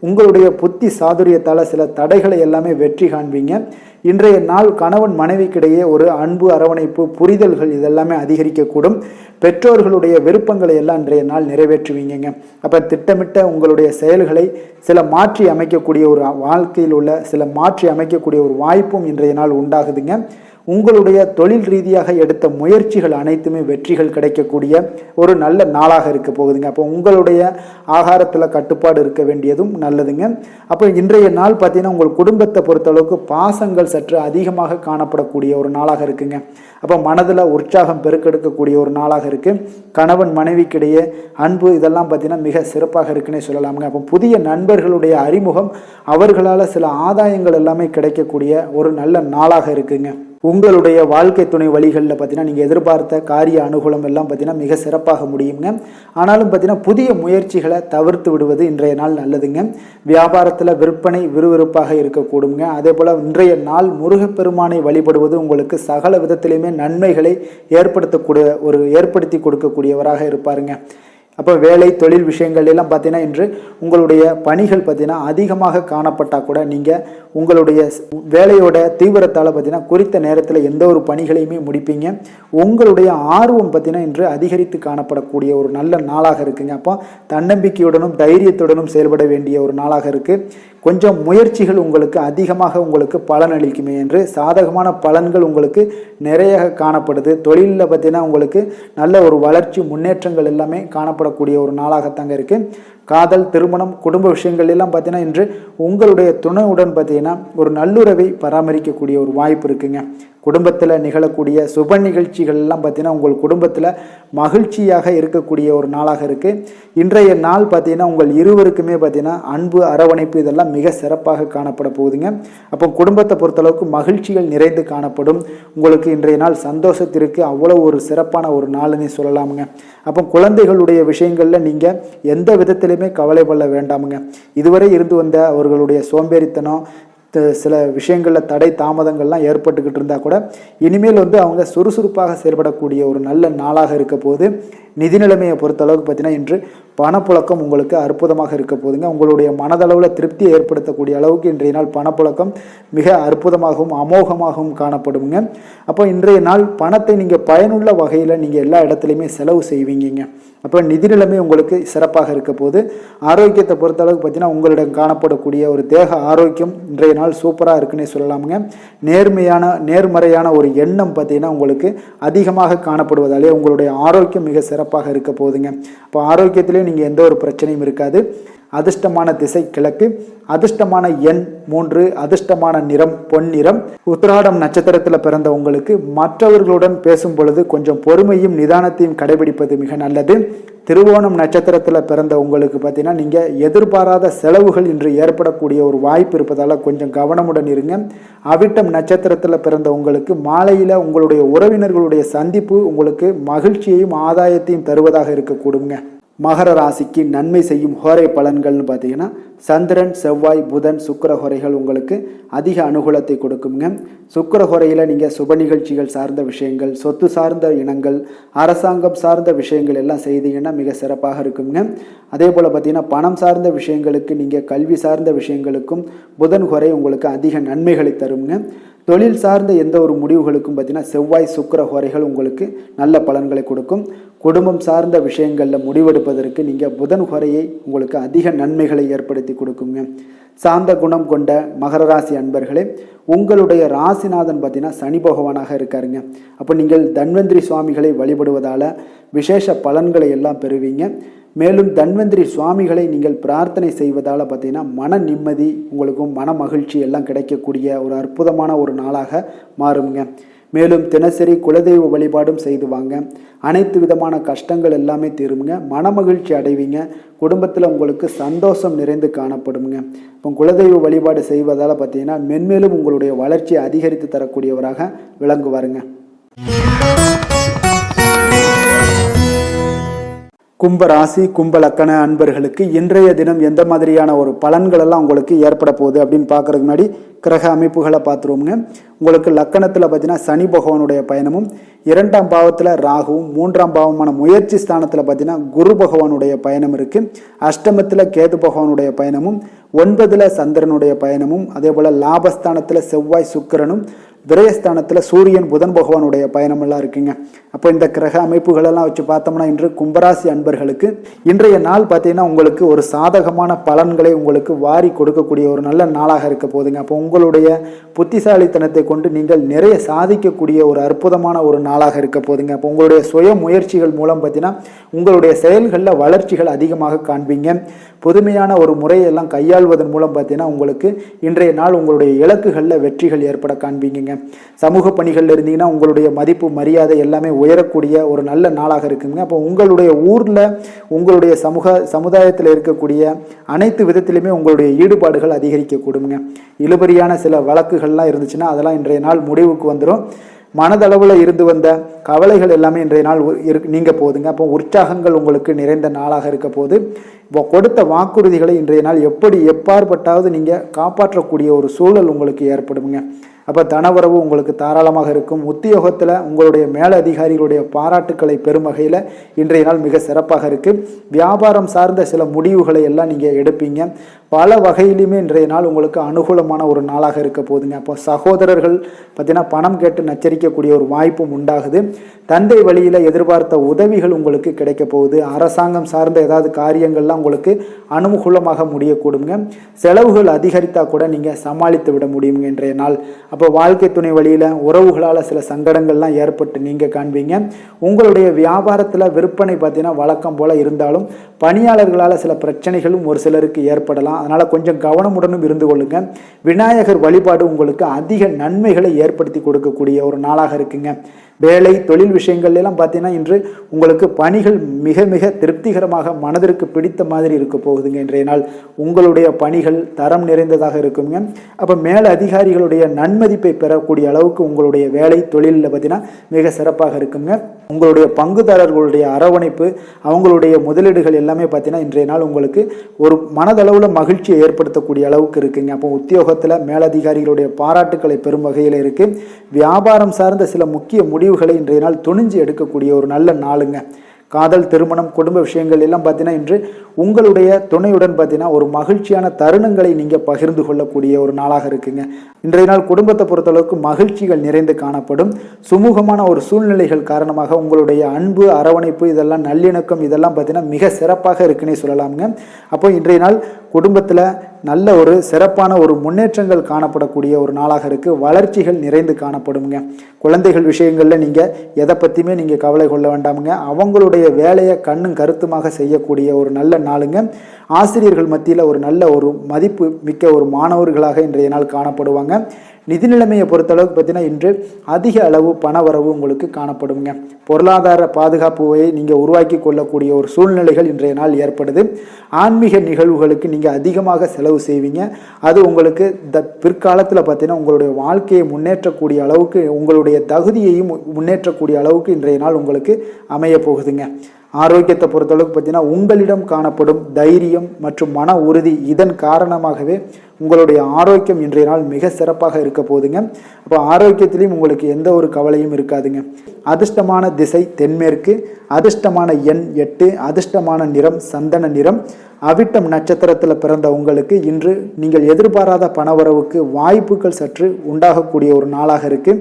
உங்களுடைய புத்தி சாதுரியத்தால் சில தடைகளை எல்லாமே வெற்றி காண்பீங்க. இன்றைய நாள் கணவன் மனைவிக்கிடையே ஒரு அன்பு, அரவணைப்பு, புரிதல்கள் இதெல்லாமே அதிகரிக்கக்கூடும். பெற்றோர்களுடைய விருப்பங்களை எல்லாம் இன்றைய நாள் நிறைவேற்றுவீங்க. அப்போ திட்டமிட்ட உங்களுடைய செயல்களை சில மாற்றி அமைக்கக்கூடிய ஒரு வாழ்க்கையில் உள்ள சில மாற்றி அமைக்கக்கூடிய ஒரு வாய்ப்பும் இன்றைய நாள் உண்டாகுதுங்க. உங்களுடைய தொழில் ரீதியாக எடுத்த முயற்சிகள் அனைத்துமே வெற்றிகள் கிடைக்கக்கூடிய ஒரு நல்ல நாளாக இருக்க போகுதுங்க. அப்போ உங்களுடைய ஆகாரத்தில் கட்டுப்பாடு இருக்க வேண்டியதும் நல்லதுங்க. அப்போ இன்றைய நாள் பார்த்தீங்கன்னா உங்கள் குடும்பத்தை பொறுத்தளவுக்கு பாசங்கள் சற்று அதிகமாக காணப்படக்கூடிய ஒரு நாளாக இருக்குங்க. அப்போ மனதில் உற்சாகம் பெருக்கெடுக்கக்கூடிய ஒரு நாளாக இருக்குது. கணவன் மனைவிக்கிடையே அன்பு இதெல்லாம் பார்த்தீங்கன்னா மிக சிறப்பாக இருக்குன்னே சொல்லலாமுங்க. அப்போ புதிய நண்பர்களுடைய அறிமுகம், அவர்களால் சில ஆதாயங்கள் எல்லாமே கிடைக்கக்கூடிய ஒரு நல்ல நாளாக இருக்குங்க. உங்களுடைய வாழ்க்கை துணை வழிகளில் பார்த்தீங்கன்னா நீங்கள் எதிர்பார்த்த காரிய அனுகூலம் எல்லாம் பார்த்தீங்கன்னா மிக சிறப்பாக முடியுங்க. ஆனாலும் பார்த்தீங்கன்னா புதிய முயற்சிகளை தவிர்த்து விடுவது இன்றைய நாள் நல்லதுங்க. வியாபாரத்தில் விற்பனை விறுவிறுப்பாக இருக்கக்கூடுங்க. அதே போல் இன்றைய நாள் முருகப்பெருமானை வழிபடுவது உங்களுக்கு சகல விதத்திலையுமே நன்மைகளை ஏற்படுத்தி கொடுக்கக்கூடியவராக இருப்பாருங்க. அப்போ வேலை தொழில் விஷயங்கள் எல்லாம் பார்த்தீங்கன்னா இன்று உங்களுடைய பணிகள் பார்த்தீங்கன்னா அதிகமாக காணப்பட்டால் கூட நீங்கள் உங்களுடைய வேலையோட தீவிரத்தால் பார்த்தீங்கன்னா குறித்த நேரத்தில் எந்த ஒரு பணிகளையுமே முடிப்பீங்க. உங்களுடைய ஆர்வம் பார்த்தீங்கன்னா இன்று அதிகரித்து காணப்படக்கூடிய ஒரு நல்ல நாளாக இருக்குங்க. அப்போ தன்னம்பிக்கையுடனும் தைரியத்துடனும் செயல்பட வேண்டிய ஒரு நாளாக இருக்குது. கொஞ்சம் முயற்சிகள் உங்களுக்கு அதிகமாக உங்களுக்கு பலனளிக்குமே என்று சாதகமான பலன்கள் உங்களுக்கு நிறைய காணப்படுது. தொழிலில் பார்த்தீங்கன்னா உங்களுக்கு நல்ல ஒரு வளர்ச்சி முன்னேற்றங்கள் எல்லாமே காணப்படக்கூடிய ஒரு நாளாகத்தாங்க இருக்குது. காதல், திருமணம், குடும்ப விஷயங்கள் எல்லாம் பார்த்தீங்கன்னா இன்று உங்களுடைய துணையுடன் பார்த்தீங்கன்னா ஒரு நல்லுறவை பராமரிக்கக்கூடிய ஒரு வாய்ப்பு இருக்குங்க. குடும்பத்தில் நிகழக்கூடிய சுப நிகழ்ச்சிகள் எல்லாம் பார்த்தீங்கன்னா உங்கள் குடும்பத்தில் மகிழ்ச்சியாக இருக்கக்கூடிய ஒரு நாளாக இருக்குது. இன்றைய நாள் பார்த்தீங்கன்னா உங்கள் இருவருக்குமே பார்த்தீங்கன்னா அன்பு அரவணைப்பு இதெல்லாம் மிக சிறப்பாக காணப்பட போகுதுங்க. அப்போ குடும்பத்தை பொறுத்தளவுக்கு மகிழ்ச்சிகள் நிறைந்து காணப்படும். உங்களுக்கு இன்றைய நாள் சந்தோஷத்திற்கு அவ்வளோ ஒரு சிறப்பான ஒரு நாள்னு சொல்லலாமுங்க. அப்போ குழந்தைகளுடைய விஷயங்களில் நீங்கள் எந்த விதத்திலையுமே கவலைப்பட வேண்டாமுங்க. இதுவரை இருந்து வந்த அவர்களுடைய சோம்பேறித்தனம் சில விஷயங்களில் தடை தாமதங்கள்லாம் ஏற்பட்டுக்கிட்டு இருந்தால் கூட இனிமேல் அவங்க சுறுசுறுப்பாக செயல்படக்கூடிய ஒரு நல்ல நாளாக இருக்க போது. நிதி நிலைமையை பொறுத்தளவுக்கு பார்த்தீங்கன்னா இன்று பணப்புழக்கம் உங்களுக்கு அற்புதமாக இருக்க போதுங்க. உங்களுடைய மனதளவில் திருப்தியை ஏற்படுத்தக்கூடிய அளவுக்கு இன்றைய நாள் பணப்புழக்கம் மிக அற்புதமாகவும் அமோகமாகவும் காணப்படுங்க. அப்போ இன்றைய நாள் பணத்தை நீங்கள் பயனுள்ள வகையில் நீங்கள் எல்லா இடத்துலையுமே செலவு செய்வீங்க. அப்போ நிதி நிலைமை உங்களுக்கு சிறப்பாக இருக்க போது. ஆரோக்கியத்தை பொறுத்தளவுக்கு பார்த்தீங்கன்னா உங்களிடம் காணப்படக்கூடிய ஒரு தேக ஆரோக்கியம் இன்றைய நாள் சூப்பராக இருக்குன்னே சொல்லலாமுங்க. நேர்மறையான ஒரு எண்ணம் பார்த்தீங்கன்னா உங்களுக்கு அதிகமாக காணப்படுவதாலே உங்களுடைய ஆரோக்கியம் மிக சிறப்பாக இருக்க போகுதுங்க. அப்போ ஆரோக்கியத்திலே நீங்கள் எந்த ஒரு பிரச்சனையும் இருக்காது. அதிர்ஷ்டமான திசை கிழக்கு, அதிர்ஷ்டமான எண் 3, அதிர்ஷ்டமான நிறம் பொன்னிறம். உத்திராடம் நட்சத்திரத்தில் பிறந்த உங்களுக்கு மற்றவர்களுடன் பேசும் பொழுது கொஞ்சம் பொறுமையும் நிதானத்தையும் கடைபிடிப்பது மிக நல்லது. திருவோணம் நட்சத்திரத்தில் பிறந்த உங்களுக்கு பார்த்தீங்கன்னா நீங்கள் எதிர்பாராத செலவுகள் இன்று ஏற்படக்கூடிய ஒரு வாய்ப்பு இருப்பதால் கொஞ்சம் கவனமுடன் இருங்க. அவிட்டம் நட்சத்திரத்தில் பிறந்த உங்களுக்கு மாலையில் உங்களுடைய உறவினர்களுடைய சந்திப்பு உங்களுக்கு மகிழ்ச்சியையும் ஆதாயத்தையும் தருவதாக இருக்கக்கூடுங்க. மகர ராசிக்கு நன்மை செய்யும் ஹோரை பலன்கள்னு பார்த்தீங்கன்னா சந்திரன், செவ்வாய், புதன், சுக்கிர ஹோரைகள் உங்களுக்கு அதிக அனுகூலத்தை கொடுக்குங்க. சுக்கிர ஹோரையில் நீங்கள் சுப நிகழ்ச்சிகள் சார்ந்த விஷயங்கள், சொத்து சார்ந்த இனங்கள், அரசாங்கம் சார்ந்த விஷயங்கள் எல்லாம் செய்தீங்கன்னா மிக சிறப்பாக இருக்குங்க. அதே போல் பார்த்தீங்கன்னா பணம் சார்ந்த விஷயங்களுக்கு, நீங்கள் கல்வி சார்ந்த விஷயங்களுக்கும் புதன் ஹோரை உங்களுக்கு அதிக நன்மைகளை தருங்க. தொழில் சார்ந்த எந்த ஒரு முடிவுகளுக்கும் பார்த்தீங்கன்னா செவ்வாய், சுக்கிர ஹோரைகள் உங்களுக்கு நல்ல பலன்களை கொடுக்கும். குடும்பம் சார்ந்த விஷயங்களில் முடிவெடுப்பதற்கு நீங்கள் புதன் ஹோரையை உங்களுக்கு அதிக நன்மைகளை ஏற்படுத்தி கொடுக்குங்க. சாந்த குணம் கொண்ட மகர ராசி அன்பர்களே, உங்களுடைய ராசிநாதன் பார்த்தீங்கன்னா சனி பகவானாக இருக்காருங்க. அப்போ நீங்கள் தன்வந்திரி சுவாமிகளை வழிபடுவதால் விசேஷ பலன்களை எல்லாம் பெறுவீங்க. மேலும் தன்வந்திரி சுவாமிகளை நீங்கள் பிரார்த்தனை செய்வதால் பார்த்தீங்கன்னா மன நிம்மதி உங்களுக்கும் மன மகிழ்ச்சி எல்லாம் கிடைக்கக்கூடிய ஒரு அற்புதமான ஒரு நாளாக மாறுங்க. மேலும் தினசரி குலதெய்வ வழிபாடும் செய்து வாங்க. அனைத்து விதமான கஷ்டங்கள் எல்லாமே தீருங்க. மன மகிழ்ச்சி அடைவீங்க. குடும்பத்தில் உங்களுக்கு சந்தோஷம் நிறைந்து காணப்படுங்க. இப்போ குலதெய்வ வழிபாடு செய்வதால் பார்த்தீங்கன்னா மென்மேலும் உங்களுடைய வளர்ச்சியை அதிகரித்து தரக்கூடியவராக விளங்குவாருங்க. கும்ப ராசி கும்ப லக்கண அன்பர்களுக்கு இன்றைய தினம் எந்த மாதிரியான ஒரு பலன்கள் எல்லாம் உங்களுக்கு ஏற்பட போகுது அப்படின்னு பார்க்கறதுக்கு முன்னாடி கிரக அமைப்புகளை பார்த்துருவோங்க. உங்களுக்கு லக்கணத்தில் பார்த்தீங்கன்னா சனி பகவானுடைய பயணமும், 2ஆம் பாவத்தில் ராகுவும், 3ஆம் பாவமான முயற்சி ஸ்தானத்தில் பார்த்தீங்கன்னா குரு பகவானுடைய பயணம் இருக்குது. அஷ்டமத்தில் கேது பகவானுடைய பயணமும், 9ல் சந்திரனுடைய பயணமும், அதே போல் லாபஸ்தானத்தில் செவ்வாய் சுக்கிரனும், விரயஸ்தானத்தில் சூரியன் புதன் பகவானுடைய பயணமெல்லாம் இருக்குங்க. அப்போ இந்த கிரக அமைப்புகளெல்லாம் வச்சு பார்த்தோம்னா இன்று கும்பராசி அன்பர்களுக்கு இன்றைய நாள் பார்த்தீங்கன்னா உங்களுக்கு ஒரு சாதகமான பலன்களை உங்களுக்கு வாரி கொடுக்கக்கூடிய ஒரு நல்ல நாளாக இருக்க போதுங்க. அப்போ உங்களுடைய புத்திசாலித்தனத்தை கொண்டு நீங்கள் நிறைய சாதிக்கக்கூடிய ஒரு அற்புதமான ஒரு நாளாக இருக்க போதுங்க. அப்போ உங்களுடைய சுய முயற்சிகள் மூலம் பார்த்தீங்கன்னா உங்களுடைய செயல்களில் வளர்ச்சிகள் அதிகமாக காண்பீங்க. புதுமையான ஒரு முறையெல்லாம் கையாள்வதன் மூலம் பார்த்தீங்கன்னா உங்களுக்கு இன்றைய நாள் உங்களுடைய இலக்குகளில் வெற்றிகள் ஏற்பட காண்பீங்க. சமூக பணிகளில் இருந்தீங்கன்னா உங்களுடைய மதிப்பு மரியாதை எல்லாமே உயரக்கூடிய ஒரு நல்ல நாளாக இருக்குங்க. அப்போ உங்களுடைய ஊரில் உங்களுடைய சமுதாயத்தில் இருக்கக்கூடிய அனைத்து விதத்திலுமே உங்களுடைய ஈடுபாடுகள் அதிகரிக்க கூடுங்க. இழுபறியான சில வழக்குகள்லாம் இருந்துச்சுன்னா அதெல்லாம் இன்றைய நாள் முடிவுக்கு வந்துடும். மனதளவில் இருந்து வந்த கவலைகள் எல்லாமே இன்றைய நாள் நீங்க போகுதுங்க. அப்போ உற்சாகங்கள் உங்களுக்கு நிறைந்த நாளாக இருக்க போது. இப்போ கொடுத்த வாக்குறுதிகளை இன்றைய நாள் எப்பாற்பட்டாவது நீங்கள் காப்பாற்றக்கூடிய ஒரு சூழல் உங்களுக்கு ஏற்படுங்க. அப்போ தனவரவு உங்களுக்கு தாராளமாக இருக்கும். உத்தியோகத்தில் உங்களுடைய மேலதிகாரிகளுடைய பாராட்டுக்களை பெறும் வகையில் இன்றைய நாள் மிக சிறப்பாக இருக்குது. வியாபாரம் சார்ந்த சில முடிவுகளை எல்லாம் நீங்கள் எடுப்பீங்க. பல வகையிலுமே இன்றைய நாள் உங்களுக்கு அனுகூலமான ஒரு நாளாக இருக்க போகுதுங்க. அப்போ சகோதரர்கள் பார்த்தீங்கன்னா பணம் கேட்டு நச்சரிக்கக்கூடிய ஒரு வாய்ப்பும் உண்டாகுது. தந்தை வழியில் எதிர்பார்த்த உதவிகள் உங்களுக்கு கிடைக்க போகுது. அரசாங்கம் சார்ந்த ஏதாவது காரியங்கள்லாம் உங்களுக்கு அனுகூலமாக முடியக்கூடுங்க. செலவுகள் அதிகரித்தால் கூட நீங்கள் சமாளித்து விட முடியுங்க இன்றைய நாள். அப்போ வாழ்க்கை துணை வழியில் உறவுகளால் சில சங்கடங்கள்லாம் ஏற்பட்டு நீங்கள் காண்பீங்க. உங்களுடைய வியாபாரத்தில் விற்பனை பார்த்தீங்கன்னா வழக்கம் போல் இருந்தாலும் பணியாளர்களால் சில பிரச்சனைகளும் ஒரு சிலருக்கு ஏற்படலாம். அதனால் கொஞ்சம் கவனமுடனும் இருந்து கொள்ளுங்க. விநாயகர் வழிபாடு உங்களுக்கு அதிக நன்மைகளை ஏற்படுத்தி கொடுக்கக்கூடிய ஒரு நாளாக இருக்குங்க. வேலை தொழில் விஷயங்கள் எல்லாம் பார்த்தீங்கன்னா இன்று உங்களுக்கு பணிகள் மிக மிக திருப்திகரமாக மனதிற்கு பிடித்த மாதிரி இருக்க போகுதுங்க. இன்றைய நாள் உங்களுடைய பணிகள் தரம் நிறைந்ததாக இருக்குங்க. அப்போ மேல் அதிகாரிகளுடைய நன்மதிப்பை பெறக்கூடிய அளவுக்கு உங்களுடைய வேலை தொழிலில் பார்த்தீங்கன்னா மிக சிறப்பாக இருக்குங்க. உங்களுடைய பங்குதாரர்களுடைய அரவணைப்பு, அவங்களுடைய முதலீடுகள் எல்லாமே பார்த்தீங்கன்னா இன்றைய நாள் உங்களுக்கு ஒரு மனதளவில் மகிழ்ச்சியை ஏற்படுத்தக்கூடிய அளவுக்கு இருக்குங்க. அப்போ உத்தியோகத்தில் மேலதிகாரிகளுடைய பாராட்டுக்களை பெறும் வகையில் இருக்கு. வியாபாரம் சார்ந்த சில முக்கிய முடிவுகளை இன்றைய நாள் துணிஞ்சு எடுக்கக்கூடிய ஒரு நல்ல நாளுங்க. காதல், திருமணம், குடும்ப விஷயங்கள் எல்லாம் பார்த்தீங்கன்னா இன்று உங்களுடைய துணையுடன் பார்த்தீங்கன்னா ஒரு மகிழ்ச்சியான தருணங்களை நீங்கள் பகிர்ந்து கொள்ளக்கூடிய ஒரு நாளாக இருக்குங்க. இன்றைய நாள் குடும்பத்தை பொறுத்தளவுக்கு மகிழ்ச்சிகள் நிறைந்து காணப்படும். சுமூகமான ஒரு சூழ்நிலைகள் காரணமாக உங்களுடைய அன்பு, அரவணைப்பு, இதெல்லாம் நல்லிணக்கம் இதெல்லாம் பார்த்தீங்கன்னா மிக சிறப்பாக இருக்குன்னே சொல்லலாமுங்க. அப்போ இன்றைய நாள் குடும்பத்தில் நல்ல ஒரு சிறப்பான ஒரு முன்னேற்றங்கள் காணப்படக்கூடிய ஒரு நாளாக இருக்குது. வளர்ச்சிகள் நிறைந்து காணப்படுங்க. குழந்தைகள் விஷயங்களில் நீங்கள் எதை பற்றியுமே நீங்கள் கவலை கொள்ள வேண்டாமுங்க. அவங்களுடைய வேலையை கண்ணும் கருத்துமாக செய்யக்கூடிய ஒரு நல்ல நாளுங்க. ஆசிரியர்கள் மத்தியில் ஒரு நல்ல ஒரு மதிப்பு மிக்க ஒரு மாணவர்களாக இன்றைய நாள் காணப்படுவாங்க. நிதி நிலைமையை பொறுத்தளவுக்கு பார்த்தீங்கன்னா இன்று அதிக அளவு பணவரவு உங்களுக்கு காணப்படுங்க. பொருளாதார பாதுகாப்புவை நீங்கள் உருவாக்கி கொள்ளக்கூடிய ஒரு சூழ்நிலைகள் இன்றைய நாள் ஏற்படுது. ஆன்மீக நிகழ்வுகளுக்கு நீங்கள் அதிகமாக செலவு செய்வீங்க. அது உங்களுக்கு பிற்காலத்தில் பார்த்தீங்கன்னா உங்களுடைய வாழ்க்கையை முன்னேற்றக்கூடிய அளவுக்கு, உங்களுடைய தகுதியையும் முன்னேற்றக்கூடிய அளவுக்கு இன்றைய நாள் உங்களுக்கு அமைய போகுதுங்க. ஆரோக்கியத்தை பொறுத்தளவுக்கு பார்த்தீங்கன்னா உங்களிடம் காணப்படும் தைரியம் மற்றும் மன உறுதி, இதன் காரணமாகவே உங்களுடைய ஆரோக்கியம் இன்றைய நாள் மிக சிறப்பாக இருக்க போகுதுங்க. அப்போ ஆரோக்கியத்திலையும் உங்களுக்கு எந்த ஒரு கவலையும் இருக்காதுங்க. அதிர்ஷ்டமான திசை தென்மேற்கு, அதிர்ஷ்டமான எண் 8, அதிர்ஷ்டமான நிறம் சந்தன நிறம். அவிட்டம் நட்சத்திரத்தில் பிறந்த உங்களுக்கு இன்று நீங்கள் எதிர்பாராத பணவரவுக்கு வாய்ப்புகள் சற்று உண்டாகக்கூடிய ஒரு நாளாக இருக்குது.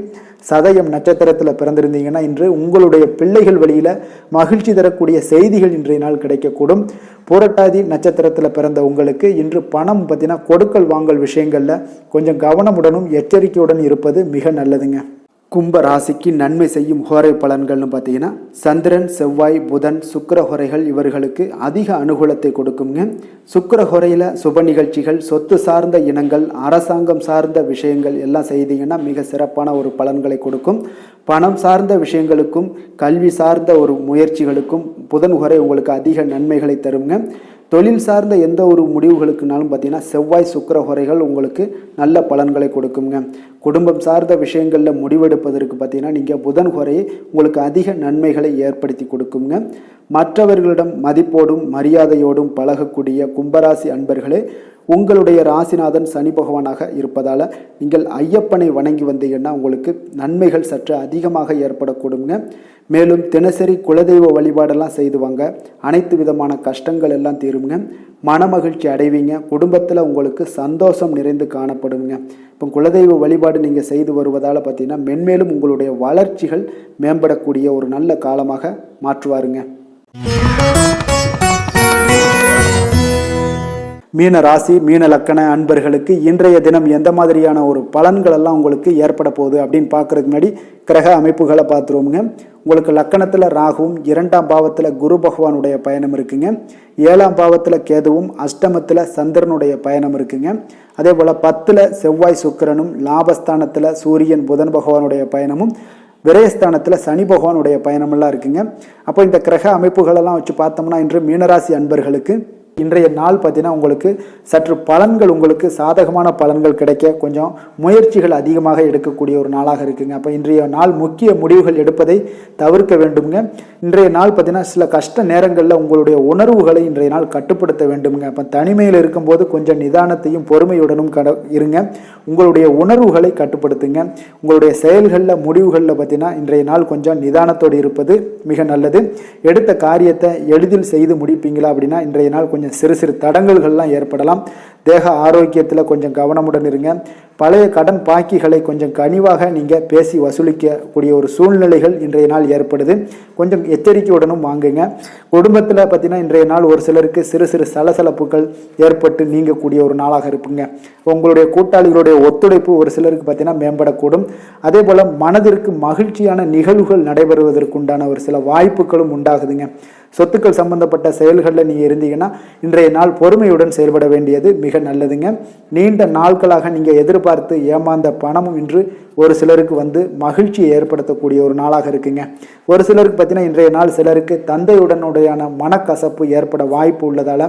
சதயம் நட்சத்திரத்தில் பிறந்திருந்தீங்கன்னா இன்று உங்களுடைய பிள்ளைகள் வழியில் மகிழ்ச்சி தரக்கூடிய செய்திகள் இன்றைய நாள் கிடைக்கக்கூடும். புரட்டாதி நட்சத்திரத்தில் பிறந்த உங்களுக்கு இன்று பணம் பார்த்தீங்கன்னா கொடுக்கல் வாங்கல் விஷயங்களில் கொஞ்சம் கவனமுடனும் எச்சரிக்கையுடன் இருப்பது மிக நல்லதுங்க. கும்ப ராசிக்கு நன்மை செய்யும் ஹோரை பலன்கள்னு பார்த்தீங்கன்னா சந்திரன், செவ்வாய், புதன், சுக்கிர ஹோரைகள் இவர்களுக்கு அதிக அனுகூலத்தை கொடுக்குங்க. சுக்கிர ஹோரையில் சுப நிகழ்ச்சிகள், சொத்து சார்ந்த இனங்கள், அரசாங்கம் சார்ந்த விஷயங்கள் எல்லாம் செய்தீங்கன்னா மிக சிறப்பான ஒரு பலன்களை கொடுக்கும். பணம் சார்ந்த விஷயங்களுக்கும் கல்வி சார்ந்த ஒரு முயற்சிகளுக்கும் புதன் ஹோரை உங்களுக்கு அதிக நன்மைகளை தருங்க. தொழில் சார்ந்த எந்த ஒரு முடிவுகளுக்குனாலும் பார்த்தீங்கன்னா செவ்வாய், சுக்கிர ஹோரைகள் உங்களுக்கு நல்ல பலன்களை கொடுக்குங்க. குடும்பம் சார்ந்த விஷயங்களில் முடிவெடுப்பதற்கு பார்த்தீங்கன்னா நீங்கள் புதன் ஹோரையை உங்களுக்கு அதிக நன்மைகளை ஏற்படுத்தி கொடுக்குங்க. மற்றவர்களிடம் மதிப்போடும் மரியாதையோடும் பழகக்கூடிய கும்பராசி அன்பர்களே, உங்களுடைய ராசிநாதன் சனி பகவானாக இருப்பதால் நீங்கள் ஐயப்பனை வணங்கி வந்தீங்கன்னா உங்களுக்கு நன்மைகள் சற்று அதிகமாக ஏற்படக்கூடுங்க. மேலும் தினசரி குலதெய்வ வழிபாடெல்லாம் செய்துவாங்க. அனைத்து விதமான கஷ்டங்கள் எல்லாம் தீருங்க. மனமகிழ்ச்சி அடைவீங்க. குடும்பத்தில் உங்களுக்கு சந்தோஷம் நிறைந்து காணப்படுங்க. இப்போ குலதெய்வ வழிபாடு நீங்கள் செய்து வருவதால் பார்த்தீங்கன்னா மென்மேலும் உங்களுடைய வளர்ச்சிகள் மேம்படக்கூடிய ஒரு நல்ல காலமாக மாற்றுவாருங்க. மீன ராசி, மீன லக்கண அன்பர்களுக்கு இன்றைய தினம் எந்த மாதிரியான ஒரு பலன்கள் எல்லாம் உங்களுக்கு ஏற்பட போகுது அப்படின்னு பார்க்கறதுக்கு முன்னாடி கிரக அமைப்புகளை பார்த்துருவோங்க. உங்களுக்கு லக்கணத்தில் ராகுவும், 2ஆம் பாவத்தில் குரு பகவானுடைய பயணம் இருக்குங்க. 7ஆம் பாவத்தில் கேதுவும், அஷ்டமத்தில் சந்திரனுடைய பயணம் இருக்குங்க. அதே போல் 10ல் செவ்வாய் சுக்கிரனும், லாபஸ்தானத்தில் சூரியன் புதன் பகவானுடைய பயணமும், விரயஸ்தானத்தில் சனி பகவானுடைய பயணமெல்லாம் இருக்குங்க. அப்போ இந்த கிரக அமைப்புகளெல்லாம் வச்சு பார்த்தோம்னா இன்று மீனராசி அன்பர்களுக்கு இன்றைய நாள் பார்த்தீங்கன்னா உங்களுக்கு சற்று பலன்கள், உங்களுக்கு சாதகமான பலன்கள் கிடைக்க கொஞ்சம் முயற்சிகள் அதிகமாக எடுக்கக்கூடிய ஒரு நாளாக இருக்குங்க. அப்போ இன்றைய நாள் முக்கிய முடிவுகள் எடுப்பதை தவிர்க்க வேண்டுங்க. இன்றைய நாள் பார்த்தீங்கன்னா சில கஷ்ட நேரங்களில் உங்களுடைய உணர்வுகளை இன்றைய நாள் கட்டுப்படுத்த வேண்டுங்க. அப்போ தனிமையில் இருக்கும்போது கொஞ்சம் நிதானத்தையும் பொறுமையுடனும் இருங்க. உங்களுடைய உணர்வுகளை கட்டுப்படுத்துங்க. உங்களுடைய செயல்களில் முடிவுகளில் பார்த்தீங்கன்னா இன்றைய நாள் கொஞ்சம் நிதானத்தோடு இருப்பது மிக நல்லது. எடுத்த காரியத்தை எளிதில் செய்து முடிப்பீங்களா அப்படின்னா இன்றைய நாள் கொஞ்சம் சிறு சிறு தடங்கல்கள்லாம் ஏற்படலாம். தேக ஆரோக்கியத்தில் கொஞ்சம் கவனமுடன் இருங்க. பழைய கடன் பாக்கிகளை கொஞ்சம் கனிவாக நீங்கள் பேசி வசூலிக்கக்கூடிய ஒரு சூழ்நிலைகள் இன்றைய நாள் ஏற்படுது. கொஞ்சம் எச்சரிக்கையுடனும் வாங்குங்க. குடும்பத்தில் பார்த்தீங்கன்னா இன்றைய நாள் ஒரு சிலருக்கு சிறு சிறு சலசலப்புகள் ஏற்பட்டு நீங்கக்கூடிய ஒரு நாளாக இருப்புங்க. உங்களுடைய கூட்டாளிகளுடைய ஒத்துழைப்பு ஒரு சிலருக்கு பார்த்தீங்கன்னா மேம்படக்கூடும். அதே போல் மனதிற்கு மகிழ்ச்சியான நிகழ்வுகள் நடைபெறுவதற்குண்டான ஒரு சில வாய்ப்புகளும் உண்டாகுதுங்க. சொத்துக்கள் சம்பந்தப்பட்ட செயல்களில் நீங்கள் இருந்தீங்கன்னா இன்றைய நாள் பொறுமையுடன் செயல்பட வேண்டியது மிக மிக நல்லதுங்க. நீண்ட நாட்களாக நீங்கள் எதிர்பார்த்து ஏமாந்த பணமும் இன்று ஒரு சிலருக்கு வந்து மகிழ்ச்சியை ஏற்படுத்தக்கூடிய ஒரு நாளாக இருக்குங்க. ஒரு சிலருக்கு பார்த்தீங்கன்னா இன்றைய நாள் சிலருக்கு தந்தையுடனுடையான மனக்கசப்பு ஏற்பட வாய்ப்பு உள்ளதால்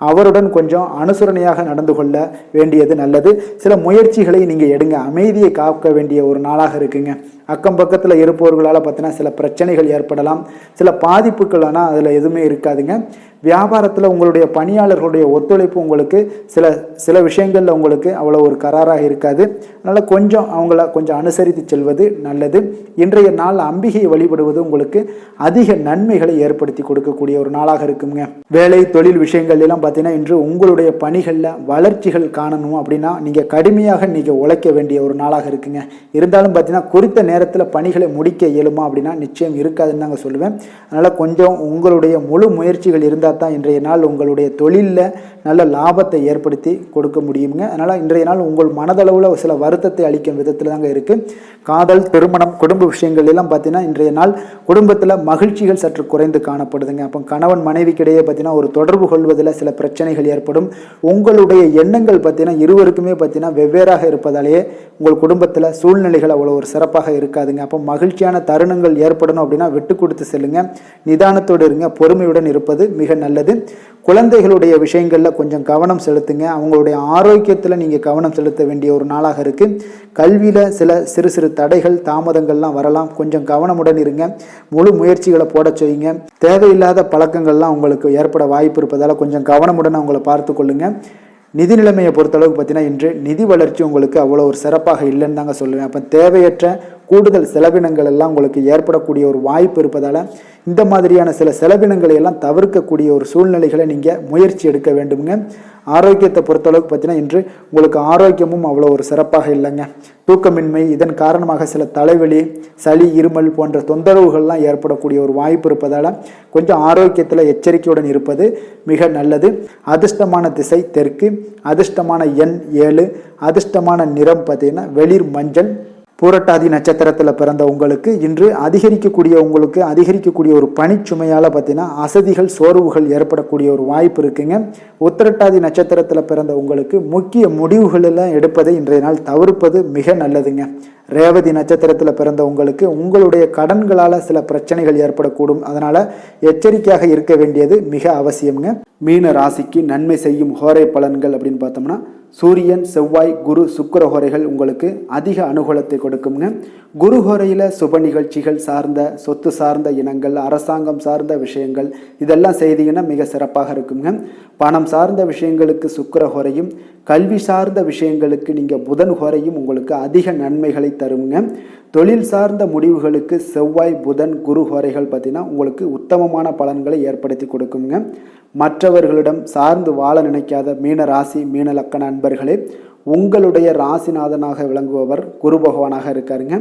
அவருடன் கொஞ்சம் அனுசரணையாக நடந்து கொள்ள வேண்டியது நல்லது. சில முயற்சிகளை நீங்கள் எடுங்க, அமைதியை காக்க வேண்டிய ஒரு நாளாக இருக்குங்க. அக்கம் பக்கத்தில் இருப்பவர்களால் பார்த்தீங்கன்னா சில பிரச்சனைகள் ஏற்படலாம், சில பாதிப்புகள், ஆனால் அதில் எதுவுமே இருக்காதுங்க. வியாபாரத்தில் உங்களுடைய பணியாளர்களுடைய ஒத்துழைப்பு உங்களுக்கு சில விஷயங்களில் உங்களுக்கு அவ்வளோ ஒரு கராராக இருக்காது. அதனால் கொஞ்சம் அவங்கள கொஞ்சம் அனுசரித்து செல்வது நல்லது. இன்றைய நாள் அம்பிகையை வழிபடுவது உங்களுக்கு அதிக நன்மைகளை ஏற்படுத்தி கொடுக்கக்கூடிய ஒரு நாளாக இருக்குங்க. வேலை தொழில் விஷயங்கள் எல்லாம் பார்த்தீங்கன்னா இன்று உங்களுடைய பணிகளில் வளர்ச்சிகள் காணணும் அப்படின்னா நீங்கள் கடுமையாக நீங்கள் உழைக்க வேண்டிய ஒரு நாளாக இருக்குங்க. இருந்தாலும் பார்த்தீங்கன்னா குறித்த நேரத்தில் பணிகளை முடிக்க இயலுமா அப்படின்னா நிச்சயம் இருக்காதுன்னு தாங்க சொல்லுவேன். அதனால் கொஞ்சம் உங்களுடைய முழு முயற்சிகள் இருந்தால் தான் இன்றைய நாள் உங்களுடைய தொழிலில் நல்ல லாபத்தை ஏற்படுத்தி கொடுக்க முடியுங்க. அதனால் இன்றைய நாள் உங்கள் மனதளவில் சில வருத்தத்தை அளிக்கும் விதத்தில் தாங்க இருக்குது. காதல், திருமணம், குடும்ப விஷயங்கள் எல்லாம் பார்த்தீங்கன்னா இன்றைய நாள் குடும்பத்தில் மகிழ்ச்சிகள் சற்று குறைந்து காணப்படுதுங்க. அப்போ கணவன் மனைவிக்கிடையே பார்த்தீங்கன்னா ஒரு தொடர்பு கொள்வதில் சில பிரச்சனைகள் ஏற்படும். உங்களுடைய எண்ணங்கள் பார்த்தீங்கன்னா இருவருக்குமே பார்த்தீங்கன்னா வெவ்வேறாக இருப்பதாலேயே உங்கள் குடும்பத்தில் சூழ்நிலைகள் அவ்வளோ ஒரு சிறப்பாக இருக்காதுங்க. அப்போ மகிழ்ச்சியான தருணங்கள் ஏற்படணும் அப்படின்னா விட்டு கொடுத்து செல்லுங்க, நிதானத்தோடு இருங்க, பொறுமையுடன் இருப்பது மிக நல்லது. குழந்தைகளுடைய விஷயங்களில் கொஞ்சம் கவனம் செலுத்துங்க. அவங்களுடைய ஆரோக்கியத்தில் நீங்கள் கவனம் செலுத்த வேண்டிய ஒரு நாளாக இருக்குது. கல்வியில் சிறு சிறு தடைகள் தாமதங்கள்லாம் வரலாம், கொஞ்சம் கவனமுடன் இருங்க. முழு முயற்சிகளை போட செய்யுங்க. தேவையில்லாத பழக்கங்கள்லாம் உங்களுக்கு ஏற்பட வாய்ப்பு இருப்பதால் கொஞ்சம் கவனமுடன் அவங்கள பார்த்து கொள்ளுங்க. நிதி நிலைமையை பொறுத்தளவுக்கு பார்த்தீங்கன்னா இன்று நிதி வளர்ச்சி உங்களுக்கு அவ்வளோ ஒரு சிறப்பாக இல்லைன்னு தாங்க சொல்லுவேன். அப்போ தேவையற்ற கூடுதல் செலவினங்கள் எல்லாம் உங்களுக்கு ஏற்படக்கூடிய ஒரு வாய்ப்பு இருப்பதால் இந்த மாதிரியான சில செலவினங்களை எல்லாம் தவிர்க்கக்கூடிய ஒரு சூழ்நிலைகளை நீங்கள் முயற்சி எடுக்க வேண்டுங்க. ஆரோக்கியத்தை பொறுத்தளவுக்கு பார்த்தீங்கன்னா இன்று உங்களுக்கு ஆரோக்கியமும் அவ்வளோ ஒரு சிறப்பாக இல்லைங்க. தூக்கமின்மை, இதன் காரணமாக சில தலைவலி, சளி, இருமல் போன்ற தொந்தரவுகள்லாம் ஏற்படக்கூடிய ஒரு வாய்ப்பு இருப்பதால் கொஞ்சம் ஆரோக்கியத்தில் எச்சரிக்கையுடன் இருப்பது மிக நல்லது. அதிர்ஷ்டமான திசை தெற்கு, அதிர்ஷ்டமான எண் 7, அதிர்ஷ்டமான நிறம் பார்த்தீங்கன்னா வெளிர் மஞ்சள். பூரட்டாதி நட்சத்திரத்தில் பிறந்த உங்களுக்கு இன்று அதிகரிக்கக்கூடிய ஒரு பனிச்சுமையால் பார்த்தீங்கன்னா அசதிகள், சோர்வுகள் ஏற்படக்கூடிய ஒரு வாய்ப்பு இருக்குங்க. உத்திரட்டாதி நட்சத்திரத்தில் பிறந்த உங்களுக்கு முக்கிய முடிவுகளெல்லாம் எடுப்பதை இன்றைய நாள் தவிர்ப்பது மிக நல்லதுங்க. ரேவதி நட்சத்திரத்தில் பிறந்த உங்களுக்கு உங்களுடைய கடன்களால் சில பிரச்சனைகள் ஏற்படக்கூடும், அதனால் எச்சரிக்கையாக இருக்க வேண்டியது மிக அவசியம்ங்க. மீன ராசிக்கு நன்மை செய்யும் ஹோரை பலன்கள் அப்படின்னு பார்த்தோம்னா சூரியன், செவ்வாய், குரு, சுக்கிர ஹோரைகள் உங்களுக்கு அதிக அனுகூலத்தை கொடுக்குங்க. குரு ஹோரையில் சுப நிகழ்ச்சிகள் சார்ந்த, சொத்து சார்ந்த இனங்கள், அரசாங்கம் சார்ந்த விஷயங்கள் இதெல்லாம் செய்தீங்கன்னா மிக சிறப்பாக இருக்குங்க. பணம் சார்ந்த விஷயங்களுக்கு சுக்கிர ஹோரையும், கல்வி சார்ந்த விஷயங்களுக்கு நீங்கள் புதன் ஹோரையும் உங்களுக்கு அதிக நன்மைகளை தருங்க. தொழில் சார்ந்த முடிவுகளுக்கு செவ்வாய், புதன், குரு ஹோரைகள் பார்த்தீங்கன்னா உங்களுக்கு உத்தமமான பலன்களை ஏற்படுத்தி கொடுக்குங்க. மற்றவர்களிடம் சார்ந்து வாழ நினைக்காத மீன ராசி, மீன லக்கண அன்பர்களே, உங்களுடைய ராசிநாதனாக விளங்குபவர் குரு பகவானாக இருக்காருங்க.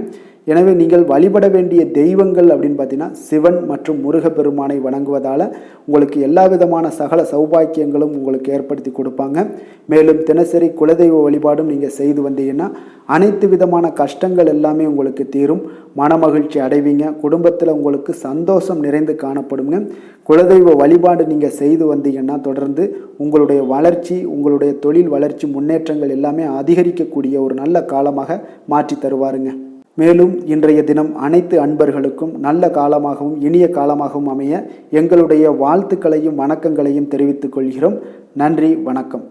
எனவே நீங்கள் வழிபட வேண்டிய தெய்வங்கள் அப்படின்னு பார்த்தீங்கன்னா சிவன் மற்றும் முருகப்பெருமானை வணங்குவதால் உங்களுக்கு எல்லா விதமான சகல சௌபாக்கியங்களும் உங்களுக்கு ஏற்படுத்தி கொடுப்பாங்க. மேலும் தினசரி குலதெய்வ வழிபாடும் நீங்கள் செய்து வந்தீங்கன்னா அனைத்து விதமான கஷ்டங்கள் எல்லாமே உங்களுக்கு தீரும், மனமகிழ்ச்சி அடைவீங்க, குடும்பத்தில் உங்களுக்கு சந்தோஷம் நிறைந்து காணப்படுங்க. குலதெய்வ வழிபாடு நீங்கள் செய்து வந்தீங்கன்னா தொடர்ந்து உங்களுடைய வளர்ச்சி, உங்களுடைய தொழில் வளர்ச்சி, முன்னேற்றங்கள் எல்லாமே அதிகரிக்கக்கூடிய ஒரு நல்ல காலமாக மாற்றி தருவாருங்க. மேலும் இன்றைய தினம் அனைத்து அன்பர்களுக்கும் நல்ல காலமாகவும் இனிய காலமாகவும் அமைய எங்களுடைய வாழ்த்துக்களையும் வணக்கங்களையும் தெரிவித்துக் கொள்கிறோம். நன்றி, வணக்கம்.